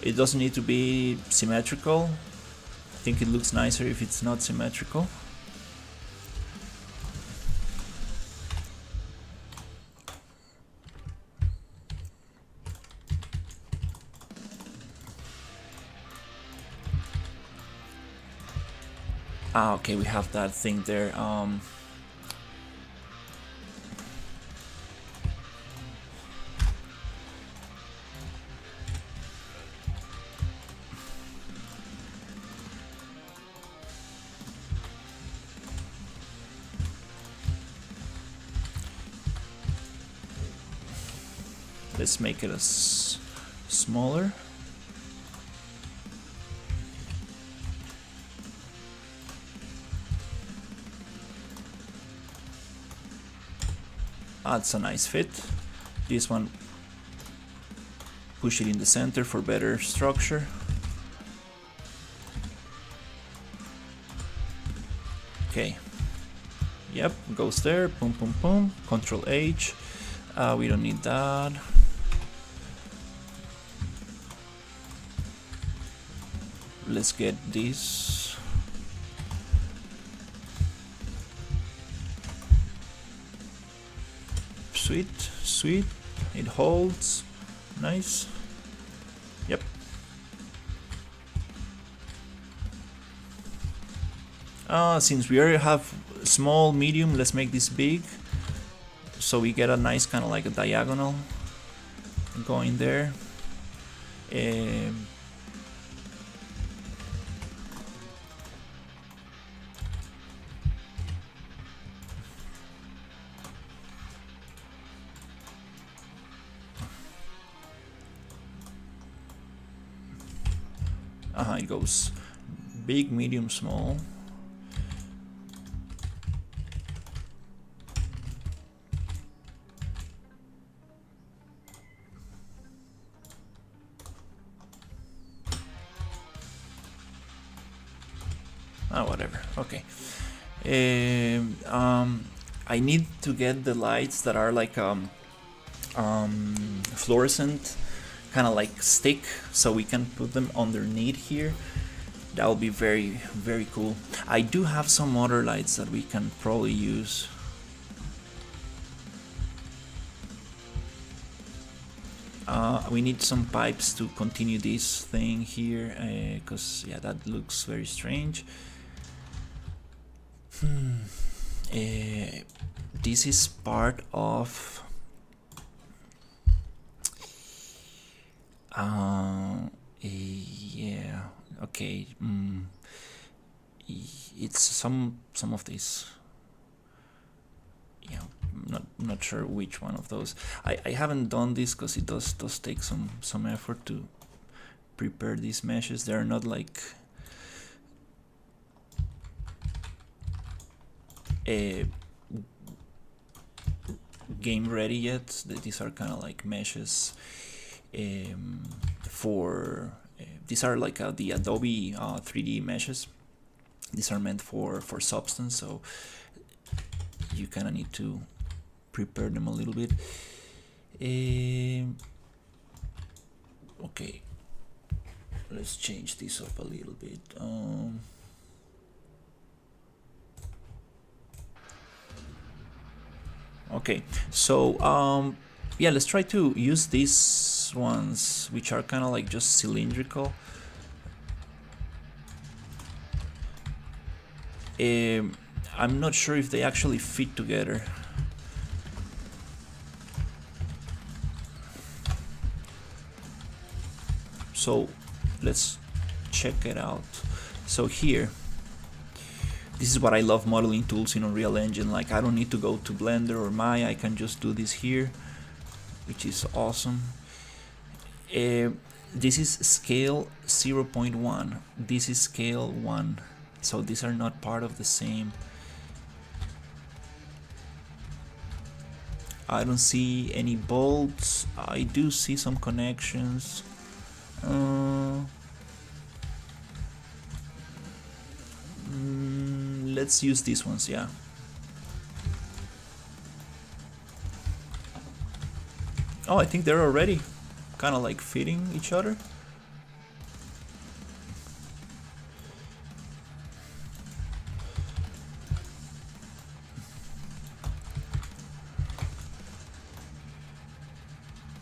It doesn't need to be symmetrical. I think it looks nicer if it's not symmetrical. Okay, we have that thing there. Let's make it smaller. That's a nice fit. This one, push it in the center for better structure. Okay. Yep, goes there. Boom, boom, boom. Control H. We don't need that. Let's get this. Sweet. It holds. Nice. Yep. Since we already have small, medium, let's make this big. So we get a nice kind of like a diagonal going there. It goes big, medium, small. Whatever. Okay. I need to get the lights that are like fluorescent, kind of like stick, so we can put them underneath here. That will be very, very cool. I do have some other lights that we can probably use. We need some pipes to continue this thing here, because yeah, that looks very strange. This is part of yeah, okay. It's some of these. Yeah, not sure which one of those. I haven't done this because it does take some effort to prepare these meshes. They're not like game ready yet. These are kind of like meshes for these are like the Adobe 3D meshes. These are meant for Substance, so you kind of need to prepare them a little bit. Okay, let's change this up a little bit. Okay, so yeah, let's try to use these ones, which are kind of like just cylindrical. I'm not sure if they actually fit together. So let's check it out. So here, this is what I love modeling tools in Unreal Engine. Like, I don't need to go to Blender or Maya, I can just do this here, which is awesome. This is scale 0.1, this is scale 1, so these are not part of the same. I don't see any bolts, I do see some connections. Let's use these ones, yeah. Oh, I think they're already kind of like fitting each other.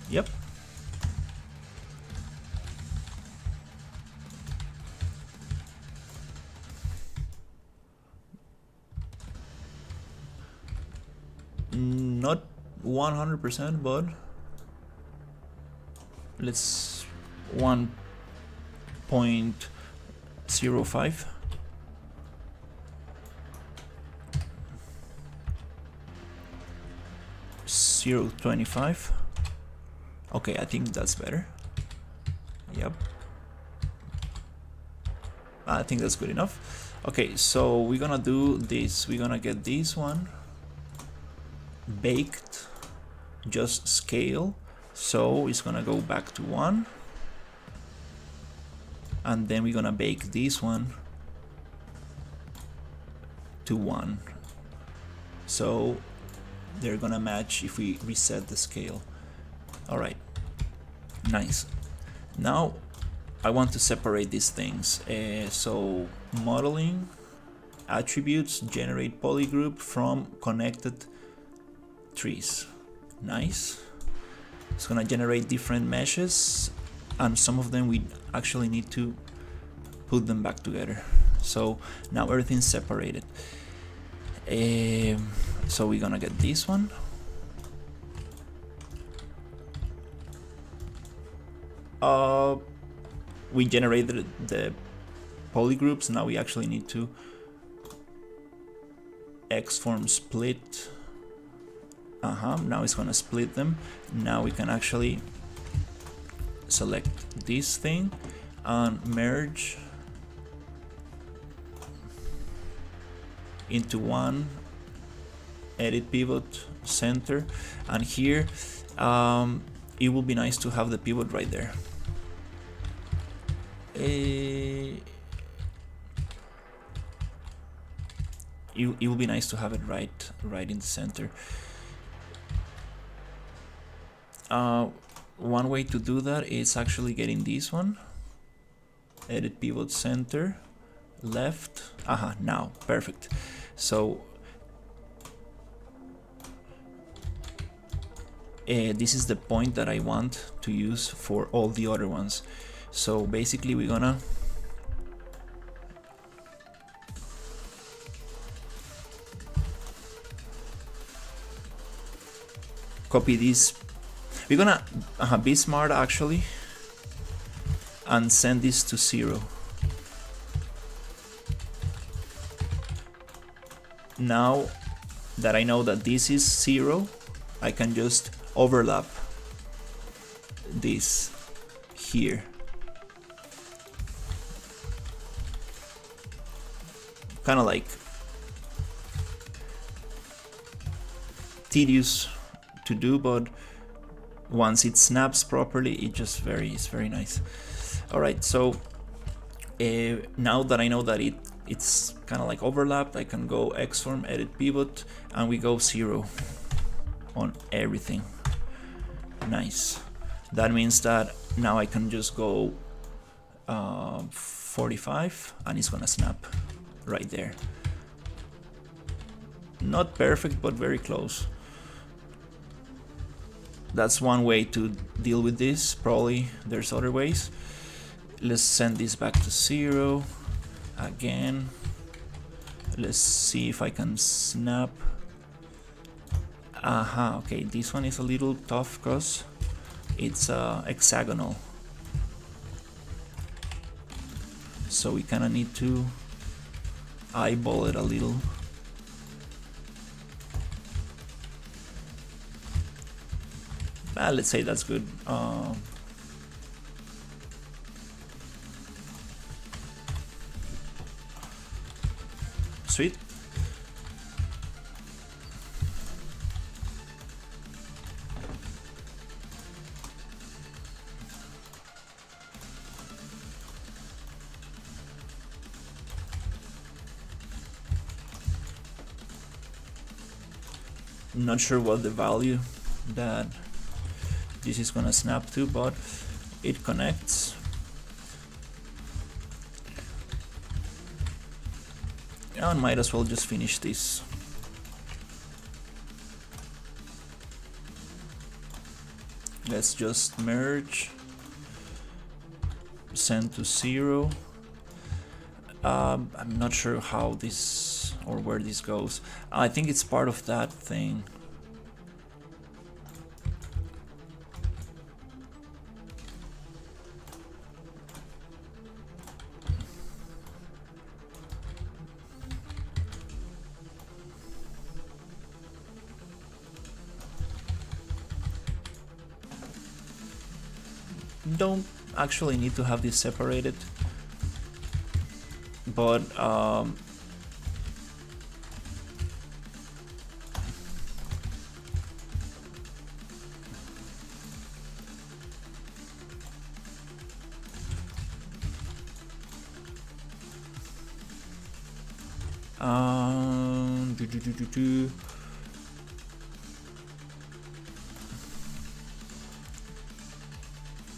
Yep. Not 100%, but let's 1.05. Zero 25. Okay, I think that's better. Yep. I think that's good enough. Okay, so we're gonna do this. We're gonna get this one baked, just scale. So it's gonna go back to 1. And then we're gonna bake this one to 1. So they're gonna match if we reset the scale. Alright, nice. Now I want to separate these things. So modeling, attributes, generate polygroup from connected trees. Nice. It's gonna generate different meshes, and some of them we actually need to put them back together. So now everything's separated. So we're gonna get this one. We generated the polygroups. Now we actually need to Xform split. Now it's gonna split them. Now we can actually select this thing and merge into one, edit pivot center, and here it will be nice to have the pivot right there. It will be nice to have it right in the center. One way to do that is actually getting this one, edit pivot center, left. Now perfect. So this is the point that I want to use for all the other ones. So basically we're gonna copy this. We're gonna be smart actually and send this to 0. Now that I know that this is 0, I can just overlap this here. Kind of like tedious to do, but once it snaps properly, it's very nice. All right, so now that I know that it's kind of like overlapped, I can go Xform, edit pivot, and we go 0. on everything. Nice. That means that now I can just go 45 and it's gonna snap right there. Not perfect, but very close. That's one way to deal with this. Probably there's other ways. Let's send this back to 0 again. Let's see if I can snap. Aha, okay, this one is a little tough because it's hexagonal. So we kind of need to eyeball it a little. Let's say that's good. Sweet. Not sure what the value that this is gonna snap to, but it connects. And might as well just finish this. Let's just merge, send to 0. I'm not sure how this or where this goes. I think it's part of that thing. Don't actually need to have this separated, but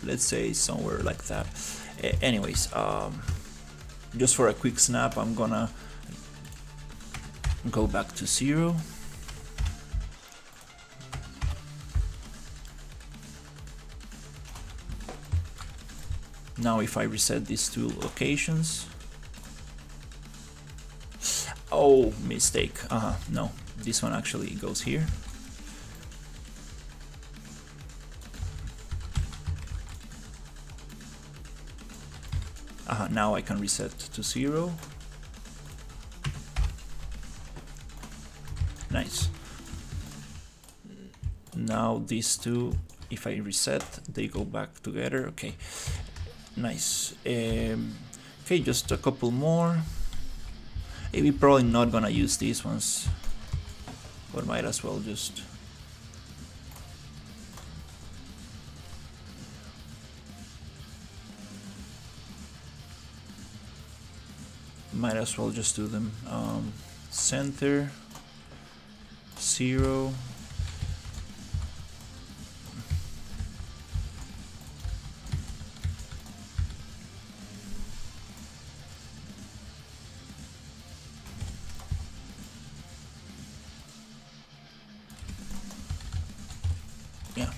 let's say somewhere like that. Anyways, just for a quick snap, I'm gonna go back to 0. Now if I reset these two locations, oh, mistake. No, this one actually goes here. Now I can reset to 0. Nice. Now these two, if I reset, they go back together. Okay, nice. Okay, just a couple more. We're probably not gonna use these ones, but might as well just. Might as well just do them. Center 0. Yeah.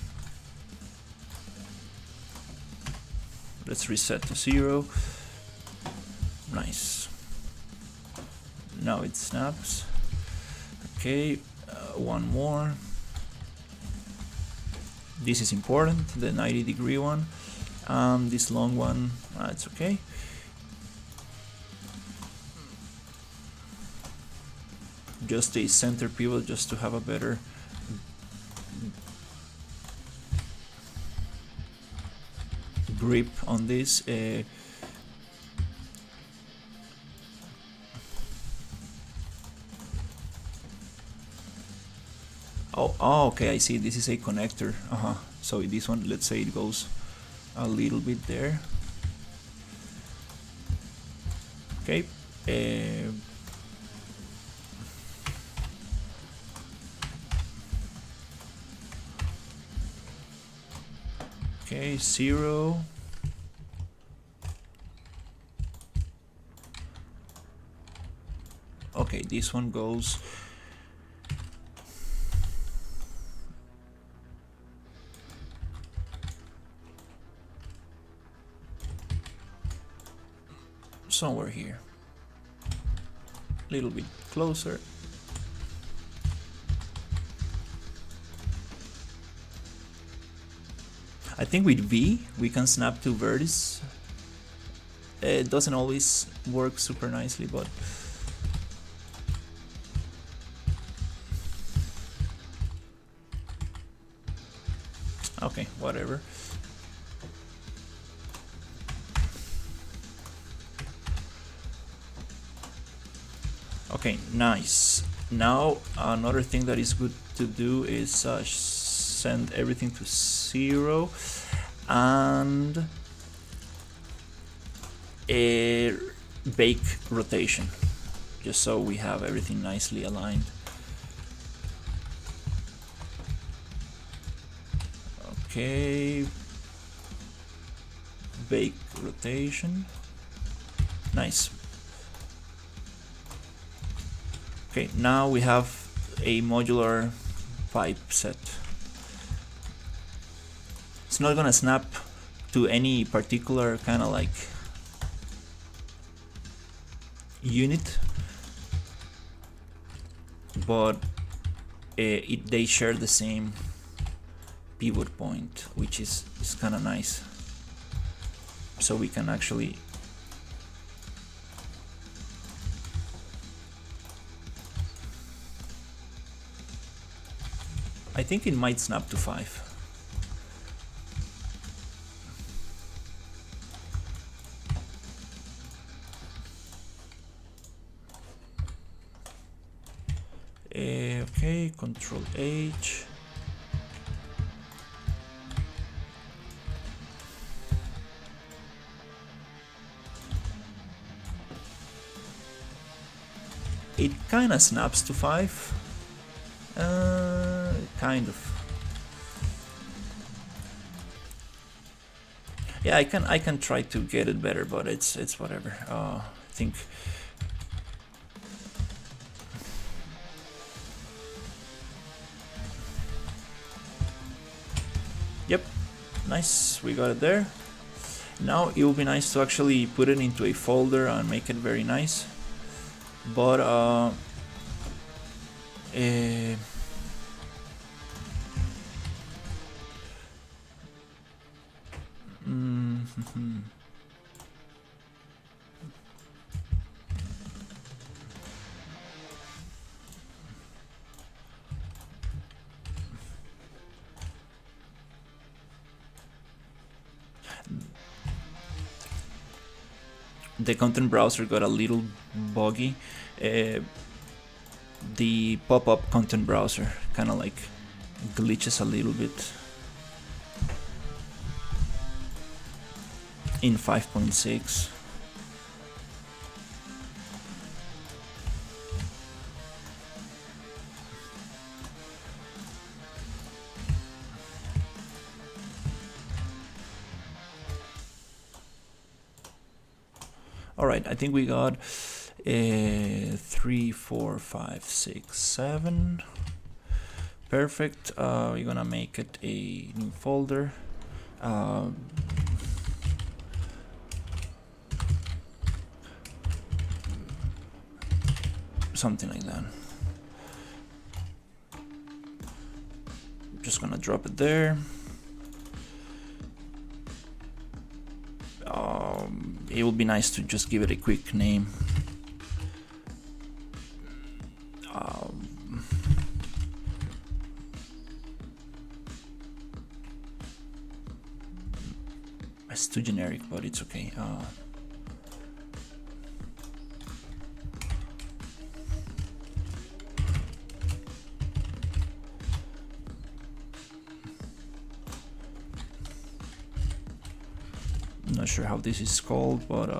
Let's reset to 0. Nice. Now it snaps. Okay, one more. This is important, the 90-degree one. This long one, it's okay. Just a center pivot just to have a better grip on this. Oh, okay, I see. This is a connector. So this one, let's say it goes a little bit there. Okay. Okay, 0. Okay, this one goes somewhere here, a little bit closer. I think with V we can snap to vertices. It doesn't always work super nicely, but okay, whatever. Okay, nice. Now another thing that is good to do is send everything to 0 and a bake rotation, just so we have everything nicely aligned. Okay, bake rotation, nice. Okay, now we have a modular pipe set. It's not gonna snap to any particular kind of like unit, but they share the same pivot point, which is kind of nice. So we can actually I think it might snap to 5. Okay, Control H. It kind of snaps to 5. Kind of. Yeah, I can try to get it better, but it's whatever. I think. Yep, nice. We got it there. Now it would be nice to actually put it into a folder and make it very nice. But the content browser got a little buggy. The pop-up content browser kind of like glitches a little bit in 5.6. Alright, I think we got 3, 4, 5, 6, 7. Perfect. We're gonna make it a new folder. Something like that. Just gonna drop it there. It would be nice to just give it a quick name. It's too generic, but it's okay. Not sure how this is called, but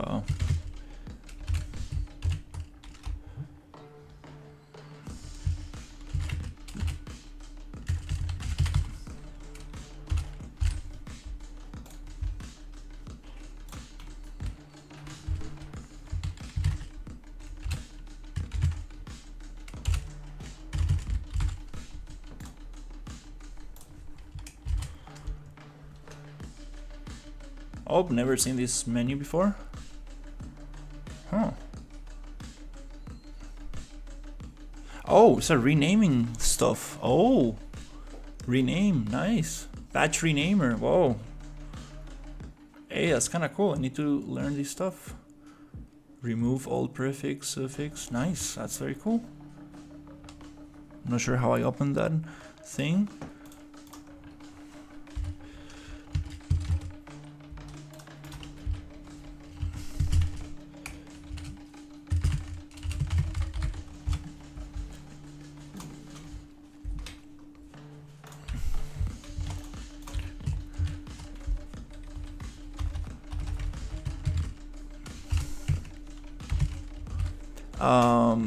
Oh, never seen this menu before. Huh. Oh, it's a renaming stuff. Oh, rename, nice. Batch renamer, whoa. Hey, that's kind of cool. I need to learn this stuff. Remove all prefix, suffix. Nice, that's very cool. I'm not sure how I opened that thing.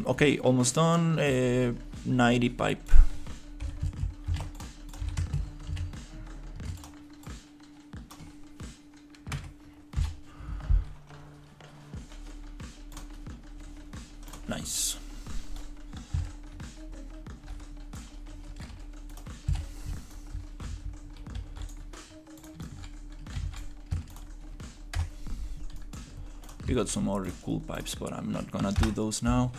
Okay, almost done. 90 pipe. Nice. We got some other cool pipes, but I'm not gonna do those now.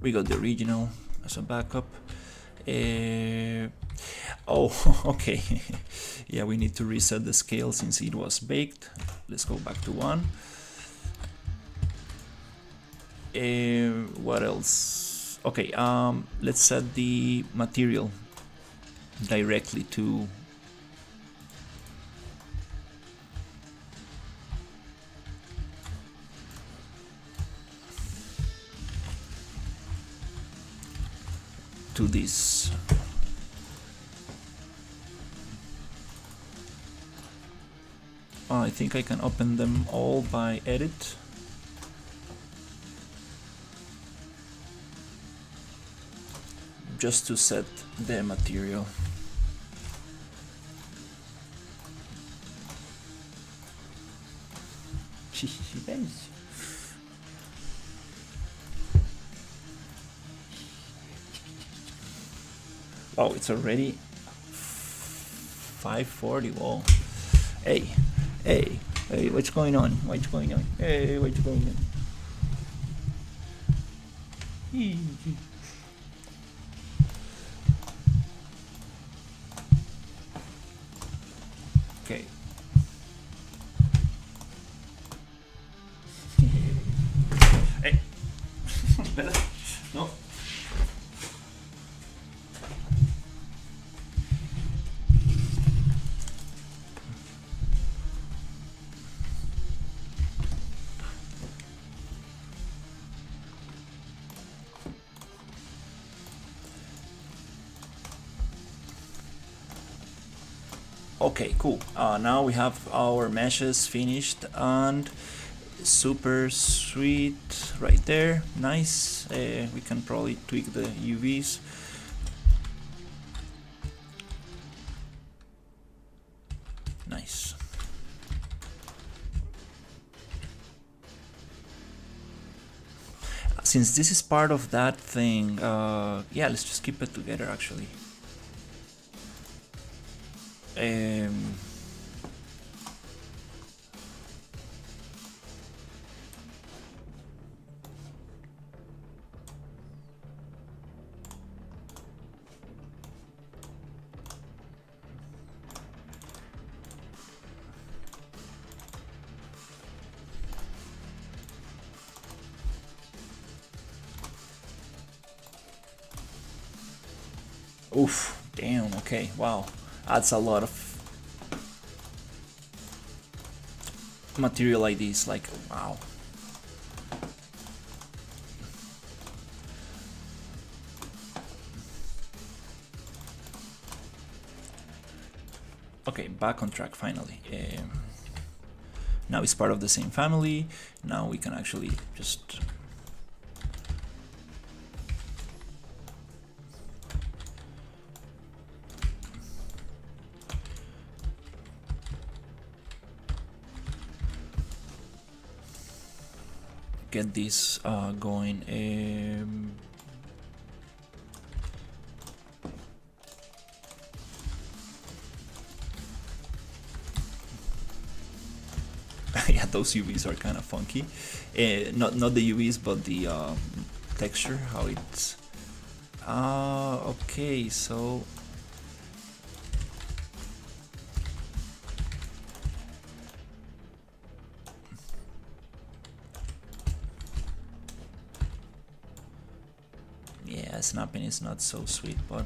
We got the original as a backup. Oh, okay. Yeah, we need to reset the scale since it was baked. Let's go back to 1. What else? Okay, let's set the material directly to this. I think I can open them all by edit. Just to set the material. Oh, it's already 5:40. Whoa. Hey, what's going on? What's going on? Hey, what's going on? Okay. Hey. No. Okay, cool. Now we have our meshes finished and super sweet right there. Nice. We can probably tweak the UVs. Nice. Since this is part of that thing, yeah, let's just keep it together actually. Oof, damn, okay, wow. That's a lot of material like this, like, wow. Okay, back on track finally. Now it's part of the same family. Now we can actually just get this going. Yeah, those UVs are kind of funky. Not the UVs, but the texture, how it's. Okay, so. Yeah, snapping is not so sweet, but.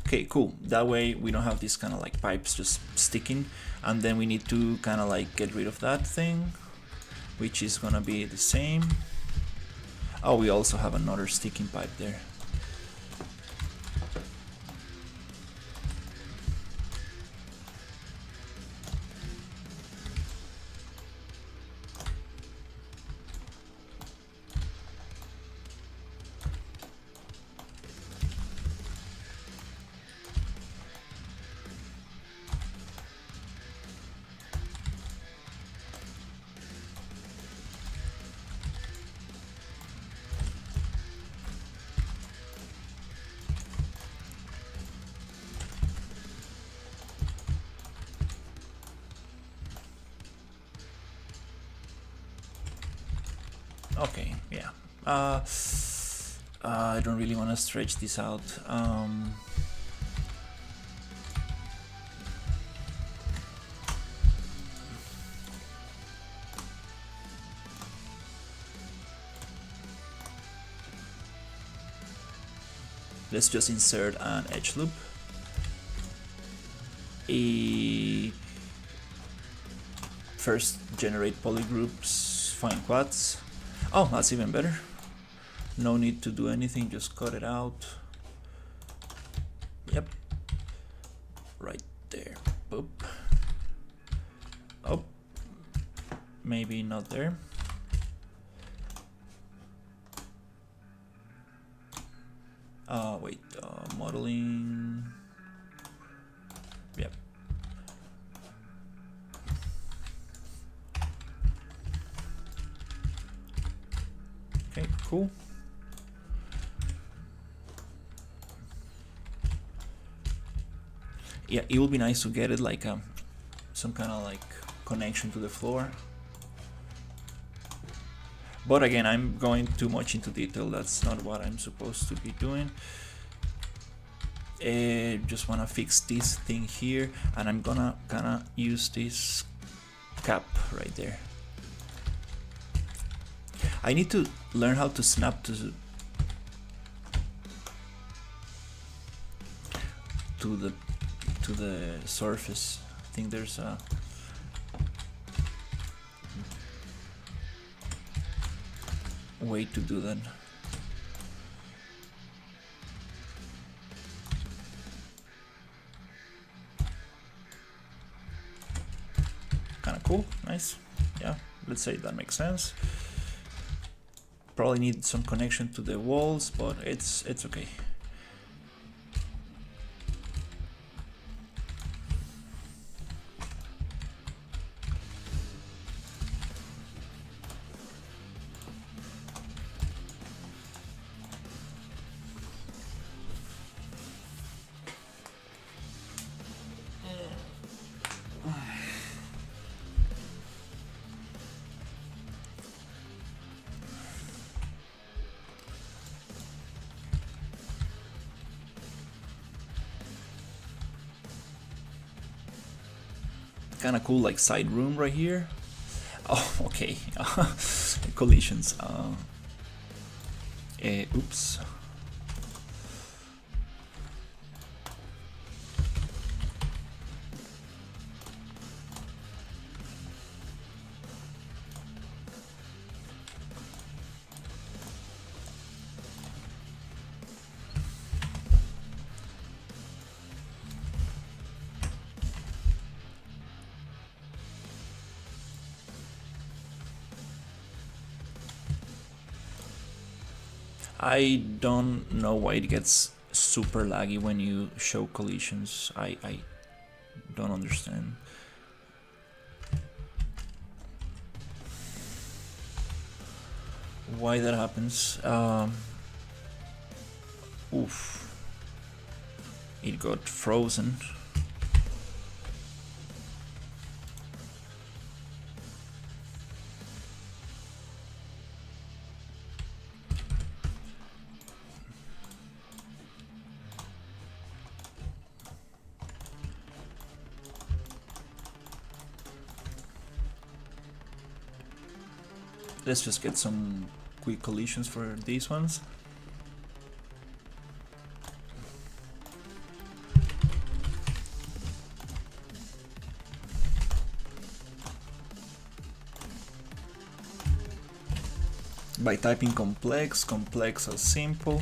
Okay, cool. That way we don't have these kind of like pipes just sticking, and then we need to kind of like get rid of that thing, which is gonna be the same. Oh, we also have another sticking pipe there. Okay, yeah. I don't really want to stretch this out. Let's just insert an edge loop. First generate polygroups, find quads. Oh, that's even better. No need to do anything, just cut it out. Yep. Right there. Boop. Oh. Maybe not there. Wait, modeling. Yep. Okay, cool. Yeah, it would be nice to get it like some kind of like connection to the floor. But again, I'm going too much into detail. That's not what I'm supposed to be doing. Just want to fix this thing here, and I'm gonna kind of use this cap right there. I need to learn how to snap to the surface. I think there's a way to do that. Kind of cool, nice. Yeah, let's say that makes sense. Probably need some connection to the walls, but it's okay. Kind of cool, like side room right here. Oh, okay. Collisions. Oops. I don't know why it gets super laggy when you show collisions. I don't understand. Why that happens. Oof. It got frozen. Let's just get some quick collisions for these ones. By typing complex, complex or simple.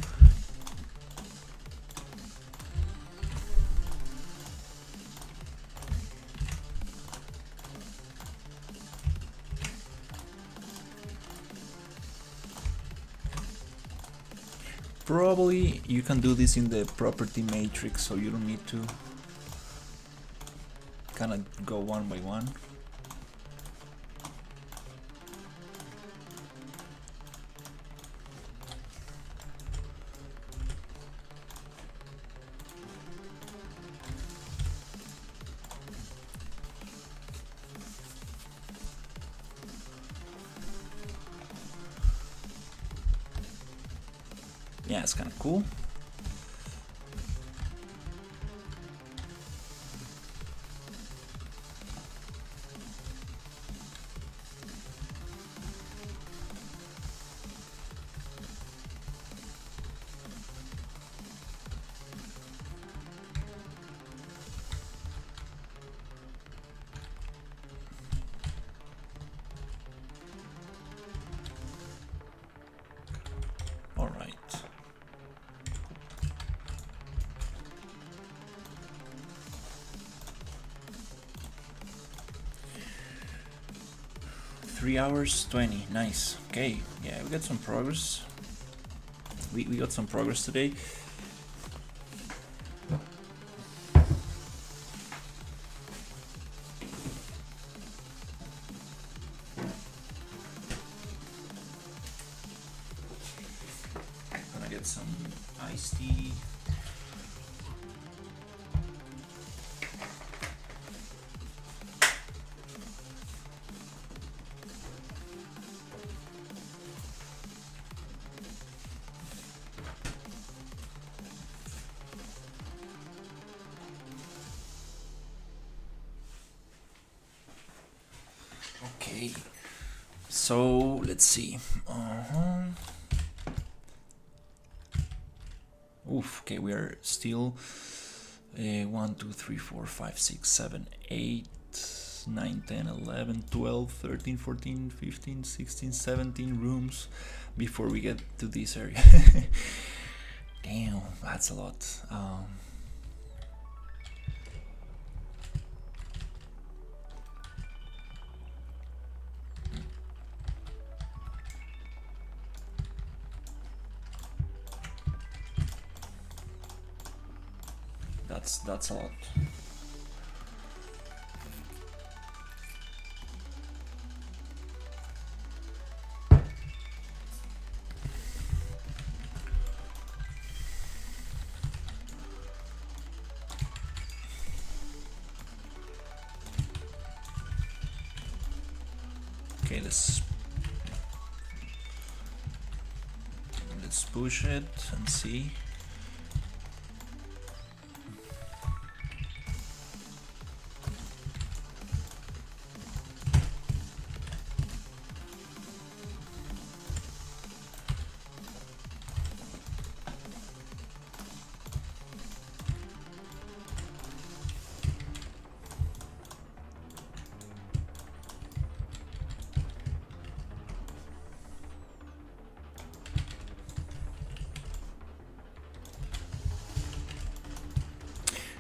Probably you can do this in the property matrix, so you don't need to kind of go one by one. Yeah, it's kind of cool. All right. Three hours 20. Nice. Okay, yeah, we got some progress. We got some progress today. Gonna get some iced tea. Okay, so let's see. Oof. Okay, we are still 1, 2, 3, 4, 5, 6, 7, 8, 9, 10, 11, 12, 13, 14, 15, 16, 17 rooms before we get to this area. Damn, that's a lot. That's a lot. Okay, let's push it and see.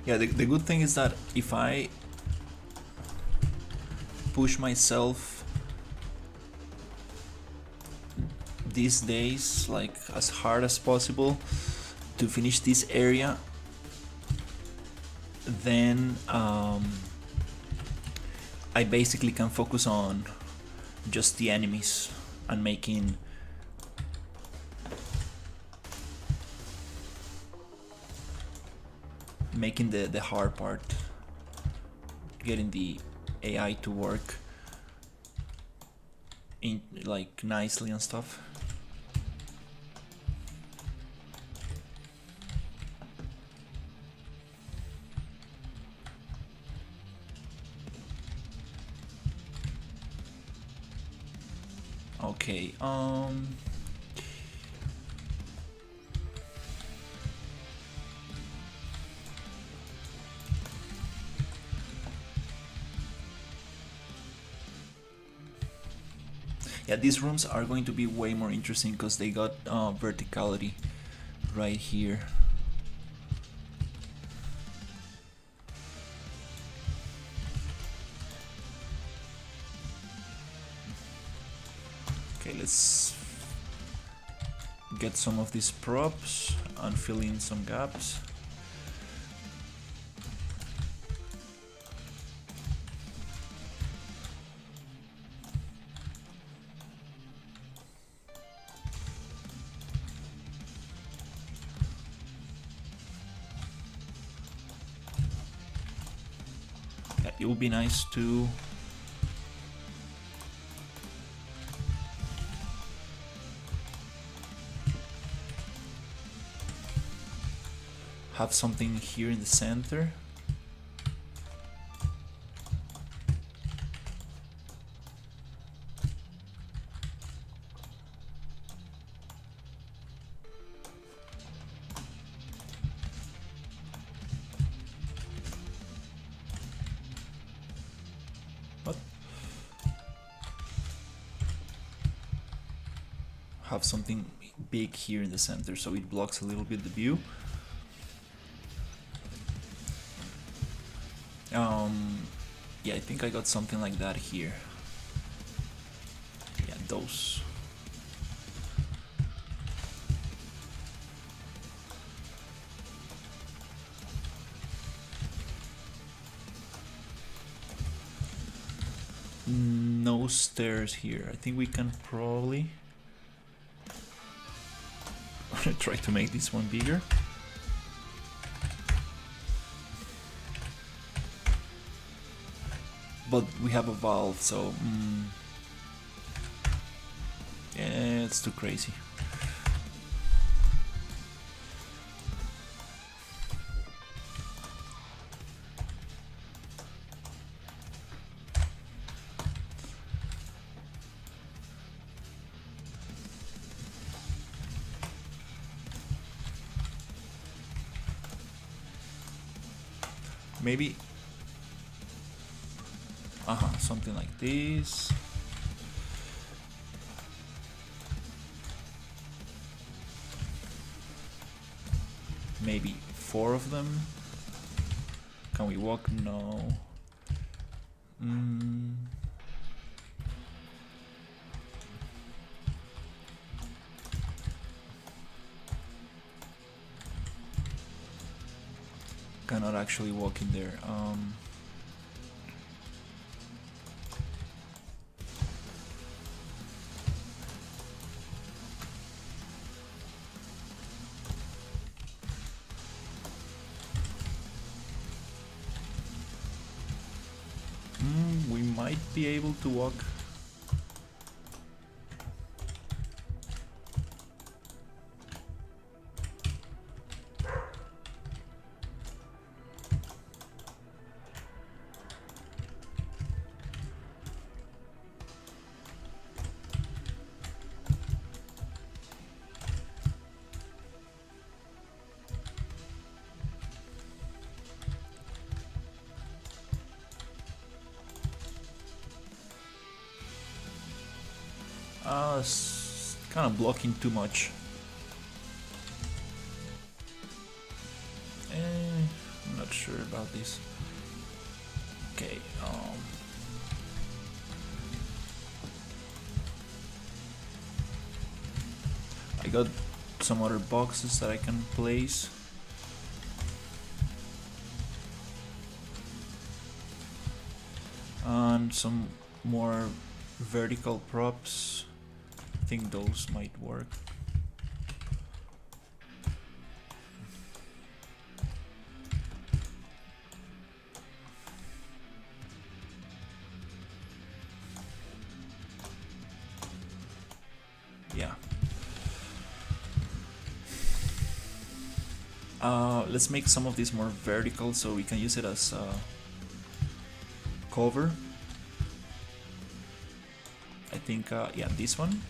Yeah, the good thing is that if I push myself these days like as hard as possible to finish this area. Then I basically can focus on just the enemies and making the hard part, getting the AI to work in like nicely and stuff. Okay, yeah, these rooms are going to be way more interesting because they got verticality right here. Okay, let's get some of these props and fill in some gaps. Yeah, it would be nice to have something here in the center. What? Have something big here in the center so it blocks a little bit the view. Yeah, I think I got something like that here. Yeah, those. No stairs here. I think we can probably try to make this one bigger. But we have a valve, so yeah, it's too crazy. Maybe something like this. Maybe 4 of them. Can we walk? No. Cannot actually walk in there. We might be able to walk. It's kind of blocking too much. I'm not sure about this. Okay, got some other boxes that I can place. And some more vertical props. I think those might work. Yeah. Let's make some of these more vertical so we can use it as cover. I think, yeah, this one.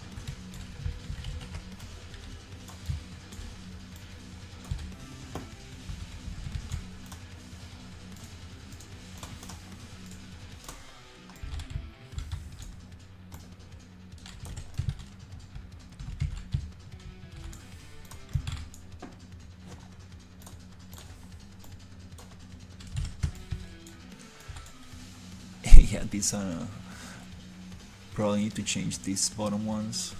Yeah, these probably need to change these bottom ones.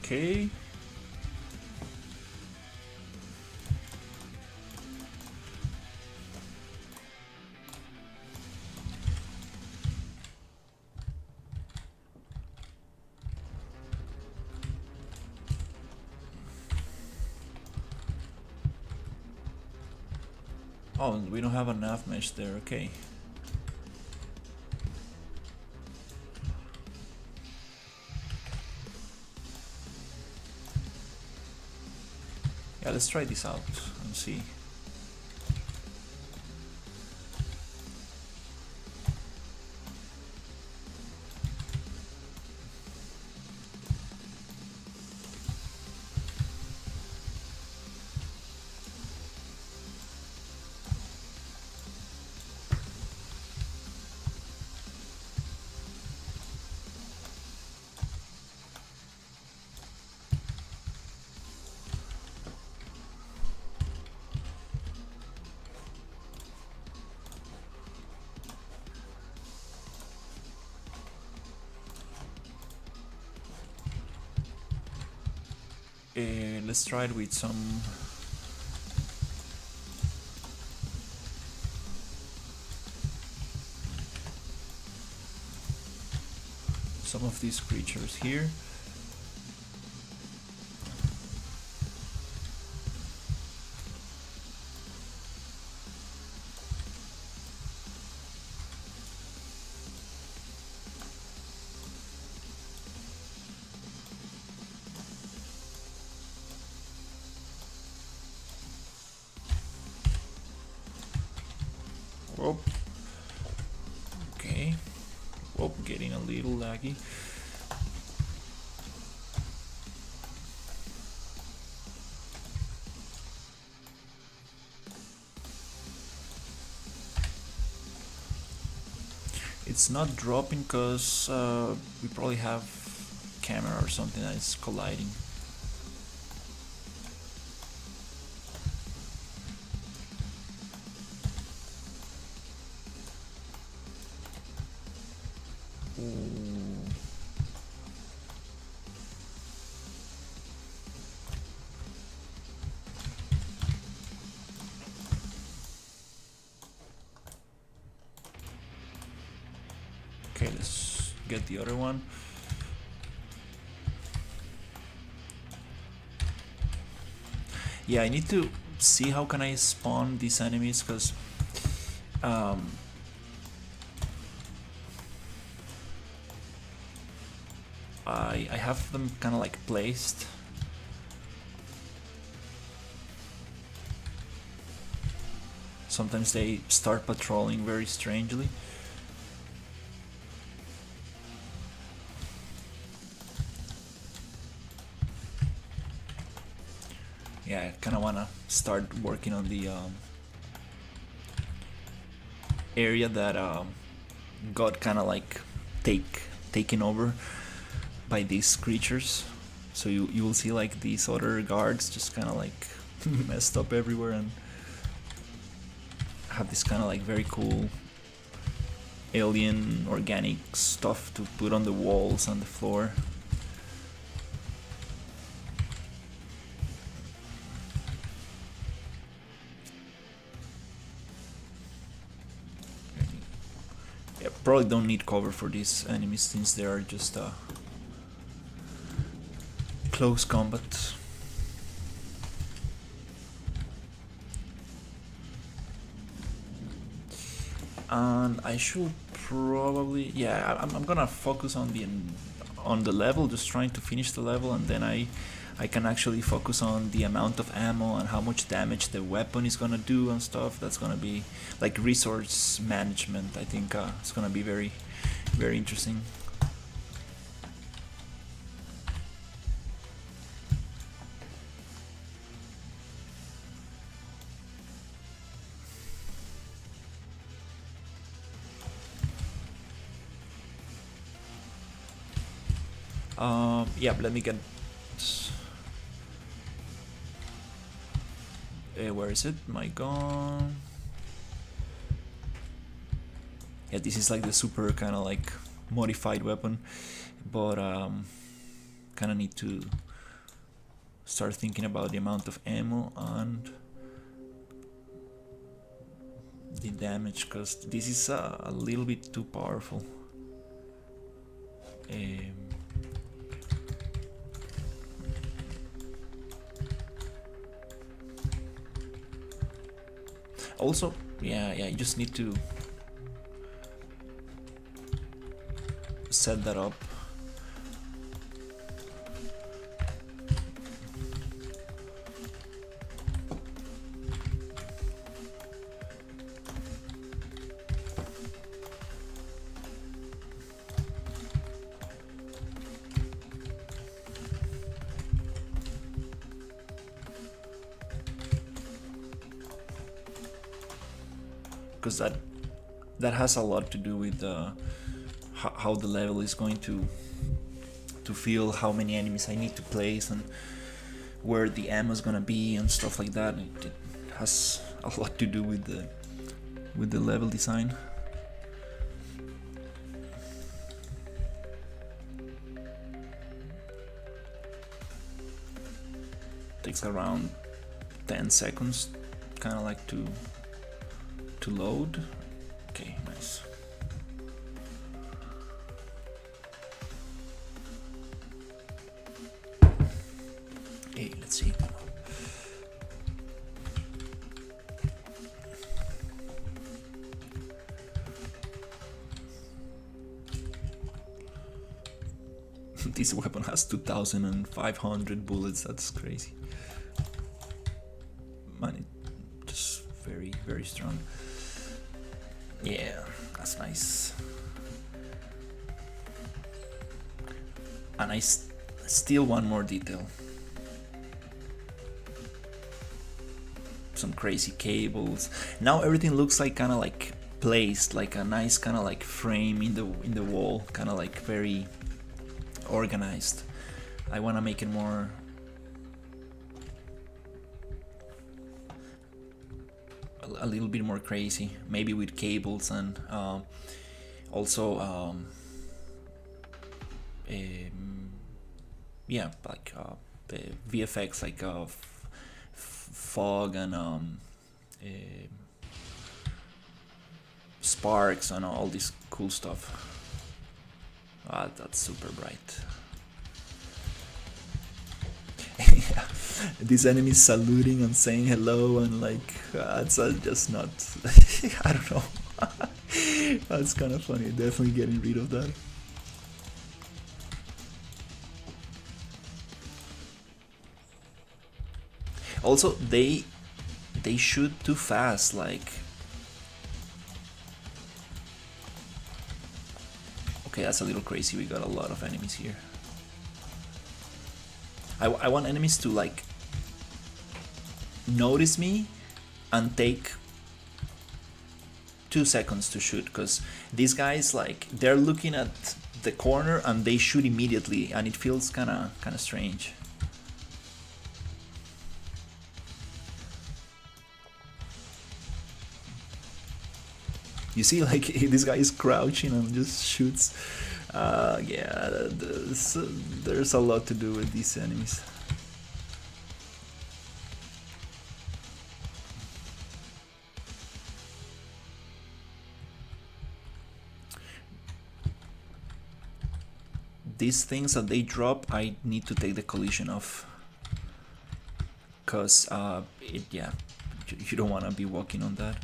Okay. Oh, we don't have a nav mesh there, okay. Yeah, let's try this out and see. Let's try it with some of these creatures here. Whoop. Okay. Whoop, getting a little laggy. It's not dropping because we probably have camera or something that is colliding. Okay, let's get the other one. Yeah, I need to see how can I spawn these enemies, because I have them kind of like placed. Sometimes they start patrolling very strangely. yeah, I kind of want to start working on the area that got kind of like taken over by these creatures. So you will see like these other guards just kind of like messed up everywhere and have this kind of like very cool alien organic stuff to put on the walls and the floor. Yeah, probably don't need cover for these enemies since they are just close combat. And I should probably, yeah, I'm gonna focus on the level, just trying to finish the level, and then I can actually focus on the amount of ammo and how much damage the weapon is gonna do and stuff. That's gonna be like resource management. I think it's gonna be very, very interesting. Yeah, let me get. Where is it? My gun. Yeah, this is like the super kind of like modified weapon, but kind of need to start thinking about the amount of ammo and the damage, because this is a little bit too powerful. Also, yeah, you just need to set that up. Because that has a lot to do with how the level is going to feel, how many enemies I need to place, and where the ammo is gonna be and stuff like that. It has a lot to do with the level design. Takes around 10 seconds, kind of like to load. Okay, nice. Okay, let's see. This weapon has 2,500 bullets. That's crazy. Man, it's just very, very strong. Yeah, that's nice. And I still want more detail. Some crazy cables. Now everything looks like kind of like placed, like a nice kind of like frame in the wall, kind of like very organized. I want to make it more a little bit more crazy, maybe with cables and also yeah, like VFX, like fog and sparks and all this cool stuff. That's super bright. Yeah, these enemies saluting and saying hello and like it's just not. I don't know. That's kind of funny. Definitely getting rid of that. Also, they shoot too fast. Like, okay, that's a little crazy. We got a lot of enemies here. I want enemies to like notice me and take 2 seconds to shoot, because these guys, like, they're looking at the corner and they shoot immediately, and it feels kind of strange. You see, like, this guy is crouching and just shoots. Yeah, there's a lot to do with these enemies. These things that they drop, I need to take the collision off, because yeah, you don't want to be walking on that.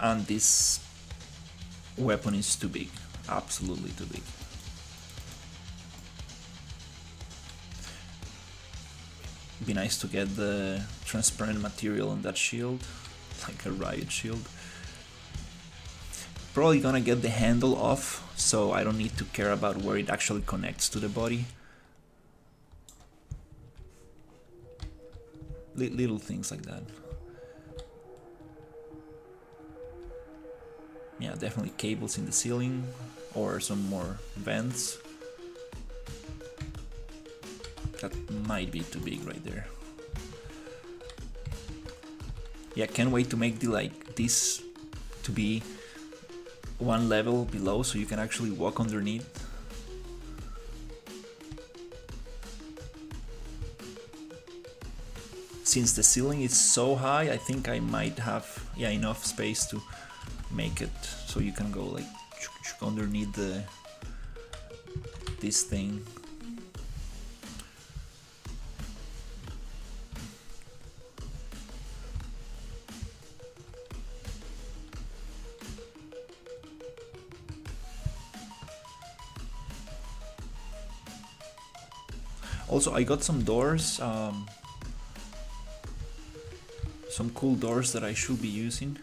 And this weapon is too big, absolutely too big. Be nice to get the transparent material on that shield, like a riot shield. Probably gonna get the handle off, so I don't need to care about where it actually connects to the body. Little things like that. Yeah, definitely cables in the ceiling, or some more vents. That might be too big right there. Yeah, can't wait to make this to be one level below, so you can actually walk underneath. Since the ceiling is so high, I think I might have enough space to make it so you can go like underneath this thing. Also, I got some doors, some cool doors that I should be using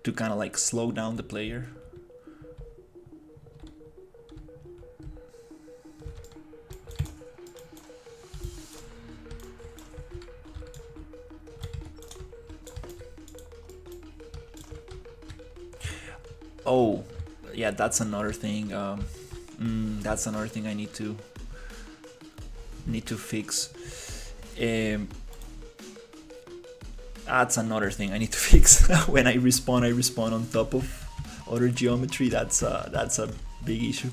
to kind of like slow down the player. Oh, yeah, that's another thing. That's another thing I need to fix. That's another thing I need to fix. When I respawn on top of other geometry. That's a big issue.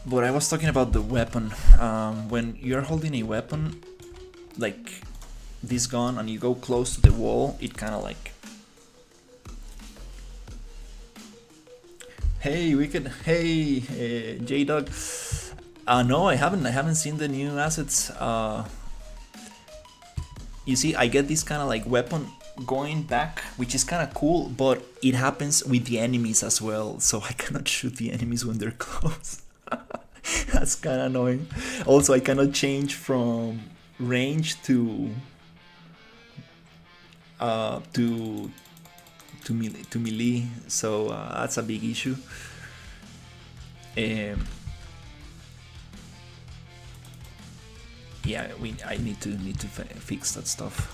But I was talking about the weapon. When you're holding a weapon like this gun and you go close to the wall, it kind of like, hey, J-Dog. No, I haven't seen the new assets. You see, I get this kind of like weapon going back, which is kind of cool, but it happens with the enemies as well, so I cannot shoot the enemies when they're close. That's kind of annoying. Also, I cannot change from range to melee, so that's a big issue. Yeah, I need to fix that stuff.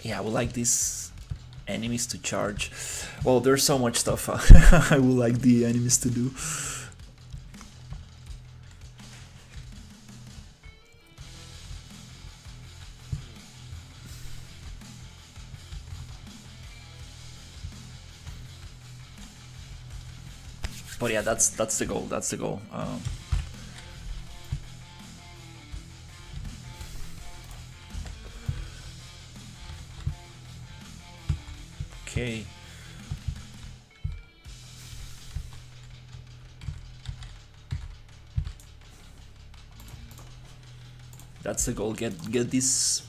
Yeah, I would like these enemies to charge. Well, there's so much stuff I would like the enemies to do. But yeah, that's the goal. That's the goal. Okay. That's the goal. Get this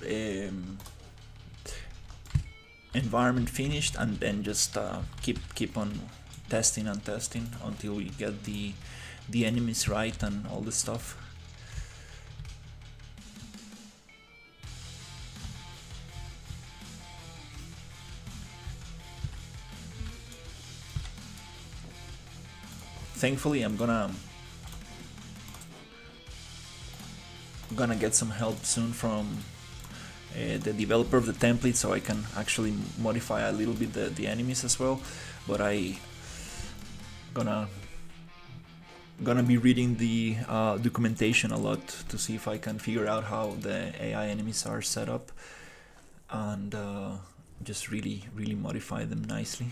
environment finished, and then just keep on testing and testing until we get the the enemies right and all this stuff. Thankfully, I'm gonna get some help soon from the developer of the template, so I can actually modify a little bit the enemies as well. But I gonna be reading the documentation a lot to see if I can figure out how the AI enemies are set up, and just really modify them nicely.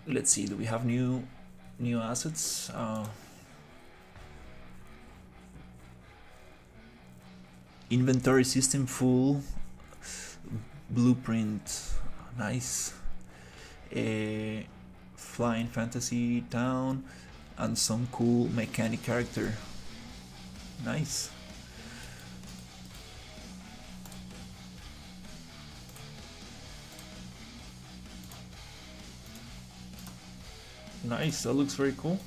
Let's see, do we have new assets? Inventory system full, blueprint, nice. Flying fantasy town, and some cool mechanic character, nice. Nice, that looks very cool.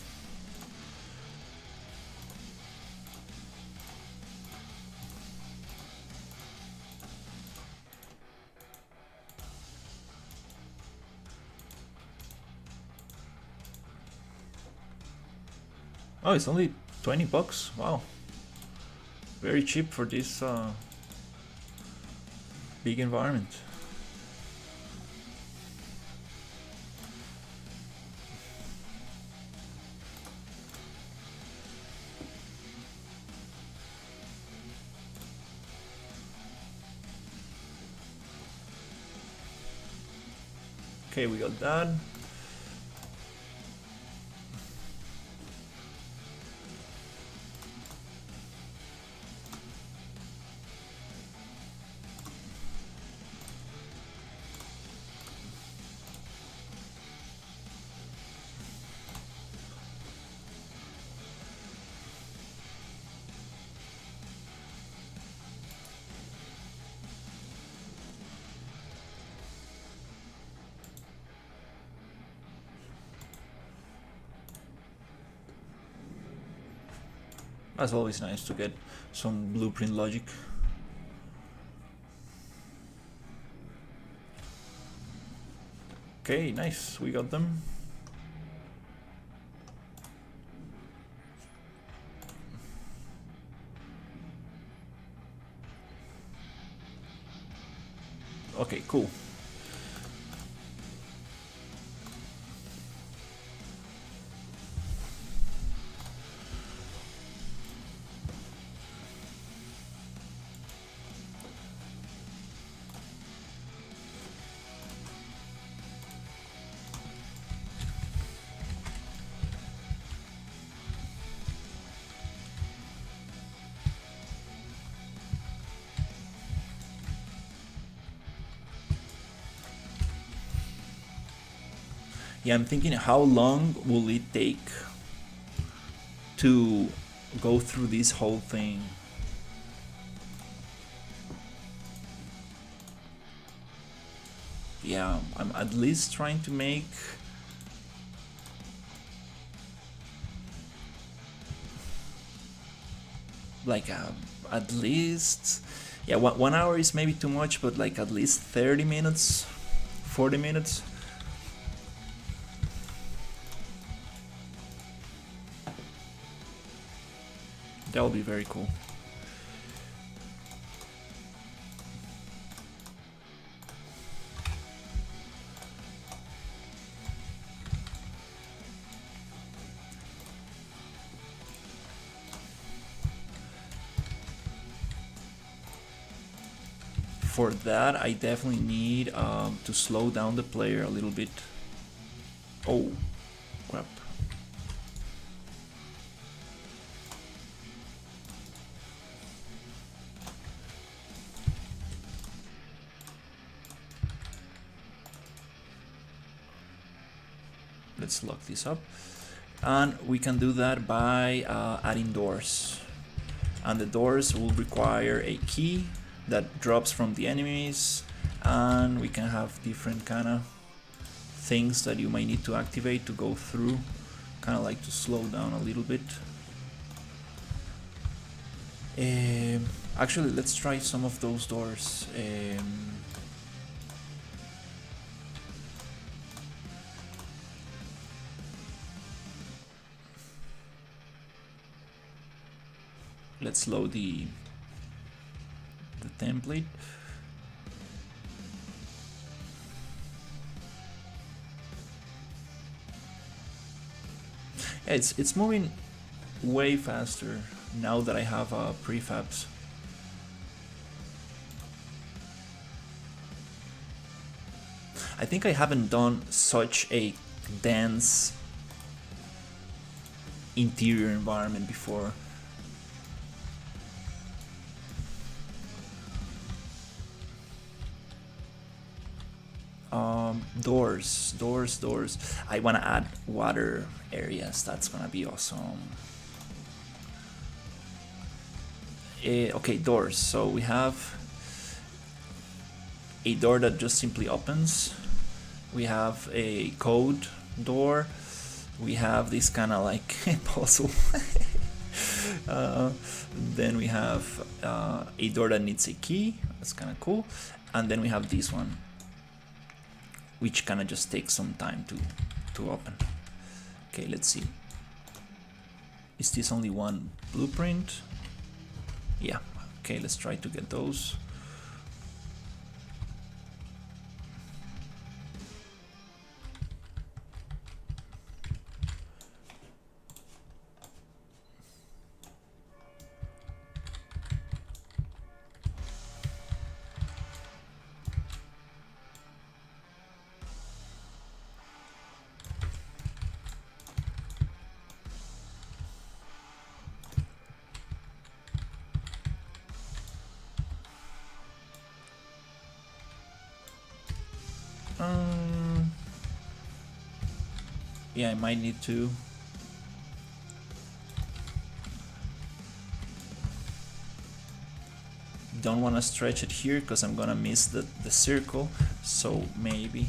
Oh, it's only $20. Wow, very cheap for this big environment. Okay, we got that. That's always nice to get some blueprint logic. Okay, nice, we got them. Okay, cool. Yeah, I'm thinking, how long will it take to go through this whole thing? Yeah, I'm at least trying to make like at least, yeah, 1 hour is maybe too much, but like at least 30 minutes, 40 minutes. That will be very cool. For that, I definitely need to slow down the player a little bit. Oh, crap. Let's lock this up, and we can do that by adding doors, and the doors will require a key that drops from the enemies, and we can have different kind of things that you might need to activate to go through, kind of like to slow down a little bit. Actually, let's try some of those doors. Let's load the template. It's moving way faster now that I have prefabs. I think I haven't done such a dense interior environment before. Doors. I want to add water areas. That's gonna be awesome. Okay, doors. So we have a door that just simply opens. We have a code door. We have this kind of like puzzle. Then we have a door that needs a key. That's kind of cool. And then we have this one, which kind of just takes some time to open. Okay, let's see. Is this only one blueprint? Yeah. Okay, let's try to get those. Yeah, I might need to. Don't want to stretch it here because I'm gonna miss the circle, so maybe.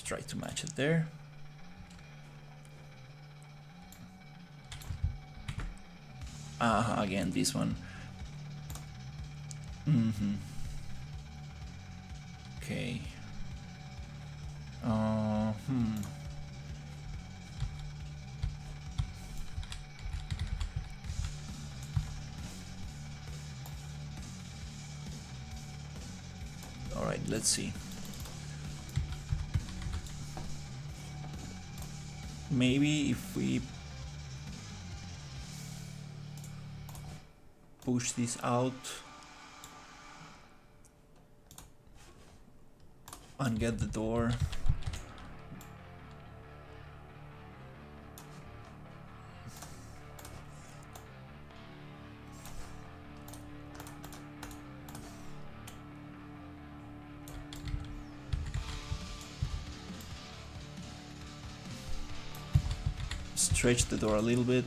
Try to match it there. Again, this one. Okay. All right, let's see. Maybe if we push this out and get the door. Stretch the door a little bit,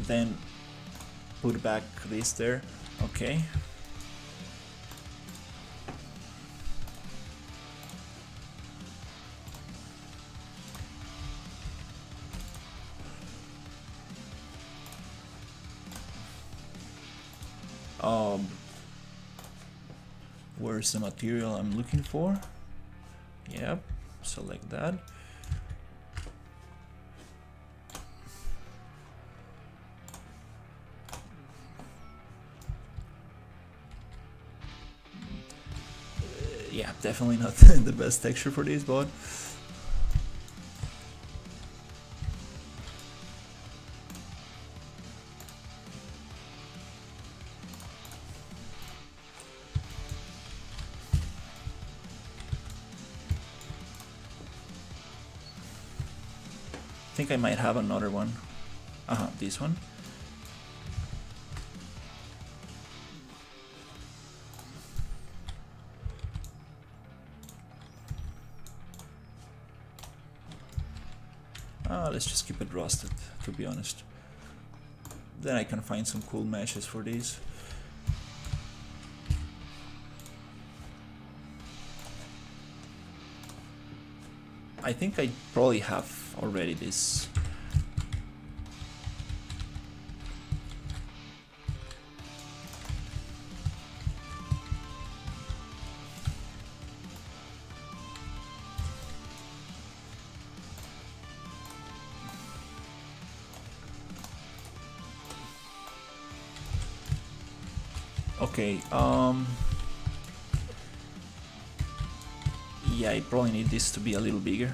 then put back this there. Okay. Where's the material I'm looking for? Yep. Select that. Yeah, definitely not the best texture for this, but I think I might have another one. This one. let's just keep it rusted, to be honest. Then I can find some cool meshes for these. I think I probably have already this. Okay, yeah, I probably need this to be a little bigger.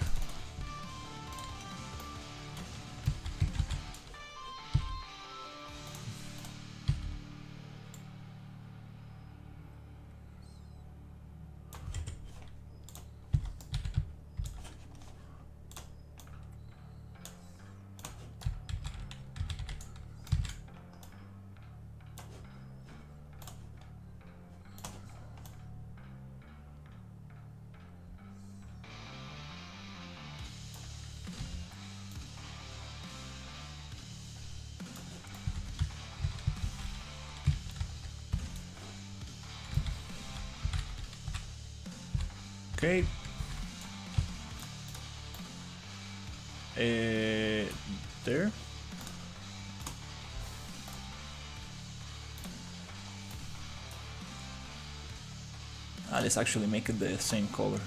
Okay. There. Let's actually make it the same color.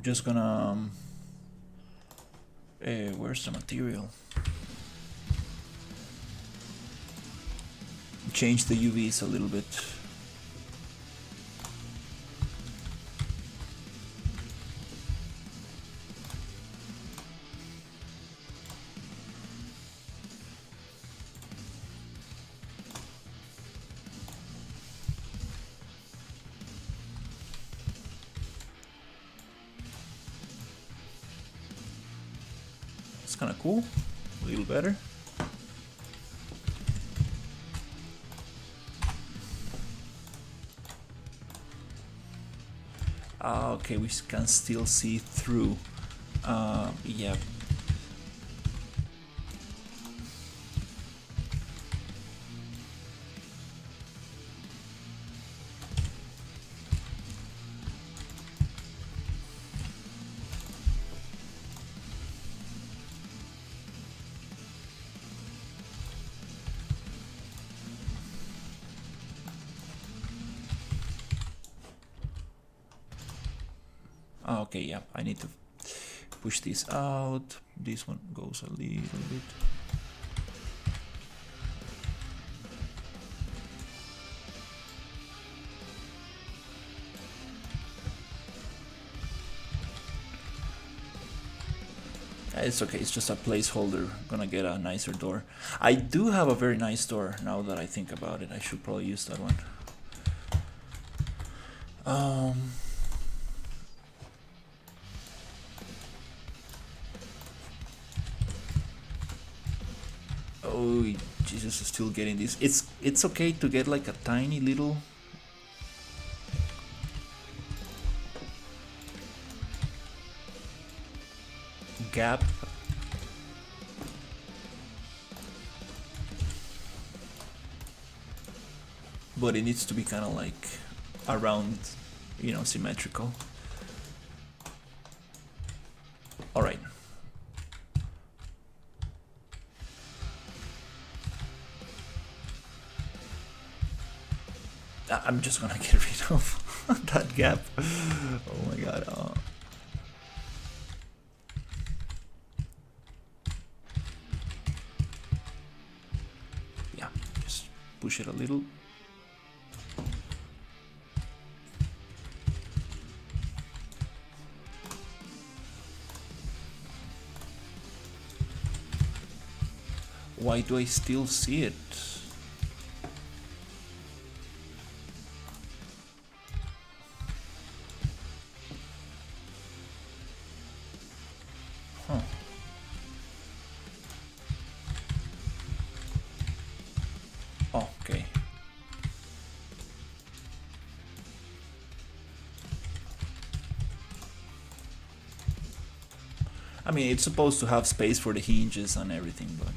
Just gonna where's the material? Change the UVs a little bit. It's kind of cool, a little better. Okay, we can still see through. Yeah. Okay, yeah, I need to push this out. This one goes a little bit. It's okay, it's just a placeholder. I'm gonna get a nicer door. I do have a very nice door now that I think about it. I should probably use that one. Oh, Jesus, is still getting this. It's okay to get like a tiny little gap. But it needs to be kind of like around, you know, symmetrical. All right. I'm just gonna get rid of that gap. Oh my god. Yeah, just push it a little. Why do I still see it? Huh. Oh, okay. I mean, it's supposed to have space for the hinges and everything, but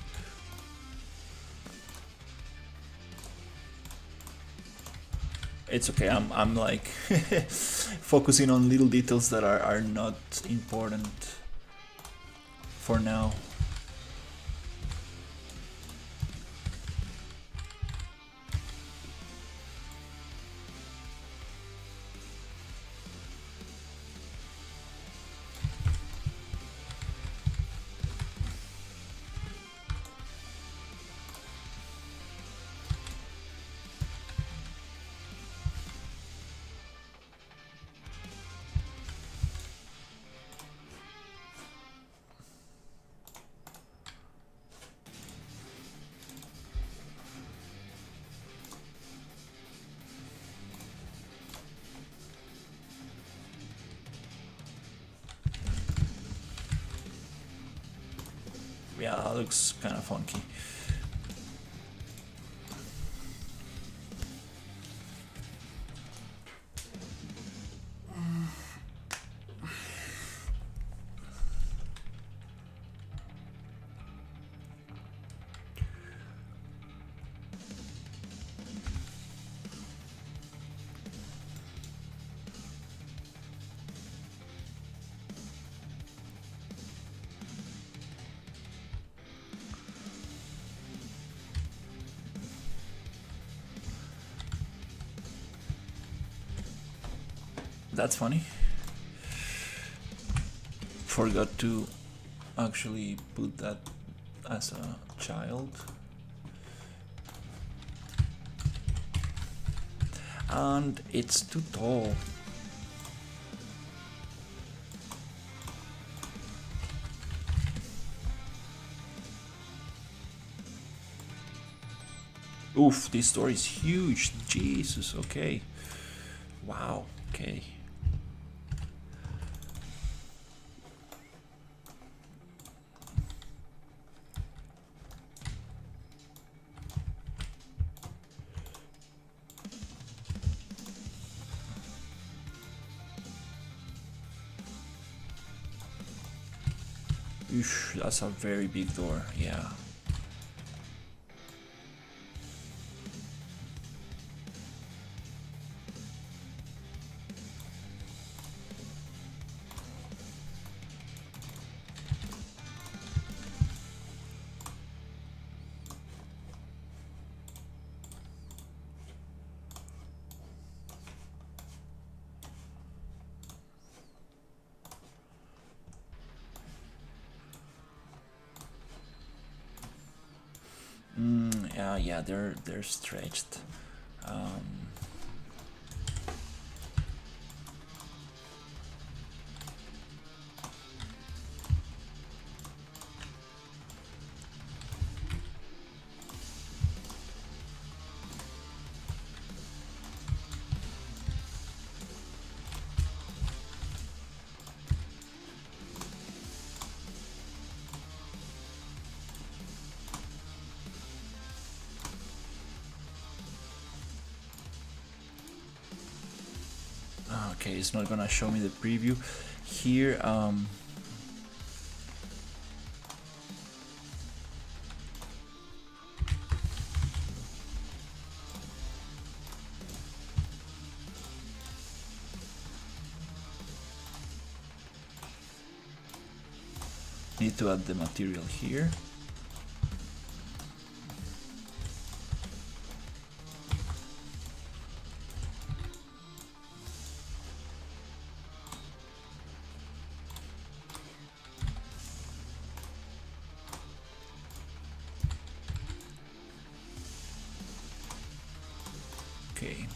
it's okay. I'm like focusing on little details that are not important for now. Yeah, that looks kind of funky. That's funny. Forgot to actually put that as a child. And it's too tall. Oof, this store is huge. Jesus, okay. Wow, okay. Oof, that's a very big door, yeah. Yeah, they're stretched. Okay, it's not gonna show me the preview here. Need to add the material here. Okay.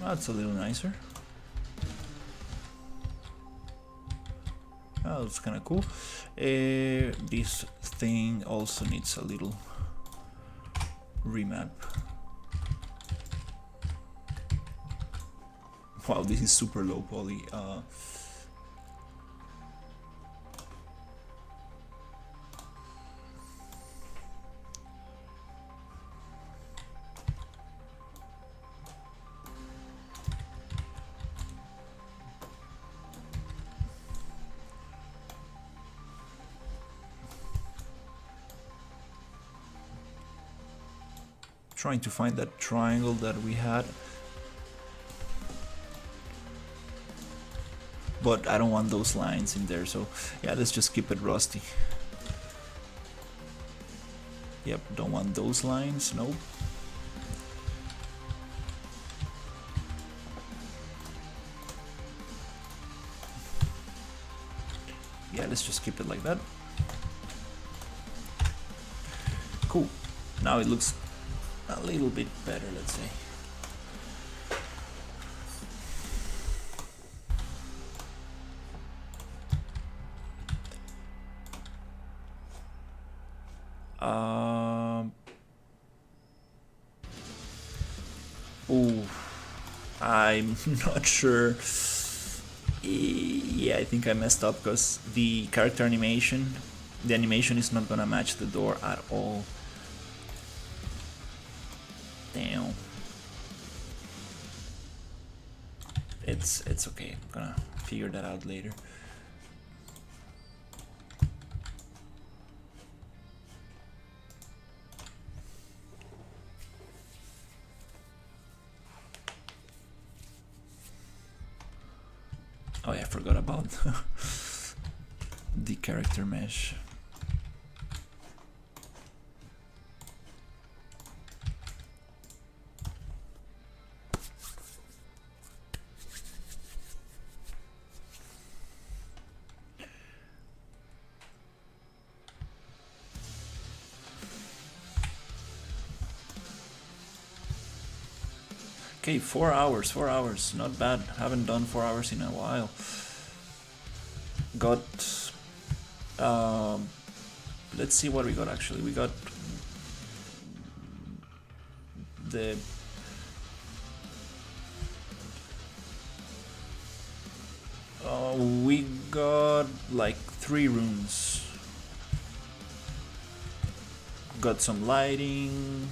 That's a little nicer. Oh, that's kind of cool. This thing also needs a little remap. Wow, this is super low poly. Trying to find that triangle that we had, but I don't want those lines in there, so yeah, let's just keep it rusty. Yep, don't want those lines, nope. Yeah, let's just keep it like that. Cool. Now it looks a little bit better, let's say. Oh, I'm not sure. Yeah, I think I messed up because the character animation, the animation is not gonna match the door at all. Damn. It's okay. I'm gonna figure that out later. Oh yeah, I forgot about the character mesh. Okay, 4 hours, not bad. Haven't done 4 hours in a while. Got, let's see what we got actually. We got the we got like 3 rooms. Got some lighting.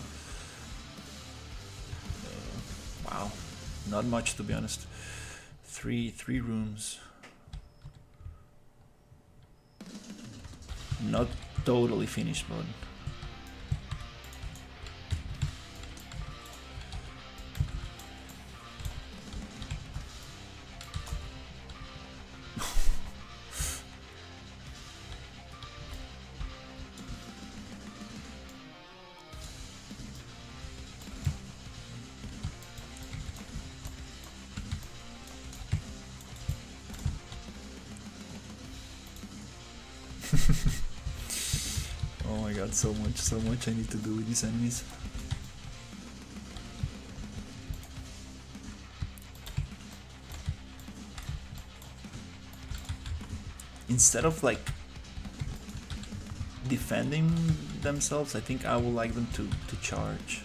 Wow, not much to be honest. Three rooms. Not totally finished, but oh my god, so much I need to do with these enemies. Instead of like defending themselves, I think I would like them to charge.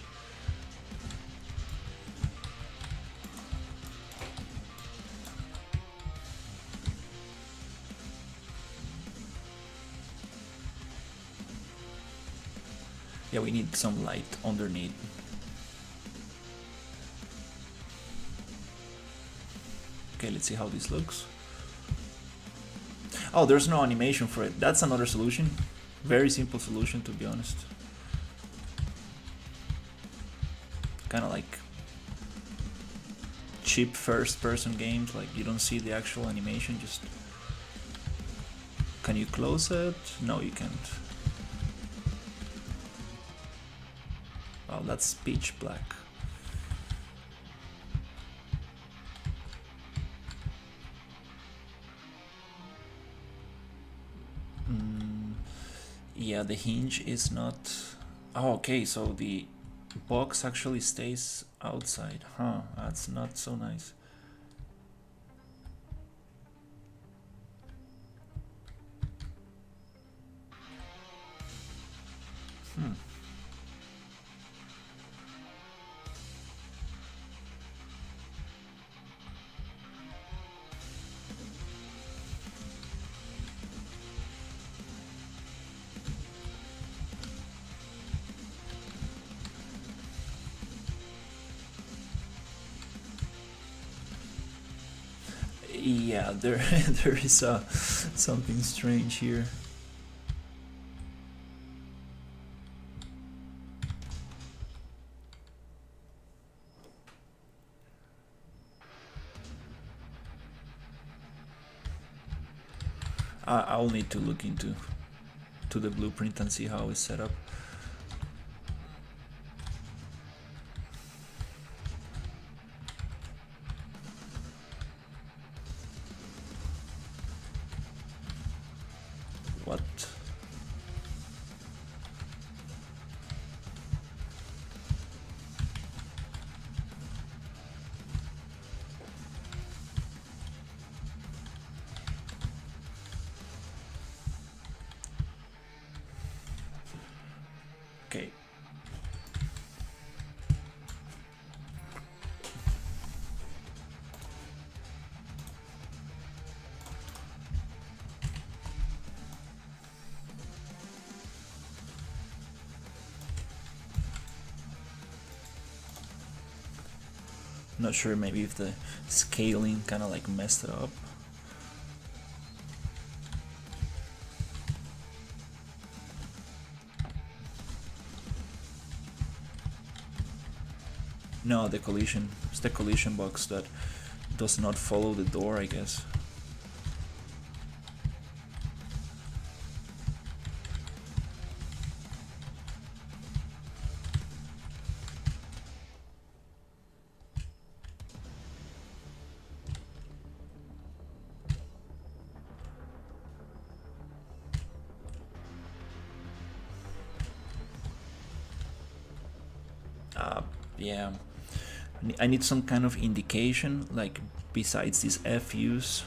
Yeah, we need some light underneath. Okay, let's see how this looks. Oh, there's no animation for it. That's another solution. Very simple solution, to be honest. Kind of like cheap first-person games, like you don't see the actual animation, just... Can you close it? No, you can't. Oh, that's pitch black. Yeah, the hinge is not... Oh, okay, so the box actually stays outside. Huh, that's not so nice. Yeah, there there is something strange here. I'll need to look into the blueprint and see how it's set up. What? Okay. Not sure, maybe if the scaling kind of like messed it up. No, the collision. It's the collision box that does not follow the door, I guess. Yeah. I need some kind of indication, like besides these FUs.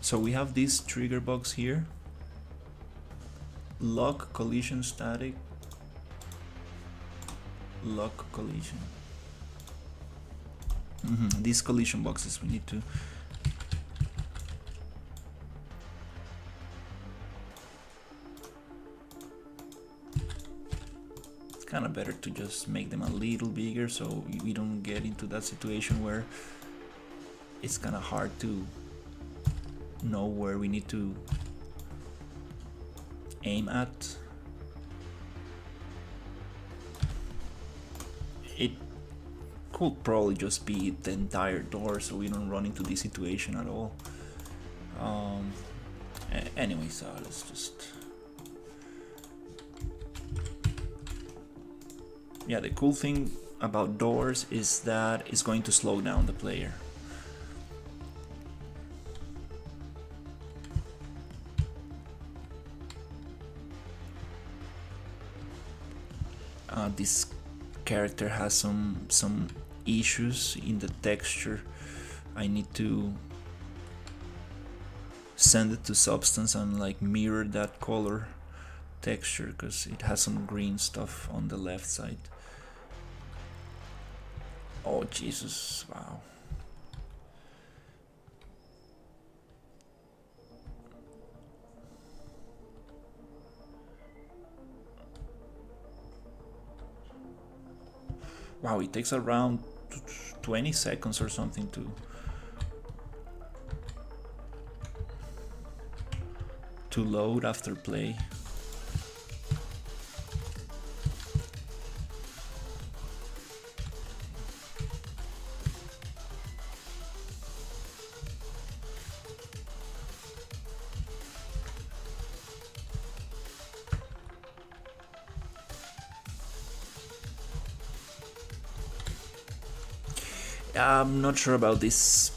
So we have this trigger box here. Lock, collision, static. Lock, collision. These collision boxes we need to... It's kind of better to just make them a little bigger so we don't get into that situation where it's kind of hard to know where we need to aim at. It could probably just be the entire door so we don't run into this situation at all. Anyway, so let's just... Yeah, the cool thing about doors is that it's going to slow down the player. This character has some issues in the texture. I need to send it to Substance and like mirror that color texture because it has some green stuff on the left side. Oh Jesus, wow. Wow, it takes around 20 seconds or something to load after play. I'm not sure about this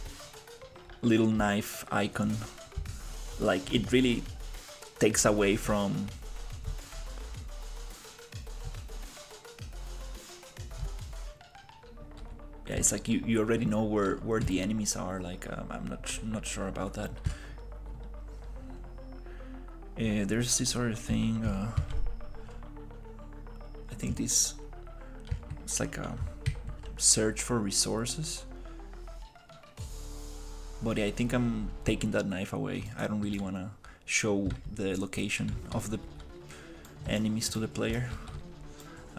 little knife icon. Like, it really takes away from... Yeah, it's like you already know where the enemies are. Like, I'm not sure about that. There's this other thing. I think this... It's like a search for resources. But yeah, I think I'm taking that knife away. I don't really want to show the location of the enemies to the player.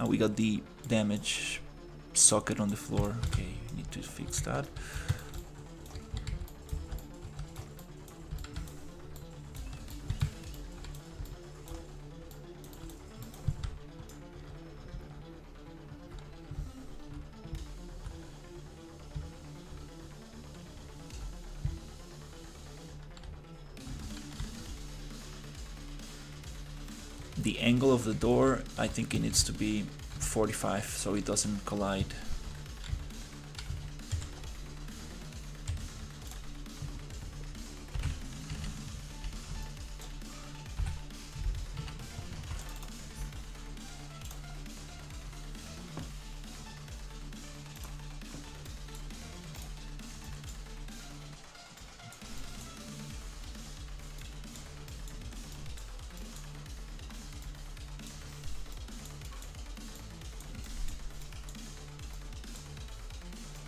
We got the damage socket on the floor. Okay, need to fix that. The angle of the door, I think it needs to be 45 so it doesn't collide.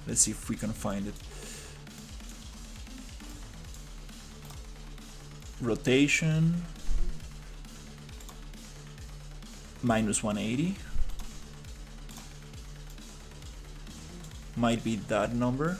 Let's see if we can find it. Rotation minus 180. Might be that number.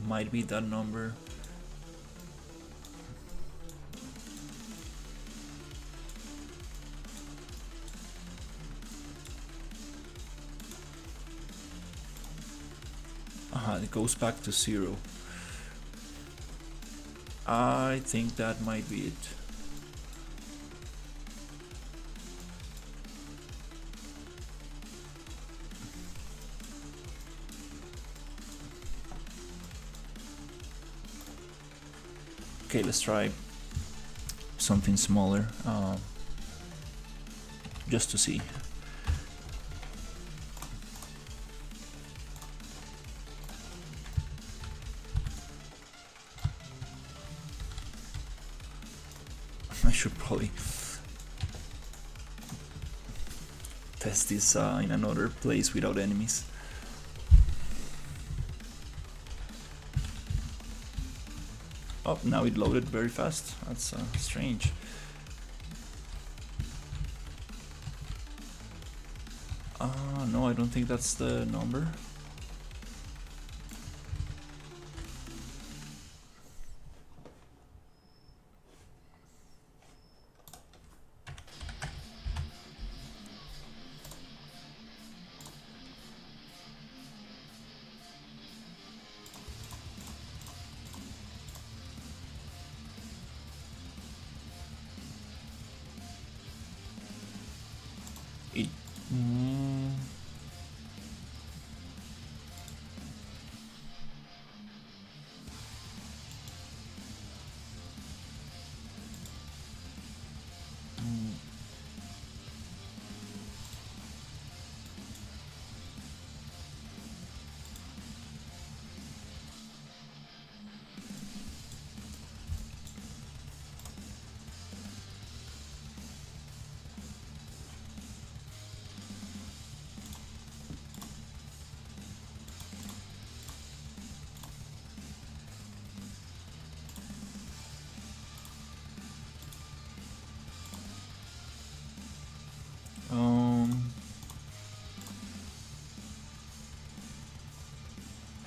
Might be that number. It goes back to 0. I think that might be it. Okay, let's try something smaller, just to see. I should probably test this in another place without enemies. Oh, now it loaded very fast. That's strange. No, I don't think that's the number. It...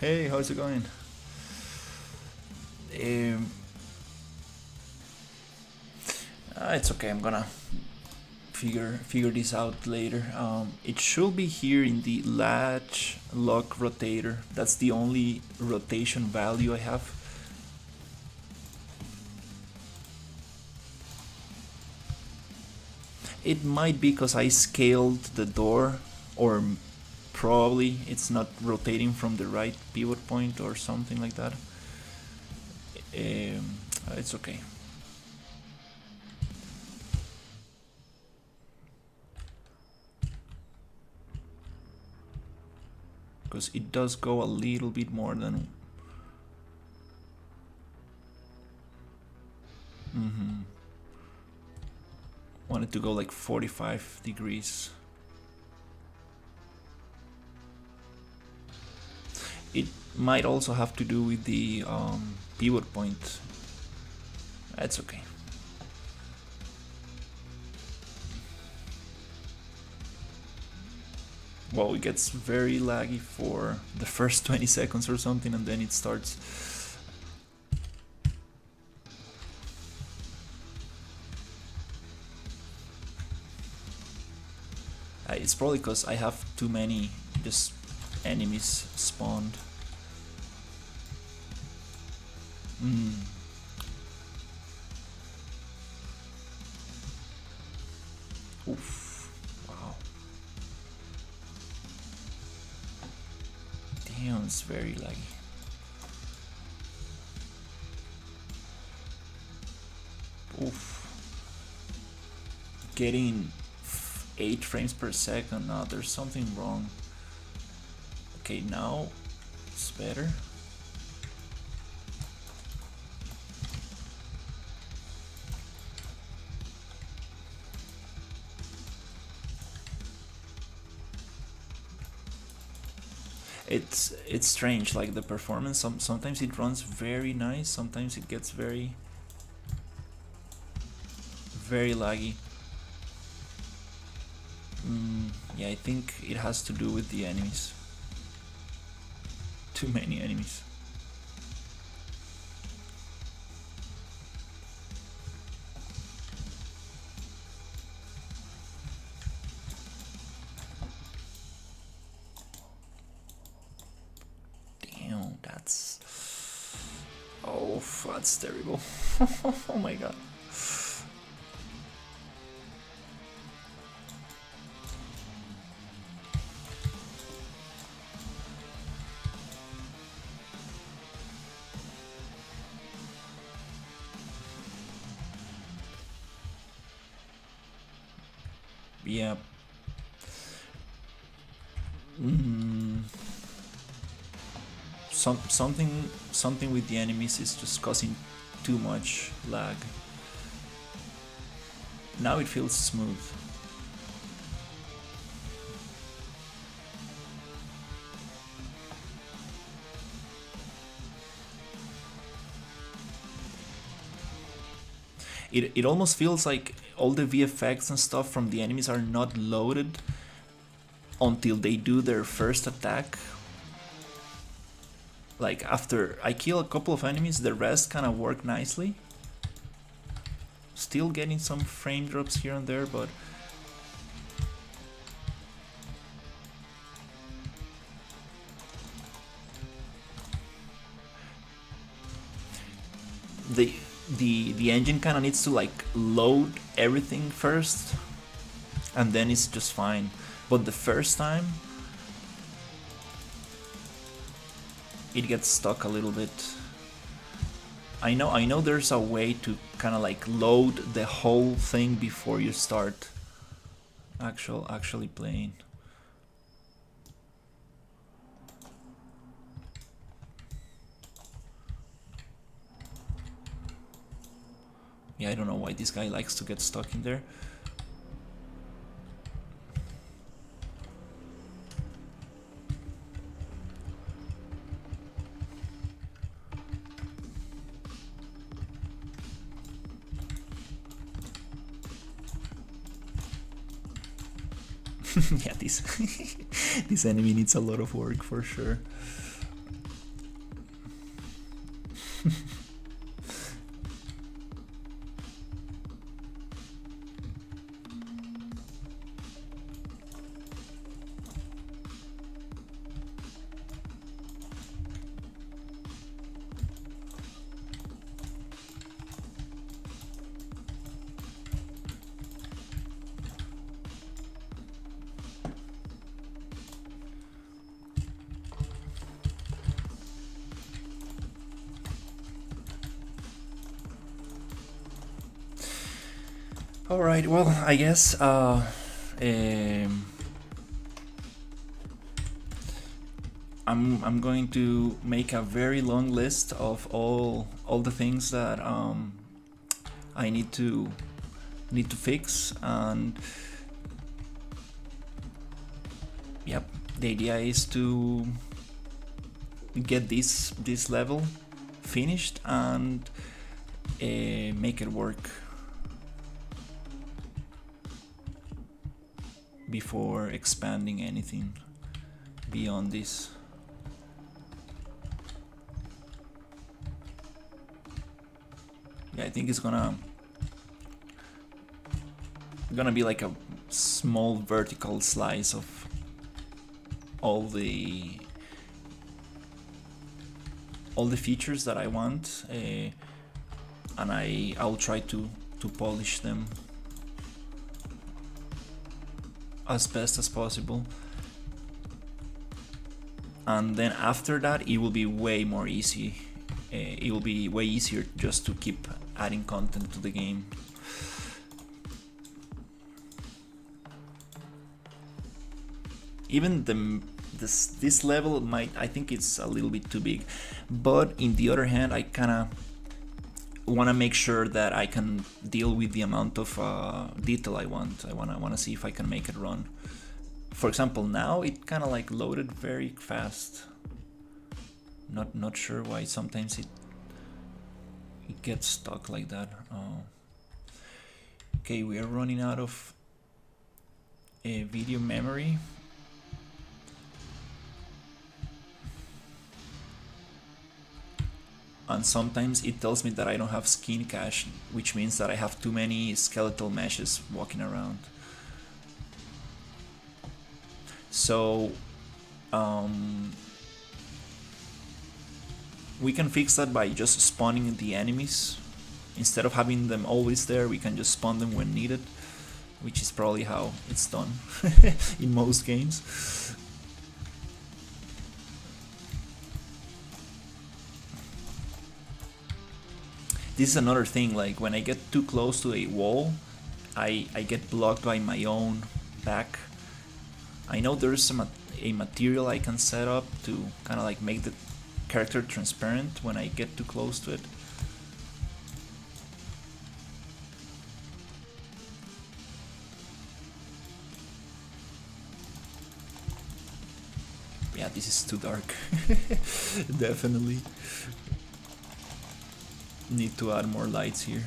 Hey, how's it going? It's okay, I'm gonna figure this out later. It should be here in the latch lock rotator. That's the only rotation value I have. It might be because I scaled the door, or probably it's not rotating from the right pivot point or something like that. It's okay. Because it does go a little bit more than... Want it to go like 45 degrees. It might also have to do with the pivot point. That's okay. Well, it gets very laggy for the first 20 seconds or something, and then it starts. It's probably because I have too many just enemies spawned. Oof. Wow. Damn, it's very laggy. Oof. Getting 8 frames per second. No, there's something wrong. Okay, now it's better. It's strange, like the performance, sometimes it runs very nice, sometimes it gets very laggy. Yeah, I think it has to do with the enemies. Too many enemies. Damn, that's... Oh, that's terrible. Oh my god. Yeah. Something with the enemies is just causing too much lag. Now it feels smooth. It almost feels like all the VFX and stuff from the enemies are not loaded until they do their first attack. Like after I kill a couple of enemies, the rest kind of work nicely. Still getting some frame drops here and there, but the engine kind of needs to like load everything first, and then it's just fine. But the first time it gets stuck a little bit. I know there's a way to kind of like load the whole thing before you start actually playing. Yeah, I don't know why this guy likes to get stuck in there. Yeah, this enemy needs a lot of work for sure. All right. Well, I guess I'm going to make a very long list of all the things that I need to fix, and yep, the idea is to get this level finished and make it work before expanding anything beyond this. Yeah, I think it's gonna be like a small vertical slice of all the features that I want, and I'll try to polish them as best as possible, and then after that it will be way more easy. It will be way easier just to keep adding content to the game. Even this level I think it's a little bit too big, but in the other hand, I kind of want to make sure that I can deal with the amount of detail I want. I want to see if I can make it run. For example, now it kind of like loaded very fast. Not sure why. Sometimes it gets stuck like that. Okay, we are running out of video memory. And sometimes it tells me that I don't have skin cache, which means that I have too many skeletal meshes walking around. So we can fix that by just spawning the enemies. Instead of having them always there, we can just spawn them when needed, which is probably how it's done in most games. This is another thing, like when I get too close to a wall, I get blocked by my own back. I know there's a material I can set up to kind of like make the character transparent when I get too close to it. Yeah, this is too dark. Definitely need to add more lights here.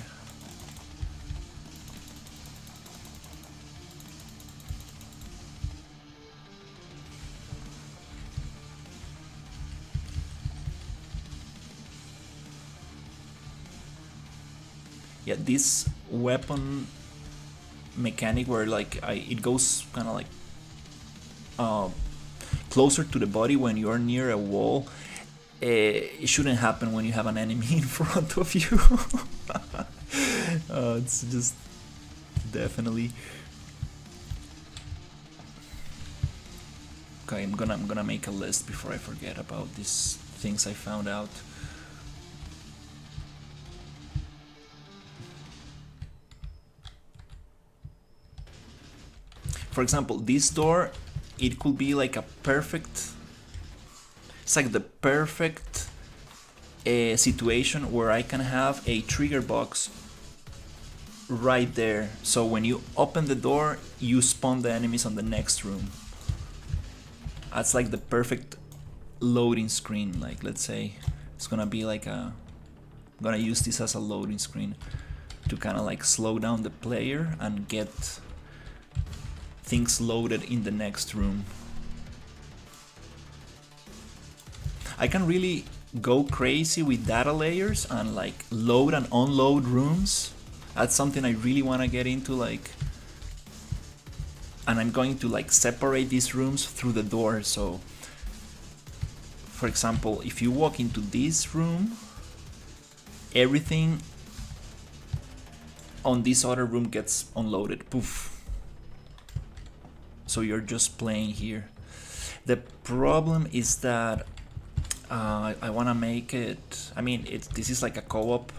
Yeah, this weapon mechanic where like it goes kind of like closer to the body when you're near a wall, it shouldn't happen when you have an enemy in front of you. It's just definitely okay. I'm gonna make a list before I forget about these things I found out. For example, this door, it could be like a perfect, it's like the perfect situation where I can have a trigger box right there. So when you open the door, you spawn the enemies on the next room. That's like the perfect loading screen. Like, let's say it's gonna be like I'm gonna use this as a loading screen to kind of like slow down the player and get things loaded in the next room. I can really go crazy with data layers and like load and unload rooms. That's something I really want to get into, like, and I'm going to like separate these rooms through the door. So for example, if you walk into this room, everything on this other room gets unloaded. Poof. So you're just playing here. The problem is that I want to make it, I mean, this is like a co-op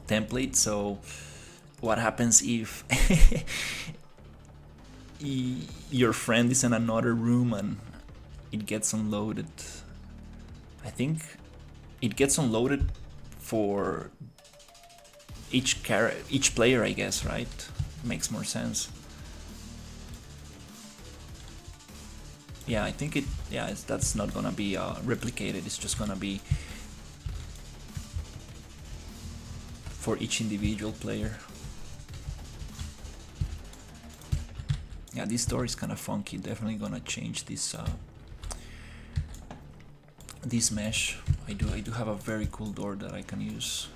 template, so what happens if your friend is in another room and it gets unloaded. I think it gets unloaded for each player, I guess, right? Makes more sense. Yeah, I think that's not gonna be replicated. It's just gonna be for each individual player. Yeah, this door is kind of funky. Definitely gonna change this this mesh. I do have a very cool door that I can use.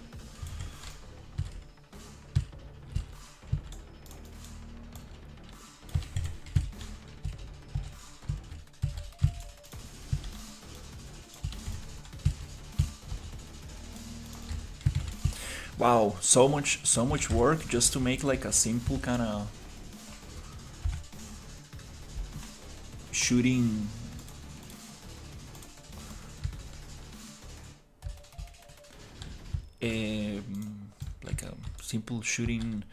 Wow, so much work just to make like a simple kind of shooting like a simple shooting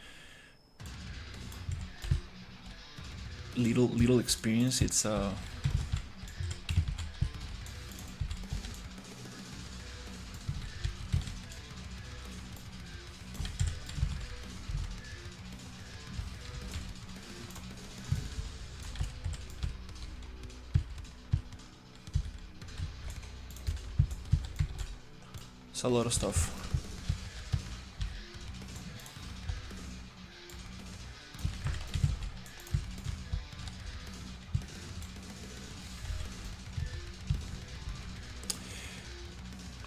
little experience. It's it's a lot of stuff.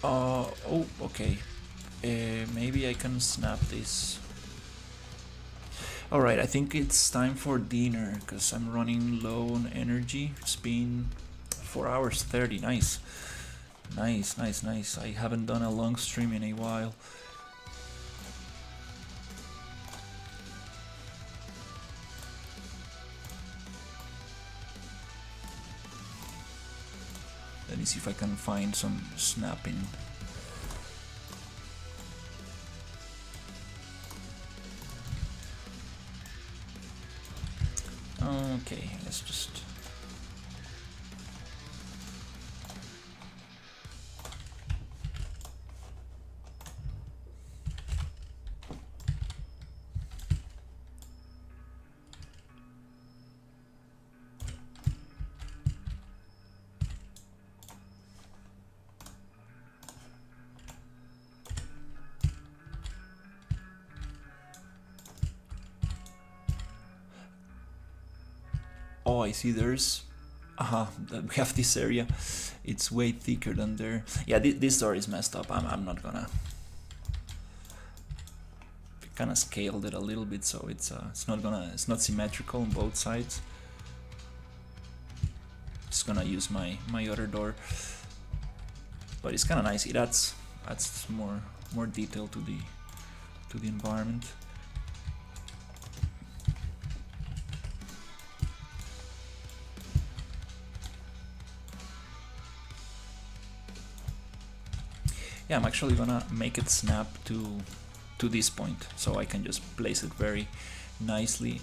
Oh, okay. Maybe I can snap this. Alright, I think it's time for dinner because I'm running low on energy. It's been 4 hours 30. Nice. Nice. I haven't done a long stream in a while. Let me see if I can find some snapping. Okay, let's just... Oh, I see there's... we have this area. It's way thicker than there. Yeah, this door is messed up. I'm not gonna... kind of scaled it a little bit, so it's not symmetrical on both sides. Just gonna use my other door, but it's kind of nice. It adds more detail to the environment. Yeah, I'm actually gonna make it snap to this point, so I can just place it very nicely.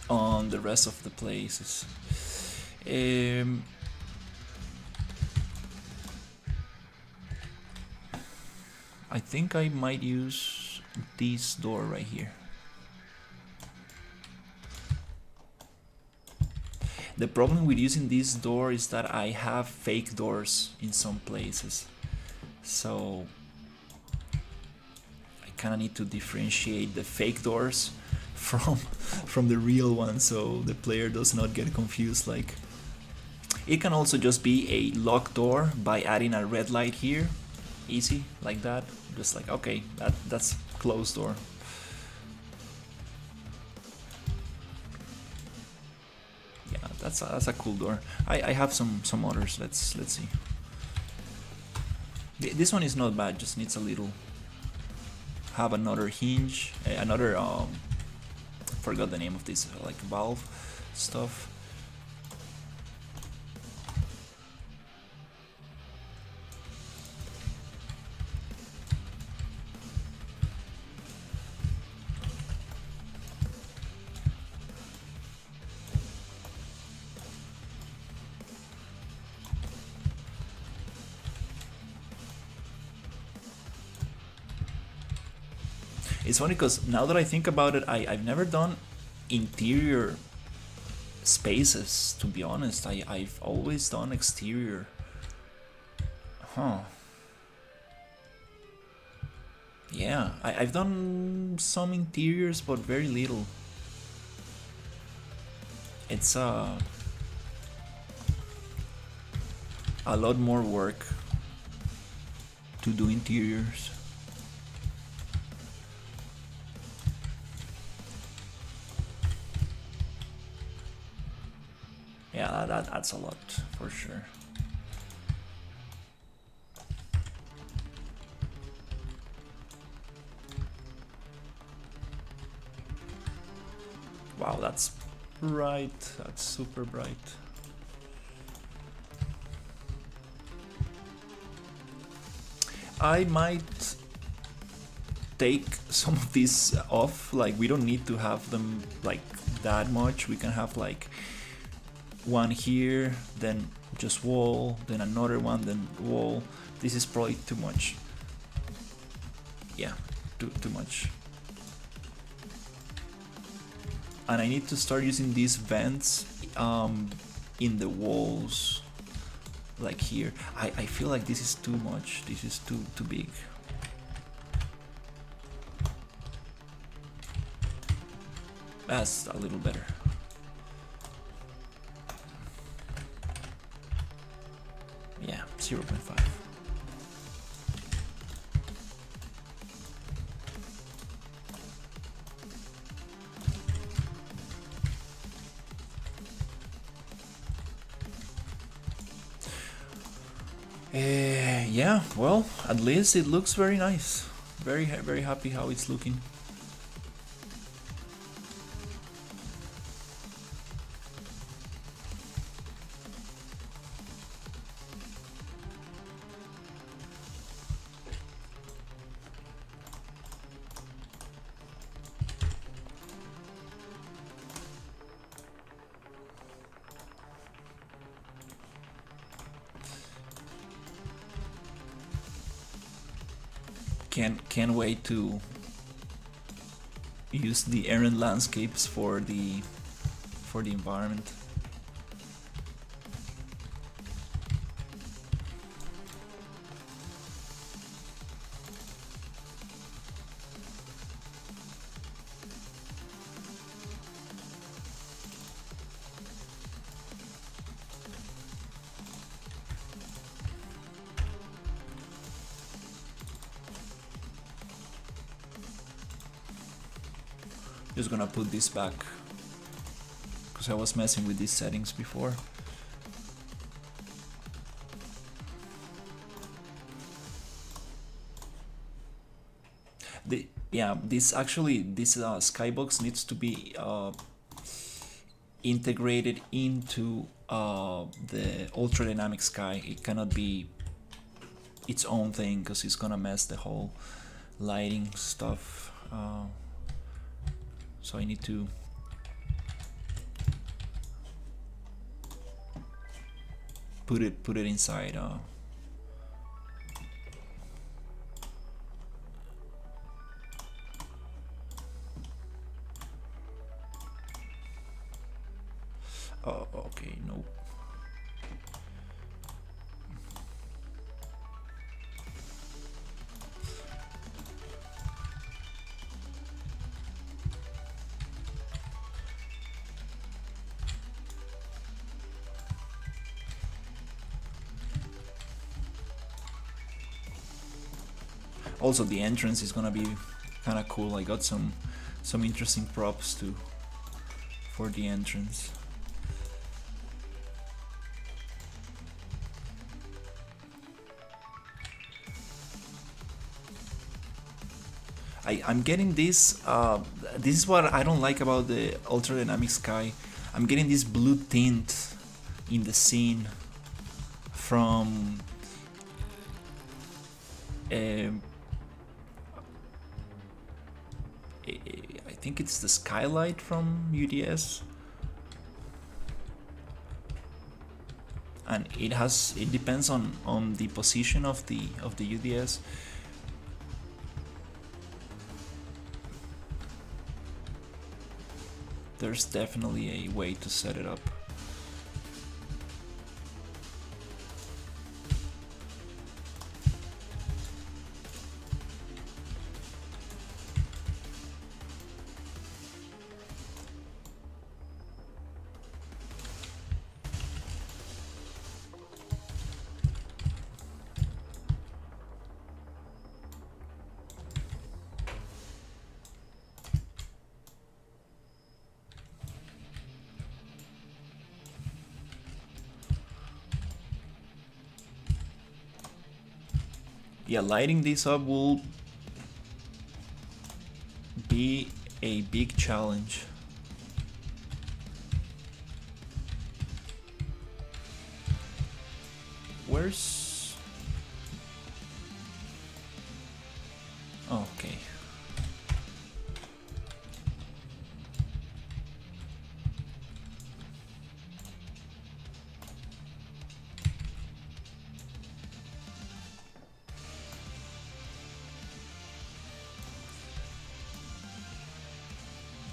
On the rest of the places. I think I might use this door right here. The problem with using this door is that I have fake doors in some places, so I kind of need to differentiate the fake doors from the real ones, so the player does not get confused. Like, it can also just be a locked door by adding a red light here, easy like that. Just like, okay, that's closed door. That's a cool door. I have some others. Let's see. This one is not bad. Just needs a little. Have another hinge. Another forgot the name of this, like valve stuff. It's funny because now that I think about it, I've never done interior spaces, to be honest. I've always done exterior. Huh. Yeah, I've done some interiors, but very little. It's a lot more work to do interiors. Yeah, that's a lot for sure. Wow, that's bright. That's super bright. I might take some of these off. Like, we don't need to have them like that much. We can have like one here, then just wall, then another one, then wall. This is probably too much. Yeah, too much. And I need to start using these vents in the walls, like here. I feel like this is too much. This is too big. That's a little better. Yeah, 0.5. Yeah, well, at least it looks very nice. Very happy how it's looking. Can't wait to use the errand landscapes for the environment. Just gonna put this back because I was messing with these settings before. This skybox needs to be integrated into the ultra dynamic sky. It cannot be its own thing because it's gonna mess the whole lighting stuff. So I need to put it inside. Oh, okay, no. Also, the entrance is gonna be kind of cool. I got some interesting props too for the entrance. I'm getting this. This is what I don't like about the ultra dynamic sky. I'm getting this blue tint in the scene from. I think it's the skylight from UDS, and it depends on the position of the UDS. there's definitely a way to set it up. Yeah, lighting this up will be a big challenge. Where's... oh, okay.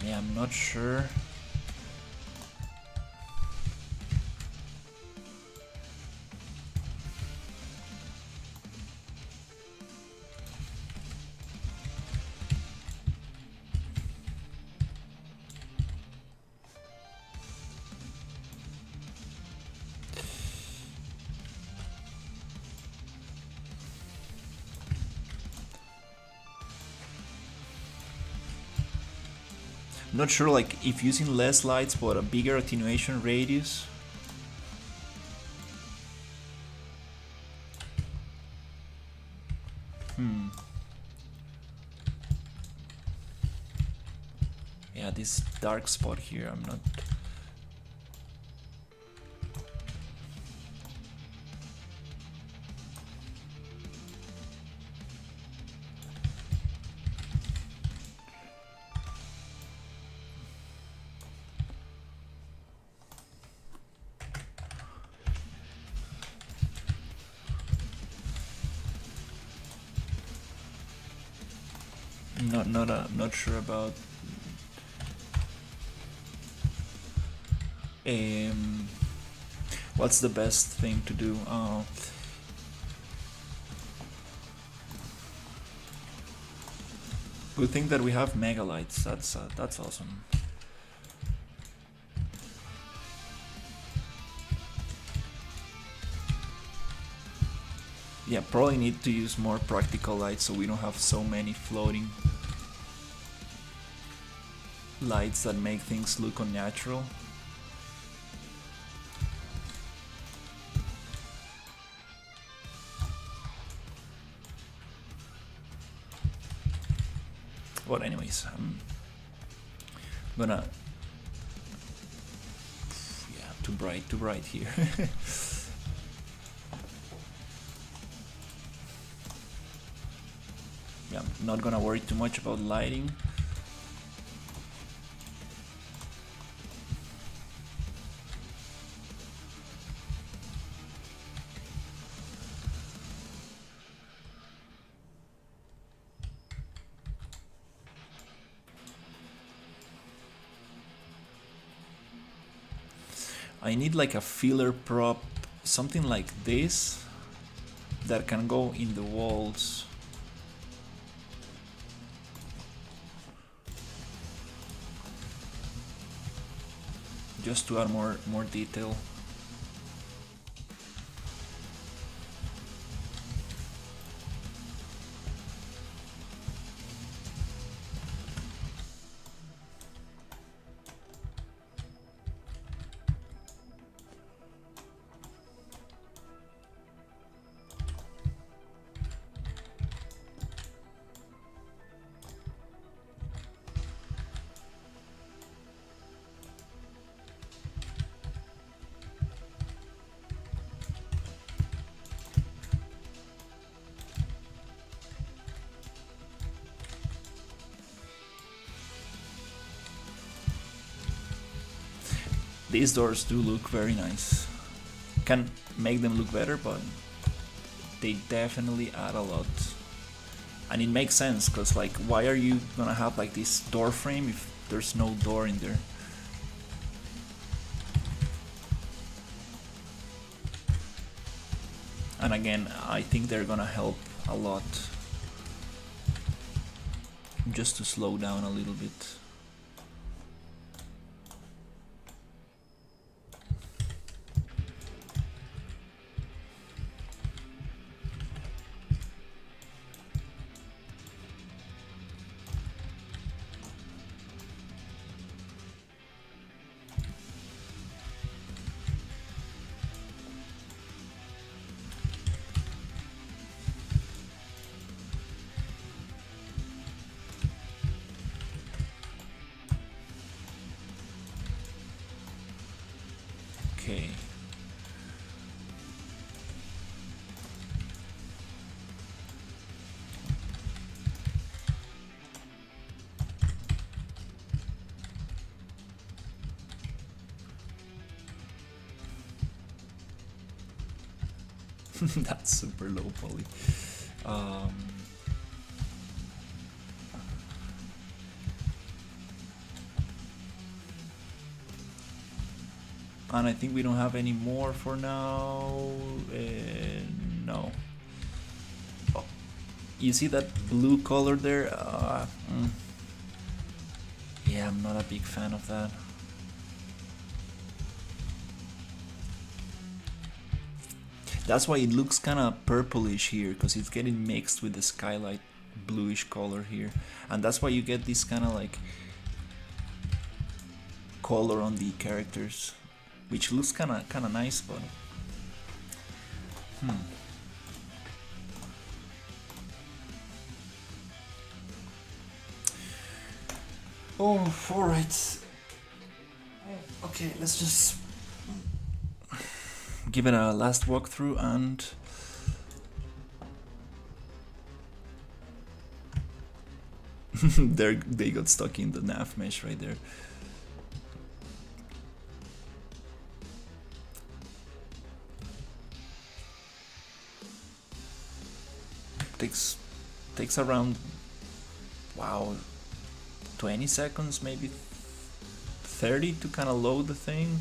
Yeah, I'm not sure. Not sure, like, if using less lights but a bigger attenuation radius. Yeah, this dark spot here, I'm not... not sure about what's the best thing to do. Good thing that we have mega lights. That's awesome. Yeah, probably need to use more practical lights so we don't have so many floating lights that make things look unnatural. But anyways, I'm gonna... yeah, too bright here. Yeah, I'm not gonna worry too much about lighting. I need like a filler prop, something like this, that can go in the walls. Just to add more detail. These doors do look very nice. Can make them look better, but they definitely add a lot. And it makes sense, because like, why are you gonna have like this door frame if there's no door in there? And again, I think they're gonna help a lot just to slow down a little bit. Okay. That's super low poly. And I think we don't have any more for now. No. Oh, you see that blue color there? Yeah, I'm not a big fan of that. That's why it looks kind of purplish here, because it's getting mixed with the skylight bluish color here. And that's why you get this kind of like color on the characters, which looks kind of nice, but Oh, alright. Okay, let's just give it a last walkthrough and they got stuck in the nav mesh right there. Takes around, wow, 20 seconds, maybe 30 to kind of load the thing.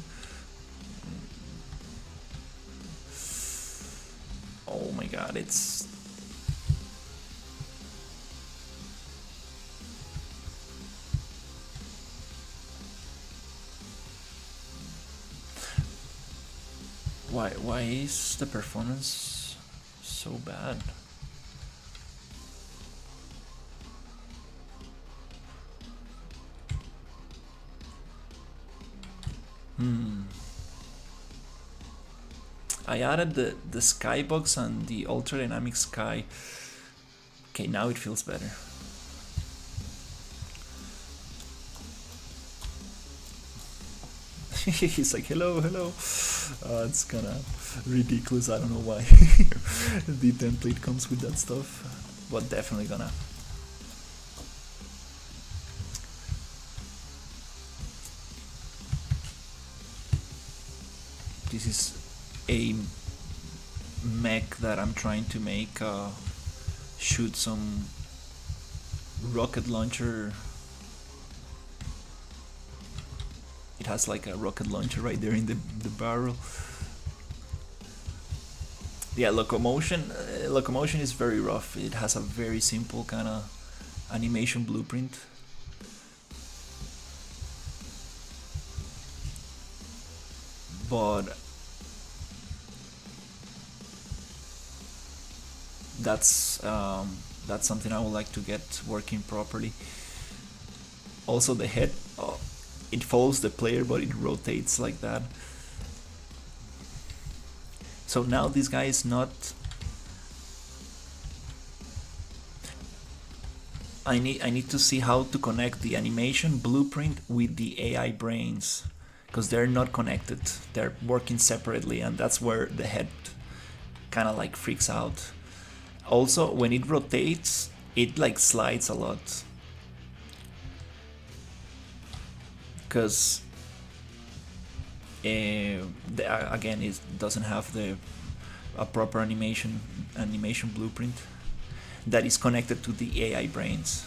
Oh my god, it's why is the performance so bad? I added the skybox and the ultra dynamic sky. Okay, now it feels better. He's like, hello. It's kind of ridiculous. I don't know why the template comes with that stuff, but definitely gonna. This is a mech that I'm trying to make shoot some rocket launcher. It has like a rocket launcher right there in the barrel. Yeah, locomotion is very rough. It has a very simple kind of animation blueprint. But that's something I would like to get working properly. Also, the head, it follows the player, but it rotates like that. So now this guy is not. I need to see how to connect the animation blueprint with the AI brains, because they're not connected. They're working separately, and that's where the head kind of like freaks out. Also, when it rotates, it like slides a lot, because again, it doesn't have a proper animation blueprint that is connected to the AI brains.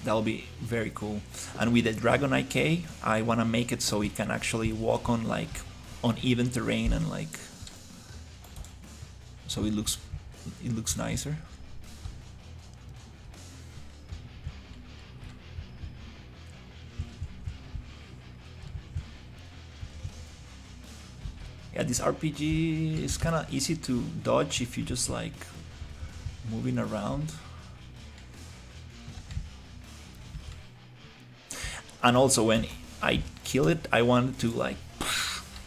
That'll be very cool. And with the Dragon IK, I want to make it so it can actually walk on like uneven terrain, and like, so it looks nicer. Yeah, this RPG is kind of easy to dodge if you just like moving around. And also when I kill it, I want to like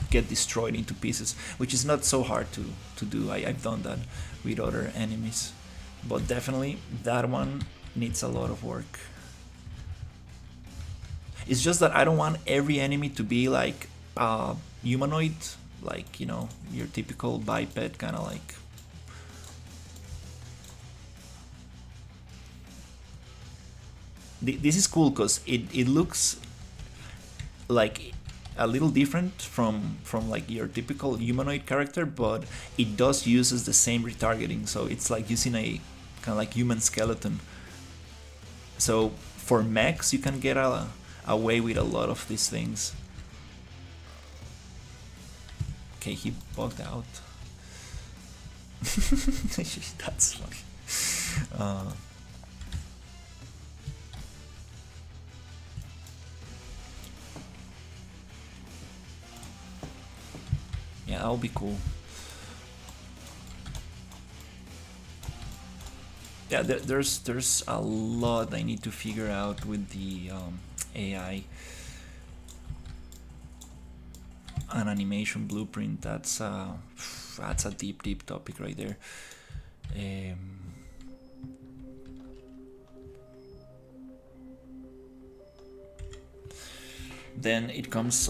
get destroyed into pieces, which is not so hard to do. I've done that with other enemies, but definitely that one needs a lot of work. It's just that I don't want every enemy to be like humanoid, like, you know, your typical biped kind of like. This is cool because it looks like a little different from like your typical humanoid character, but it does uses the same retargeting, so it's like using a kind of like human skeleton. So for mechs you can get away with a lot of these things. Okay, he bugged out. That's funny. Yeah, that'll be cool. Yeah, there's a lot I need to figure out with the AI. An animation blueprint, that's a deep topic right there. Then it comes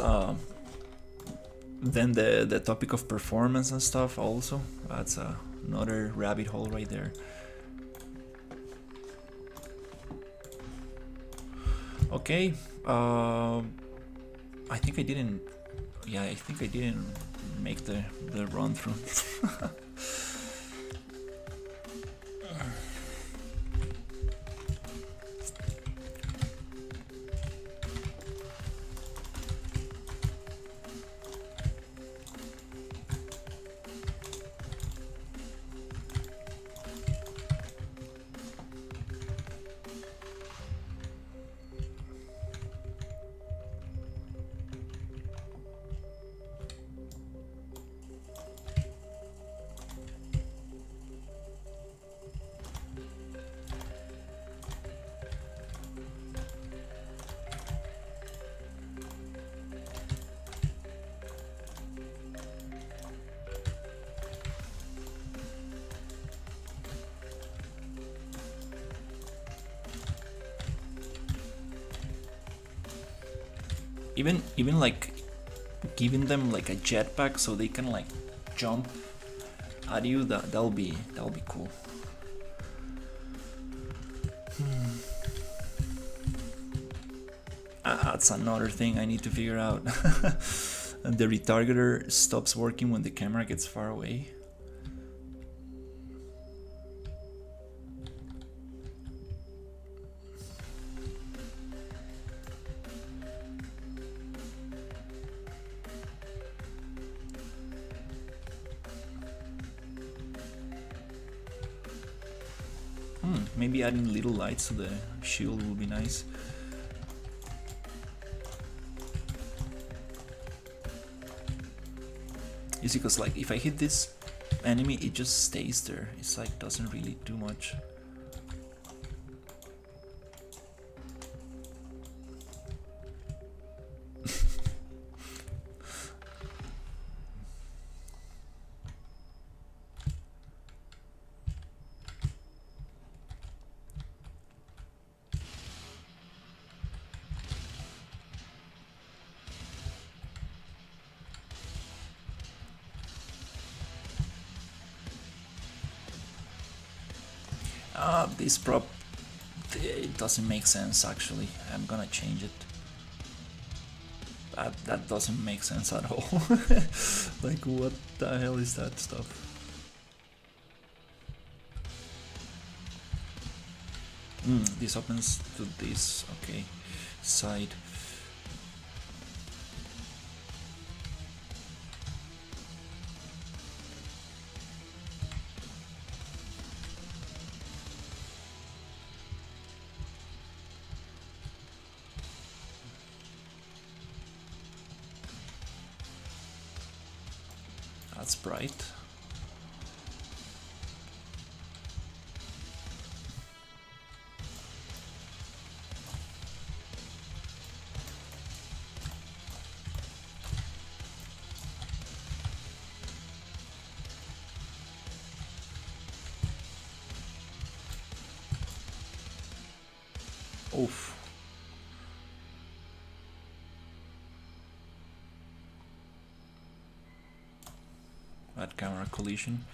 then the topic of performance and stuff also. That's another rabbit hole right there. Okay, I think I didn't. Yeah, I think I didn't make the run through. Even like giving them like a jetpack so they can like jump at you, that'll be cool. That's another thing I need to figure out. The retargeter stops working when the camera gets far away. Maybe adding little lights to the shield will be nice. You see, because like if I hit this enemy, it just stays there. It's like doesn't really do much. This prop, it doesn't make sense actually. I'm gonna change it. That doesn't make sense at all. Like what the hell is that stuff? This opens to this, okay, side. That's bright. Oof. That camera collision.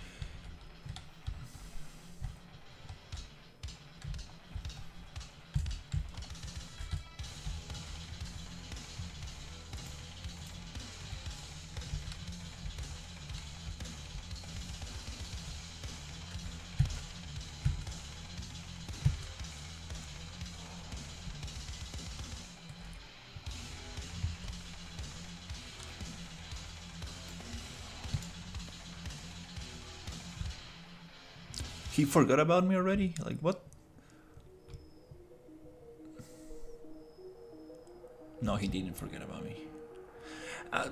He forgot about me already? Like, what? No, he didn't forget about me.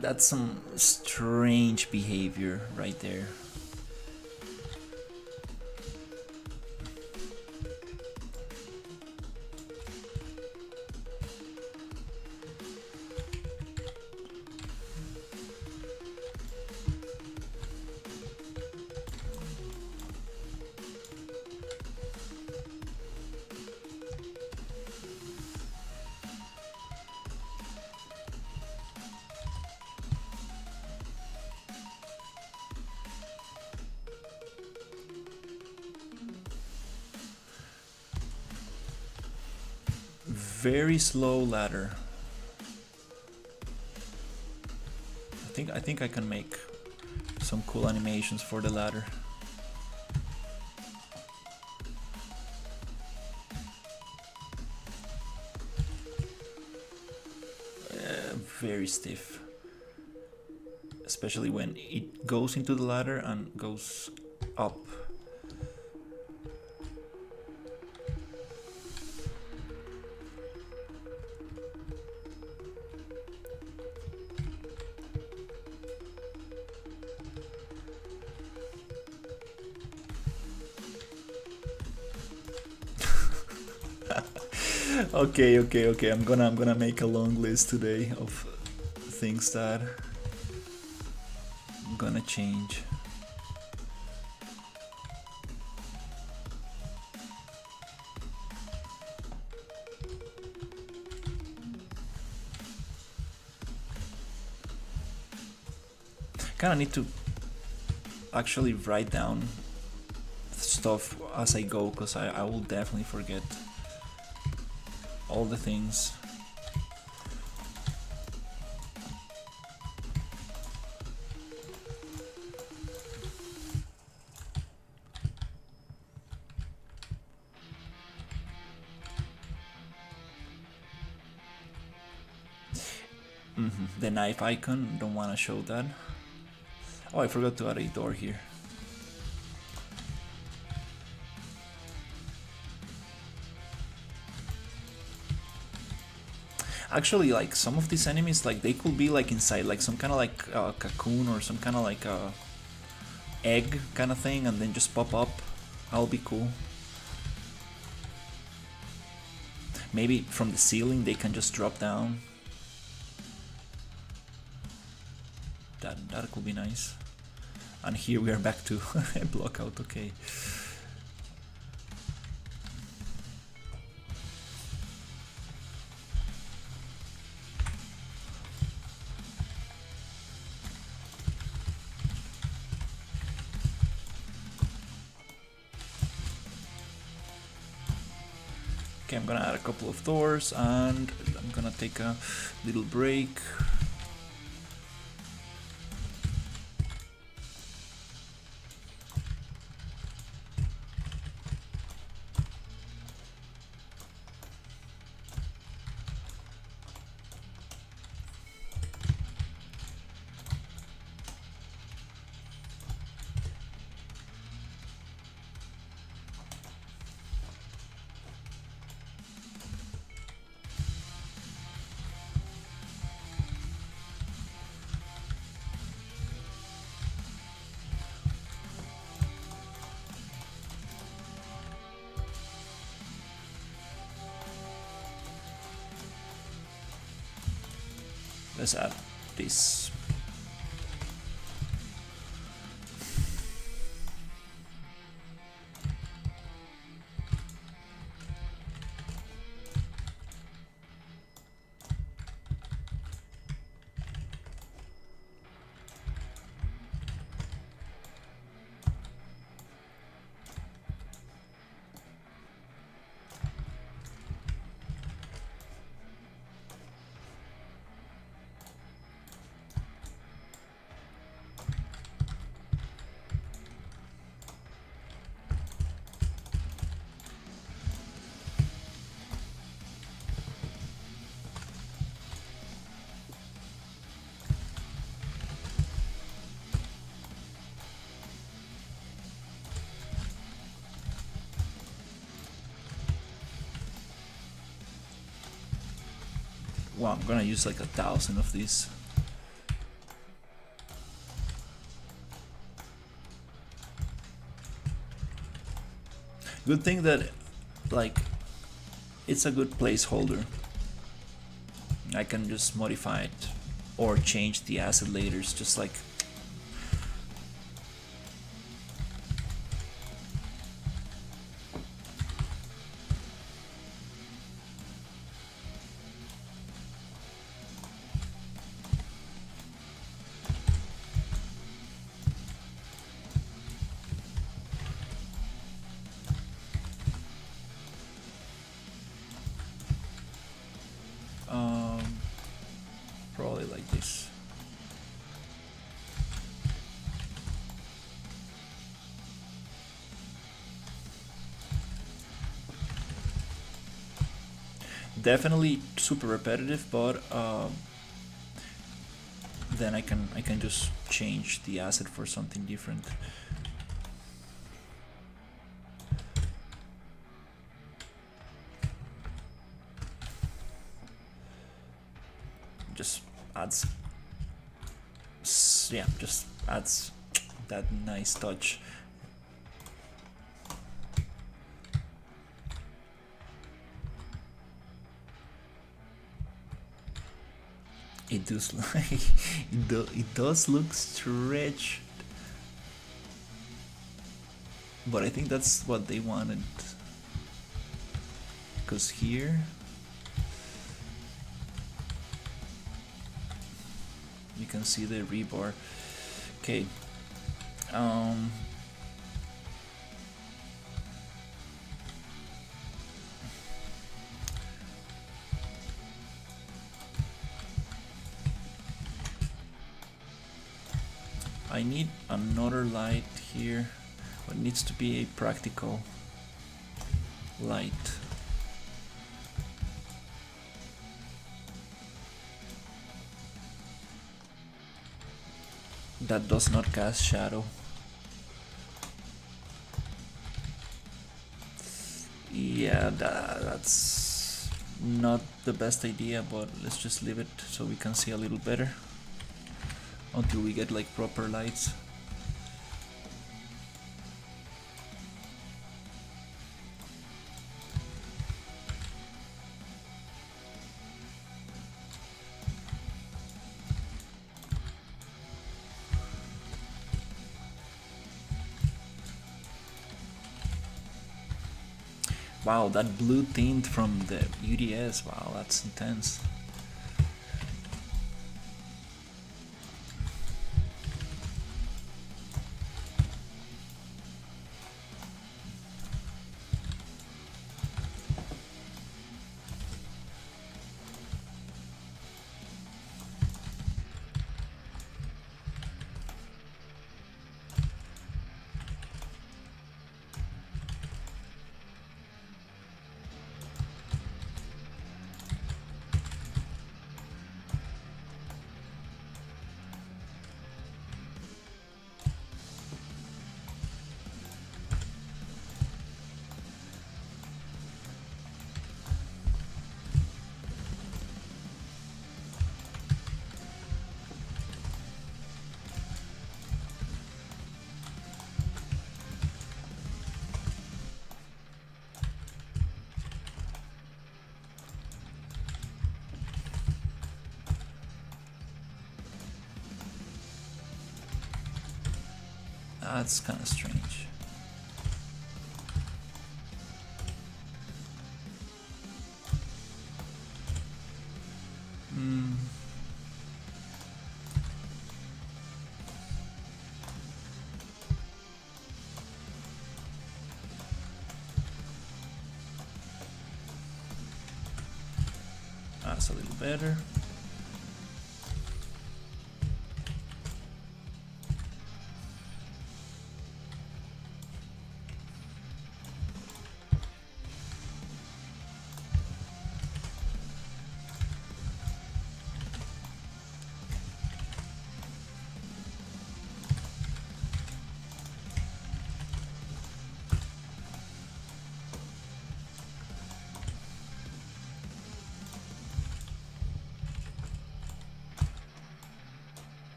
That's some strange behavior right there. Very slow ladder. I think I can make some cool animations for the ladder. Very stiff. Especially when it goes into the ladder and goes up. Okay. I'm gonna make a long list today of things that I'm gonna change. Kinda need to actually write down stuff as I go, because I will definitely forget all the things. The knife icon, don't want to show that. Oh, I forgot to add a door here. Actually, like some of these enemies, like they could be like inside like some kind of like cocoon or some kind of like egg kind of thing, and then just pop up. That'll be cool. Maybe from the ceiling they can just drop down. That could be nice. And here we are back to block out. Okay. Okay, I'm gonna add a couple of doors and I'm gonna take a little break. Let's add this. Well, I'm gonna use like 1,000 of these. Good thing that, like, it's a good placeholder. I can just modify it or change the asset later. It's just like probably like this. Definitely super repetitive, but then I can just change the asset for something different. Just adds, yeah, just adds that nice touch. It does like it does look stretched, but I think that's what they wanted, because here you can see the rebar. Okay, I need another light here, but it needs to be a practical light. That does not cast shadow. Yeah, that's not the best idea, but let's just leave it so we can see a little better until we get like proper lights. Wow, that blue tint from the UDS, wow, that's intense. That's kind of strange. That's a little better.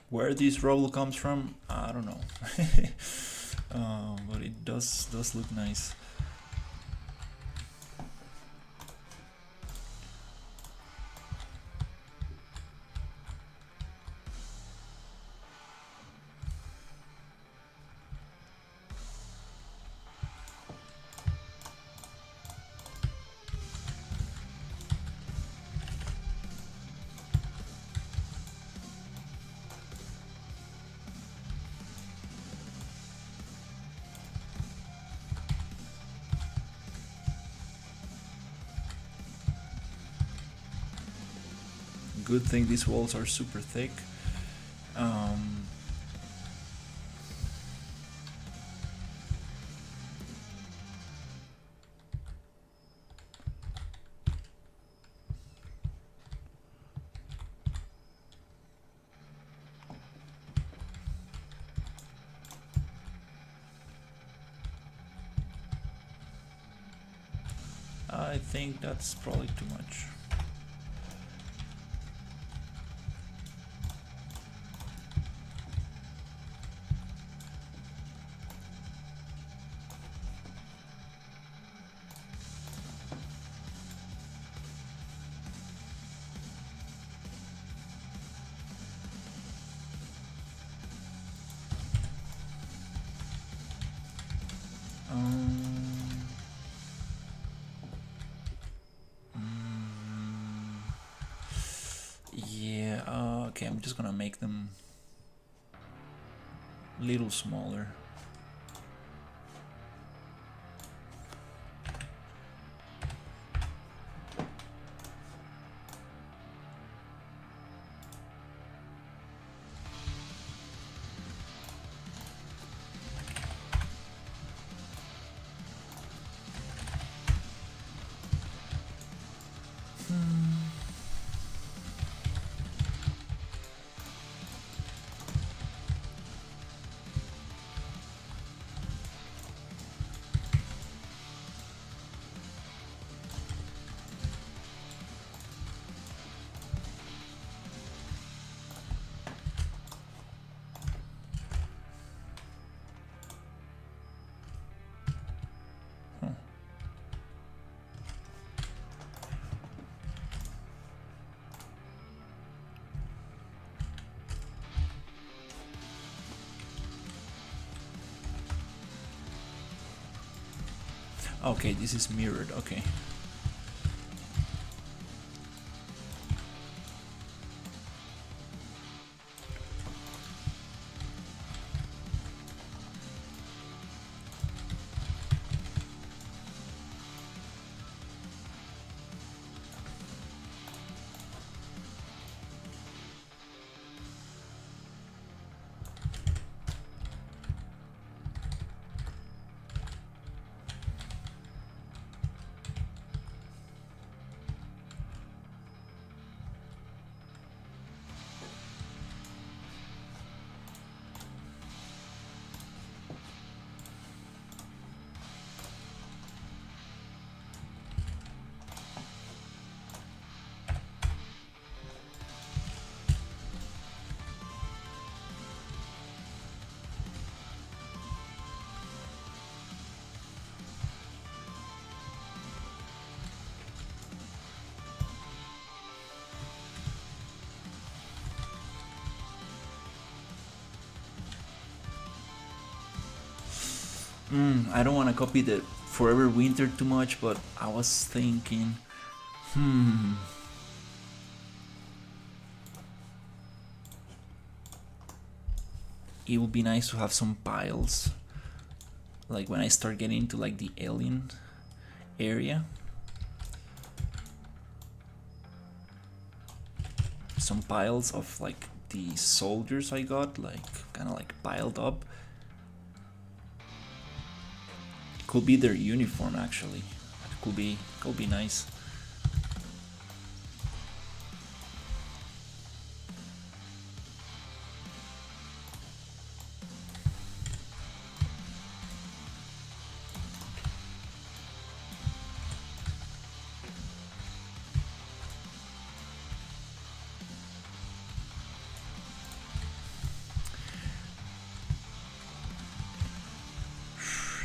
Where this roll comes from, I don't know. But it does look nice. Good thing these walls are super thick. I think that's probably too much. Yeah, okay, I'm just gonna make them a little smaller. Okay, this is mirrored, okay. I don't want to copy the Forever Winter too much, but I was thinking, it would be nice to have some piles, like when I start getting into like the alien area. Some piles of like the soldiers I got, like kind of like piled up. Could be their uniform actually. It could be nice.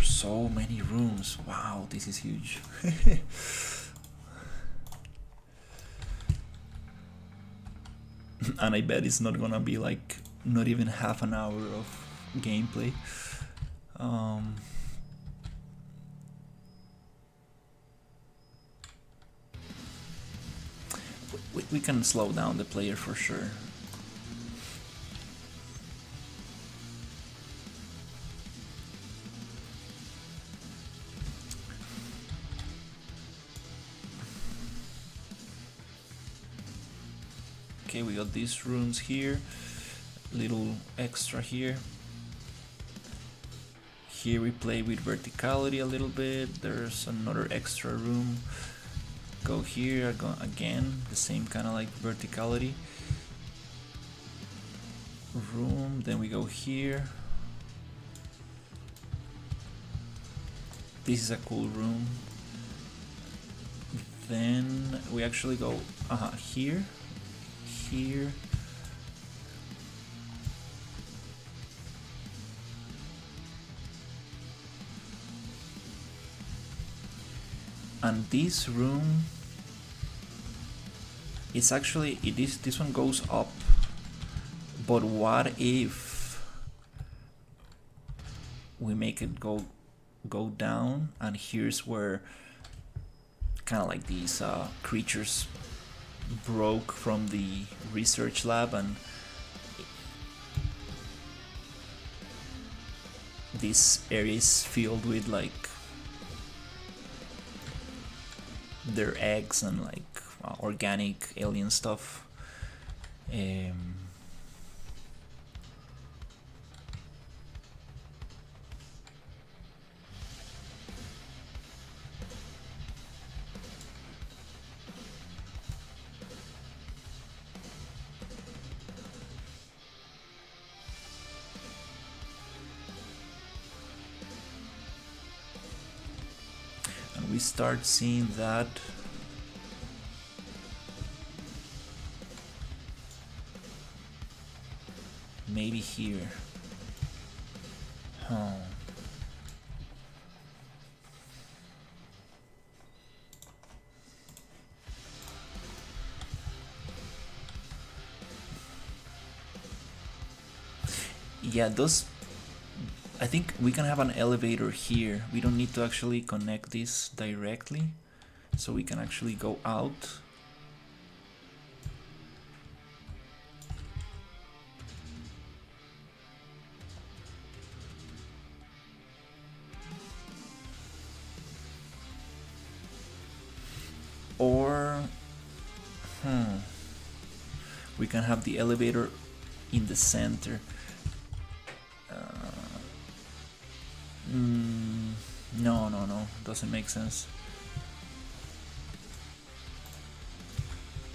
So many rooms. Wow, this is huge. And I bet it's not gonna be like not even half an hour of gameplay. We can slow down the player for sure. Okay, we got these rooms here, little extra here. Here we play with verticality a little bit. There's another extra room. Go here, again, the same kind of like verticality room. Then we go here. This is a cool room. Then we actually go here. Here. And this room, it's actually, this one goes up, but what if we make it go down, and here's where kind of like these creatures broke from the research lab, and this area is filled with like their eggs and like organic alien stuff. We start seeing that maybe here. Yeah, those, I think we can have an elevator here. We don't need to actually connect this directly, so we can actually go out. Or we can have the elevator in the center. No, doesn't make sense.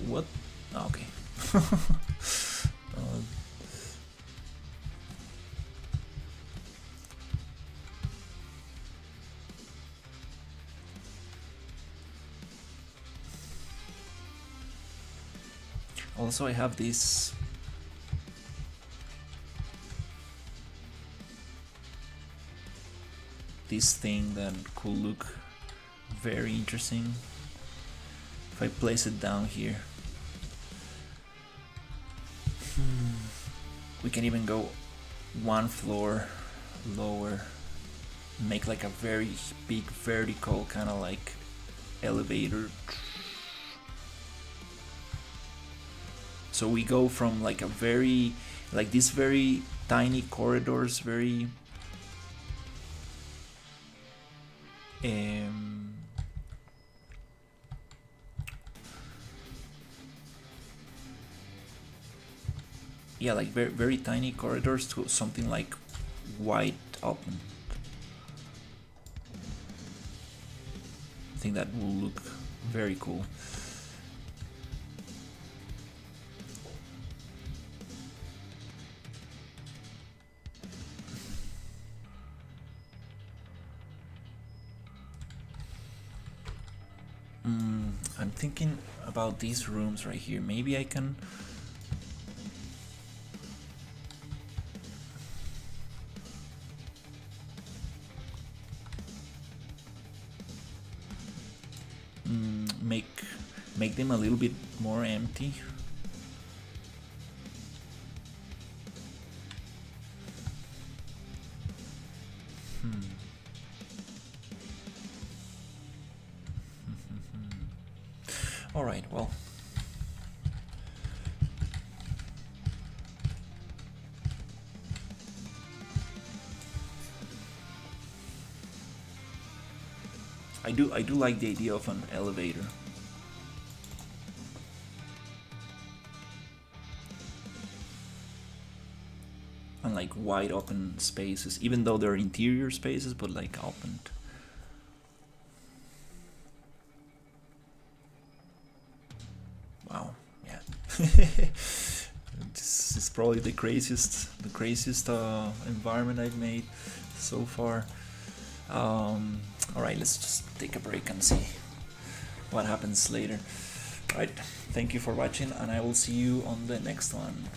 What? Okay. Also, I have this thing that could look very interesting if I place it down here. We can even go one floor lower. make like a very big vertical kind of like elevator. So we go from like a very, like these very tiny corridors, very yeah, like very, very tiny corridors to something like wide open. I think that will look very cool. I'm thinking about these rooms right here. Maybe I can make them a little bit more empty. All right, well, I do like the idea of an elevator. And like wide open spaces, even though they're interior spaces, but like opened. Wow, yeah. This is probably the craziest environment I've made so far. All right, let's just take a break and see what happens later. All right, thank you for watching, and I will see you on the next one.